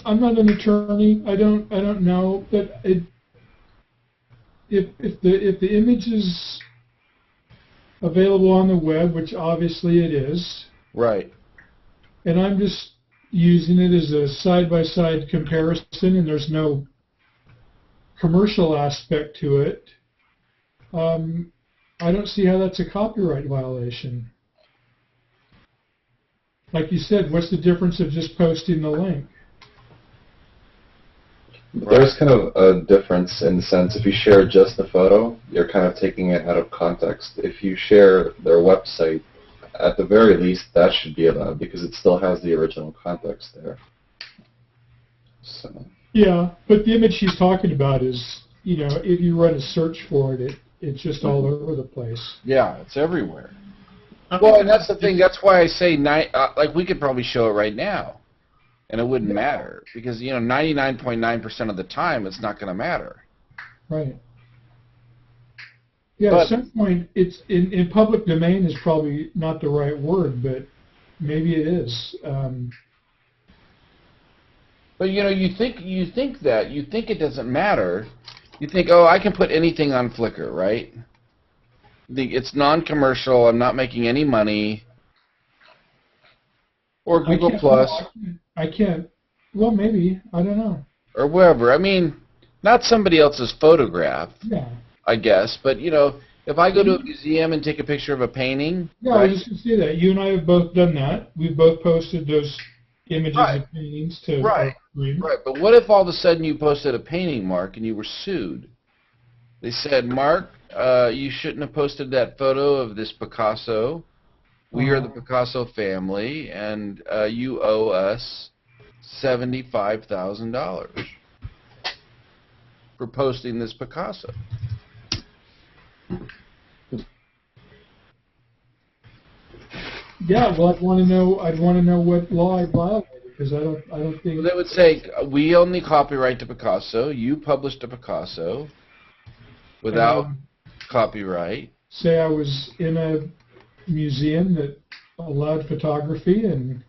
I'm not an attorney. I don't know, but if the image is available on the web, which obviously it is. Right. And I'm just using it as a side-by-side comparison, and there's no commercial aspect to it. I don't see how that's a copyright violation. Like you said, what's the difference of just posting the link? There's kind of a difference in the sense if you share just the photo, you're kind of taking it out of context. If you share their website, at the very least, that should be allowed because it still has the original context there. So. Yeah, but the image she's talking about is, you know, if you run a search for it, it's just all over the place. Yeah, it's everywhere. Well, and that's the thing. That's why I say, like, we could probably show it right now, and it wouldn't matter because 99.9% of the time it's not going to matter. Right. Yeah, But, at some point, it's in public domain is probably not the right word, but maybe it is. But you think it doesn't matter. You think, oh, I can put anything on Flickr, right? It's non-commercial. I'm not making any money. Or Google Plus. I can't. Well, maybe. I don't know. Or wherever. I mean, not somebody else's photograph, Yeah. I guess. But, if I go to a museum and take a picture of a painting. Yeah, right? I was just going to say that. You and I have both done that. We've both posted those images of paintings to Right. Right. But what if all of a sudden you posted a painting, Mark, and you were sued? They said, Mark, you shouldn't have posted that photo of this Picasso. We are the Picasso family, and you owe us $75,000 for posting this Picasso. Yeah, well, I'd want to know what law I violated because I don't think. Well, they would say we own the copyright to Picasso. You published a Picasso without copyright. Say I was in a museum that allowed photography, and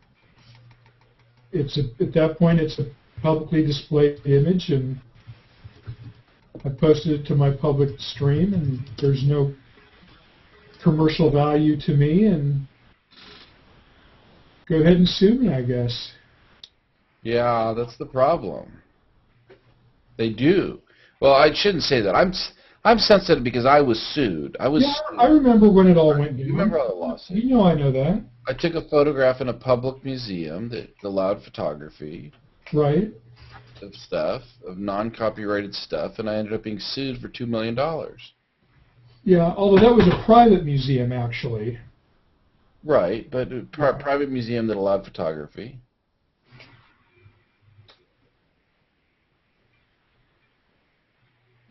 at that point it's a publicly displayed image, and I posted it to my public stream, and there's no commercial value to me, and go ahead and sue me, I guess. Yeah, that's the problem. They do. Well, I shouldn't say that. I'm sensitive because I was sued. I remember when it all went down. You remember all the lawsuit? You know I know that. I took a photograph in a public museum that allowed photography. Right. Of stuff, of non-copyrighted stuff, and I ended up being sued for $2 million. Yeah, although that was a private museum, actually. Right, but a private museum that allowed photography.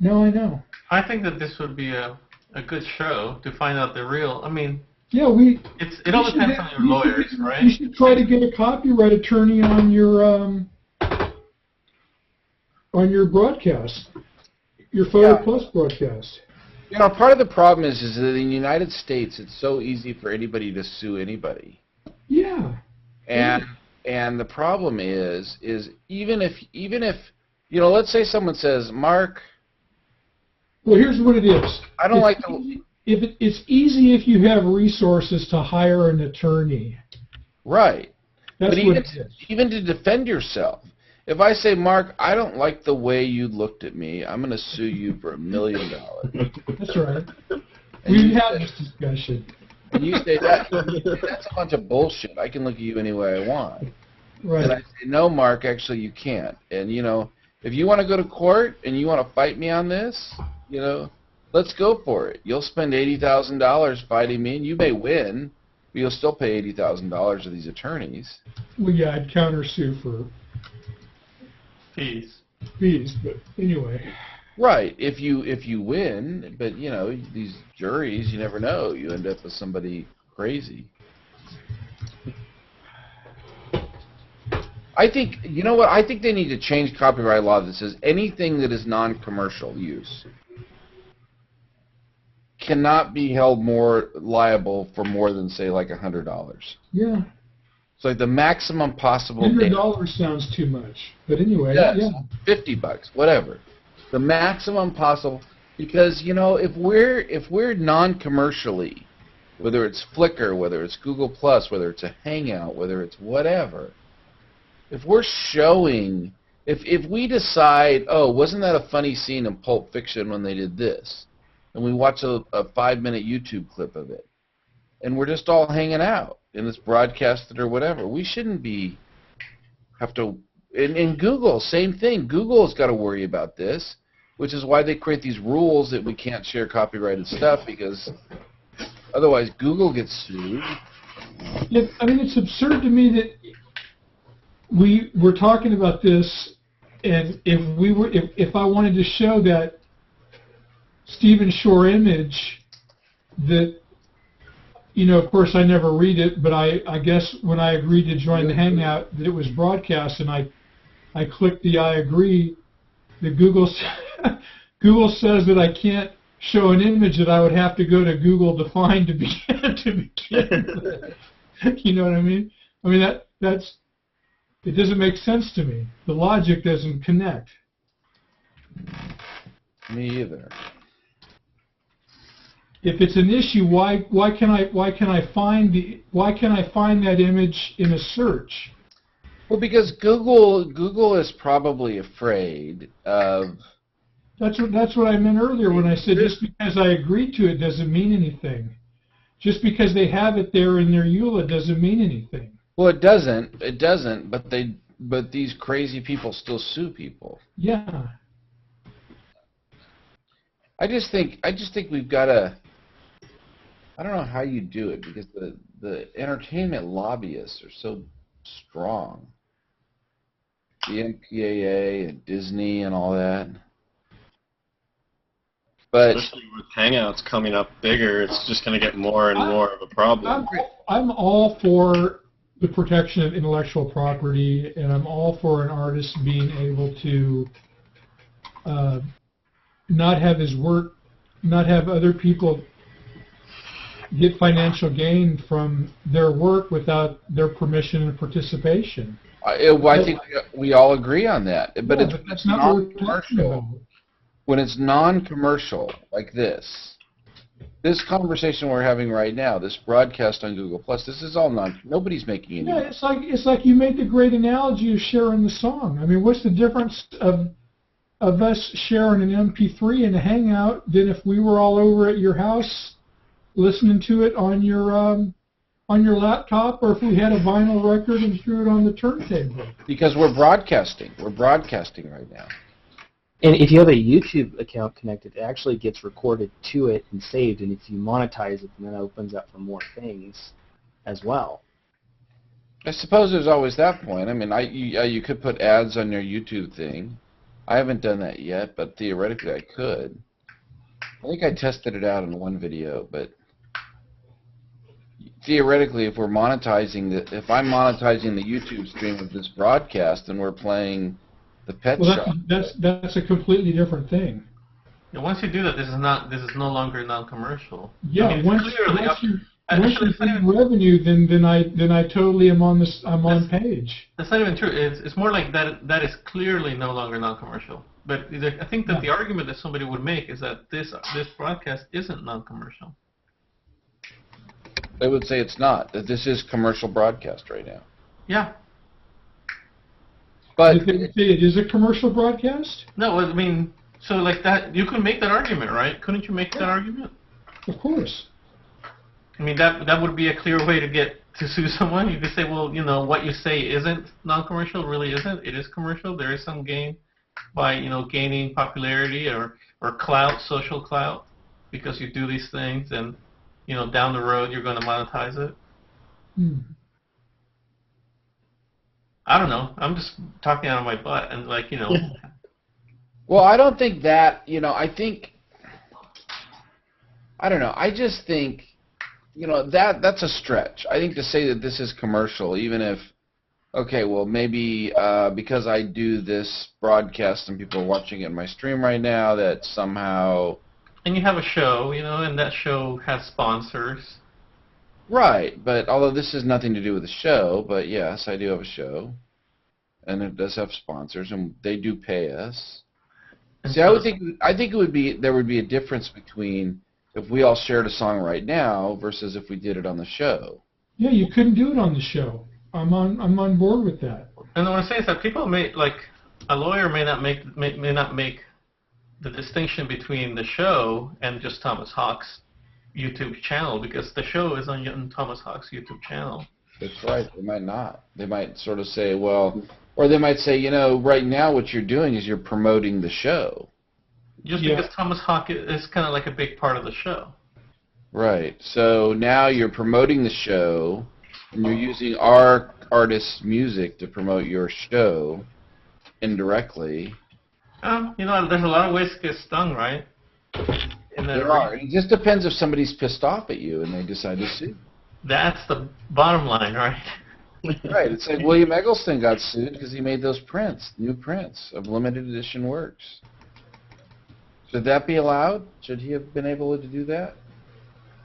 No, I know. I think that this would be a good show to find out the real. I mean, yeah, it all depends on your lawyers, right? You should try to get a copyright attorney on your broadcast, your Photo Plus broadcast. Part of the problem is that in the United States, it's so easy for anybody to sue anybody. Yeah. And the problem is even if let's say someone says, Mark. Well, here's what it is. I don't like the. It's easy if you have resources to hire an attorney. Right. That's but what it is. Even to defend yourself. If I say, Mark, I don't like the way you looked at me, I'm going to sue you for $1 million. That's right. We've had this discussion. And you say, that's a bunch of bullshit. I can look at you any way I want. Right. And I say, no, Mark, actually you can't. And, if you want to go to court and you want to fight me on this, let's go for it. You'll spend $80,000 fighting me, and you may win, but you'll still pay $80,000 to these attorneys. Well, yeah, I'd countersue for fees, but anyway. Right. If you win, but these juries, you never know. You end up with somebody crazy. I think I think they need to change copyright law that says anything that is non-commercial use cannot be held more liable for more than say like $100. Yeah. It's like the maximum possible. $100 sounds too much, but anyway, yes, yeah. $50, whatever. The maximum possible, because if we're non-commercially whether it's Flickr, whether it's Google Plus, whether it's a Hangout, whether it's whatever, if we're showing, if we decide, oh, wasn't that a funny scene in Pulp Fiction when they did this, and we watch a 5-minute YouTube clip of it, and we're just all hanging out, and it's broadcasted or whatever, we shouldn't have to. In Google, same thing. Google's got to worry about this, which is why they create these rules that we can't share copyrighted stuff, because otherwise Google gets sued. Yeah, I mean, it's absurd to me that we're talking about this, and if I wanted to show that Stephen Shore image, that, you know, of course I never read it, but I guess when I agreed to join the Hangout that it was broadcast, and I clicked the I agree, that Google says that I can't show an image that I would have to go to Google to find to begin with. You know what I mean? I mean, that's it doesn't make sense to me. The logic doesn't connect. Me either. If it's an issue, why can I find that image in a search? Well, because Google is probably afraid of. That's what I meant earlier when I said just because I agreed to it doesn't mean anything. Just because they have it there in their EULA doesn't mean anything. Well, it doesn't. It doesn't. But these crazy people still sue people. Yeah. I just think we've got to. I don't know how you do it, because the entertainment lobbyists are so strong. The MPAA and Disney and all that. But especially with Hangouts coming up bigger, it's just going to get more and more of a problem. I'm all for the protection of intellectual property, and I'm all for an artist being able to not have his work, not have other people get financial gain from their work without their permission and participation. I think we all agree on that. But yeah, it's that's not what we're talking non-commercial. about. When it's non-commercial like this conversation we're having right now, this broadcast on Google Plus, this is all nobody's making any money. Yeah, it's like you made the great analogy of sharing the song. I mean, what's the difference of us sharing an MP3 and a Hangout than if we were all over at your house listening to it on your laptop, or if we had a vinyl record and threw it on the turntable? Because we're broadcasting. We're broadcasting right now. And if you have a YouTube account connected, it actually gets recorded to it and saved, and if you monetize it, then that opens up for more things as well. I suppose there's always that point. I mean, you could put ads on your YouTube thing. I haven't done that yet, but theoretically I could. I think I tested it out in one video, but theoretically, if I'm monetizing the YouTube stream of this broadcast, and we're playing the Pet Shop. That's a completely different thing. Yeah, once you do that, this is no longer non-commercial. Yeah, I mean, once you're getting revenue, then I totally am on page. That's not even true. It's more like that is clearly no longer non-commercial. But I think that the argument that somebody would make is that this broadcast isn't non-commercial. They would say it's not. That this is commercial broadcast right now. Yeah. But they would say it is a commercial broadcast? No, I mean, so like that, you could make that argument, right? Couldn't you make that argument? Of course. I mean, that would be a clear way to sue someone. You could say, well, you know, what you say isn't non-commercial really isn't. It is commercial. There is some gain by, you know, gaining popularity or clout, social clout, because you do these things, and, you know, down the road you're going to monetize it. I don't know. I'm just talking out of my butt, and like, you know. Well, I don't think that, you know, I don't know. I just think, you know, that's a stretch. I think to say that this is commercial, even if, okay, well, maybe because I do this broadcast and people are watching it in my stream right now, that somehow. And you have a show, you know, and that show has sponsors. Right, but although this has nothing to do with the show, but yes, I do have a show, and it does have sponsors, and they do pay us. See, I think there would be a difference between if we all shared a song right now versus if we did it on the show. Yeah, you couldn't do it on the show. I'm on board with that. And what I'm saying is that people may, like, a lawyer may not make the distinction between the show and just Thomas Hawk's YouTube channel, because the show is on Thomas Hawk's YouTube channel. That's right. They might not. They might sort of say, well, or they might say, you know, right now what you're doing is you're promoting the show. Just because Thomas Hawk is kind of like a big part of the show. Right. So now you're promoting the show, and you're using our artist's music to promote your show indirectly. You know, there's a lot of ways to get stung, right? There are. It just depends if somebody's pissed off at you and they decide to sue. That's the bottom line, right? Right. It's like William Eggleston got sued because he made those prints, new prints of limited edition works. Should that be allowed? Should he have been able to do that?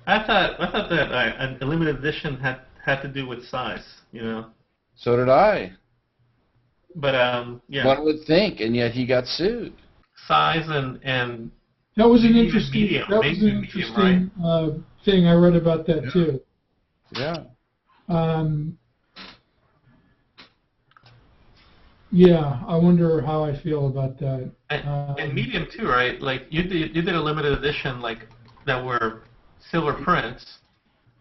I thought that a limited edition had to do with size, you know. So did I. But yeah. One would think, and yet he got sued. Size and that was an interesting medium, right? Thing. I read about that too. Yeah. Yeah, I wonder how I feel about that. And medium too, right? Like you did a limited edition like that were silver prints.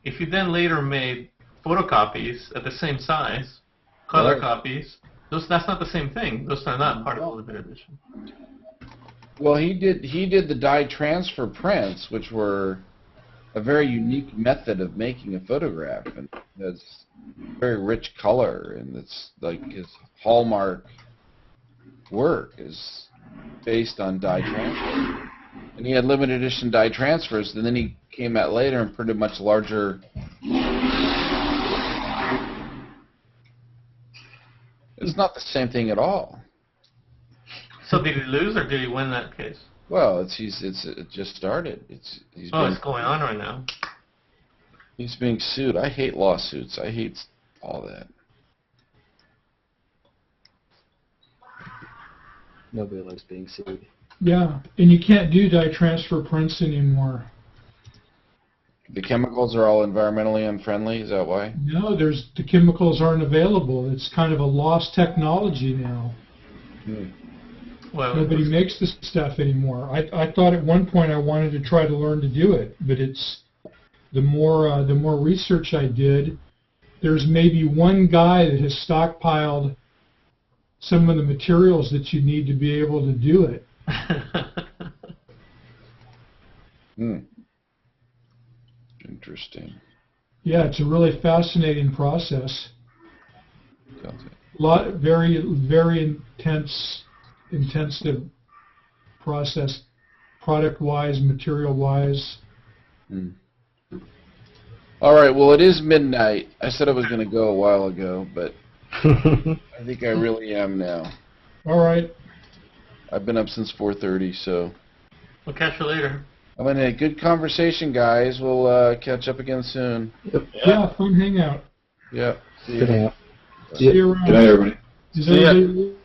If you then later made photocopies at the same size, color copies, that's not the same thing. Those are not part of the limited edition. Well, he did the dye transfer prints, which were a very unique method of making a photograph, and has very rich color, and it's like his hallmark work is based on dye transfer. And he had limited edition dye transfers, and then he came out later and pretty much larger. It's not the same thing at all. So did he lose or did he win that case? Well, it just started. It's going on right now. He's being sued. I hate lawsuits. I hate all that. Nobody likes being sued. Yeah, and you can't do dye transfer prints anymore. The chemicals are all environmentally unfriendly. Is that why? No, the chemicals aren't available. It's kind of a lost technology now. Well, nobody makes this stuff anymore. I thought at one point I wanted to try to learn to do it, but it's the more research I did, there's maybe one guy that has stockpiled some of the materials that you need to be able to do it. Interesting. Yeah, it's a really fascinating process. Very intensive process, product-wise, material-wise. All right. Well, it is midnight. I said I was going to go a while ago, but I think I really am now. All right. I've been up since 4:30, so. We'll catch you later. I'm in a good conversation, guys. We'll catch up again soon. Yep. Yeah, fun hangout. Yep. See you. Good hangout. See you around. Good night, everybody. Is everybody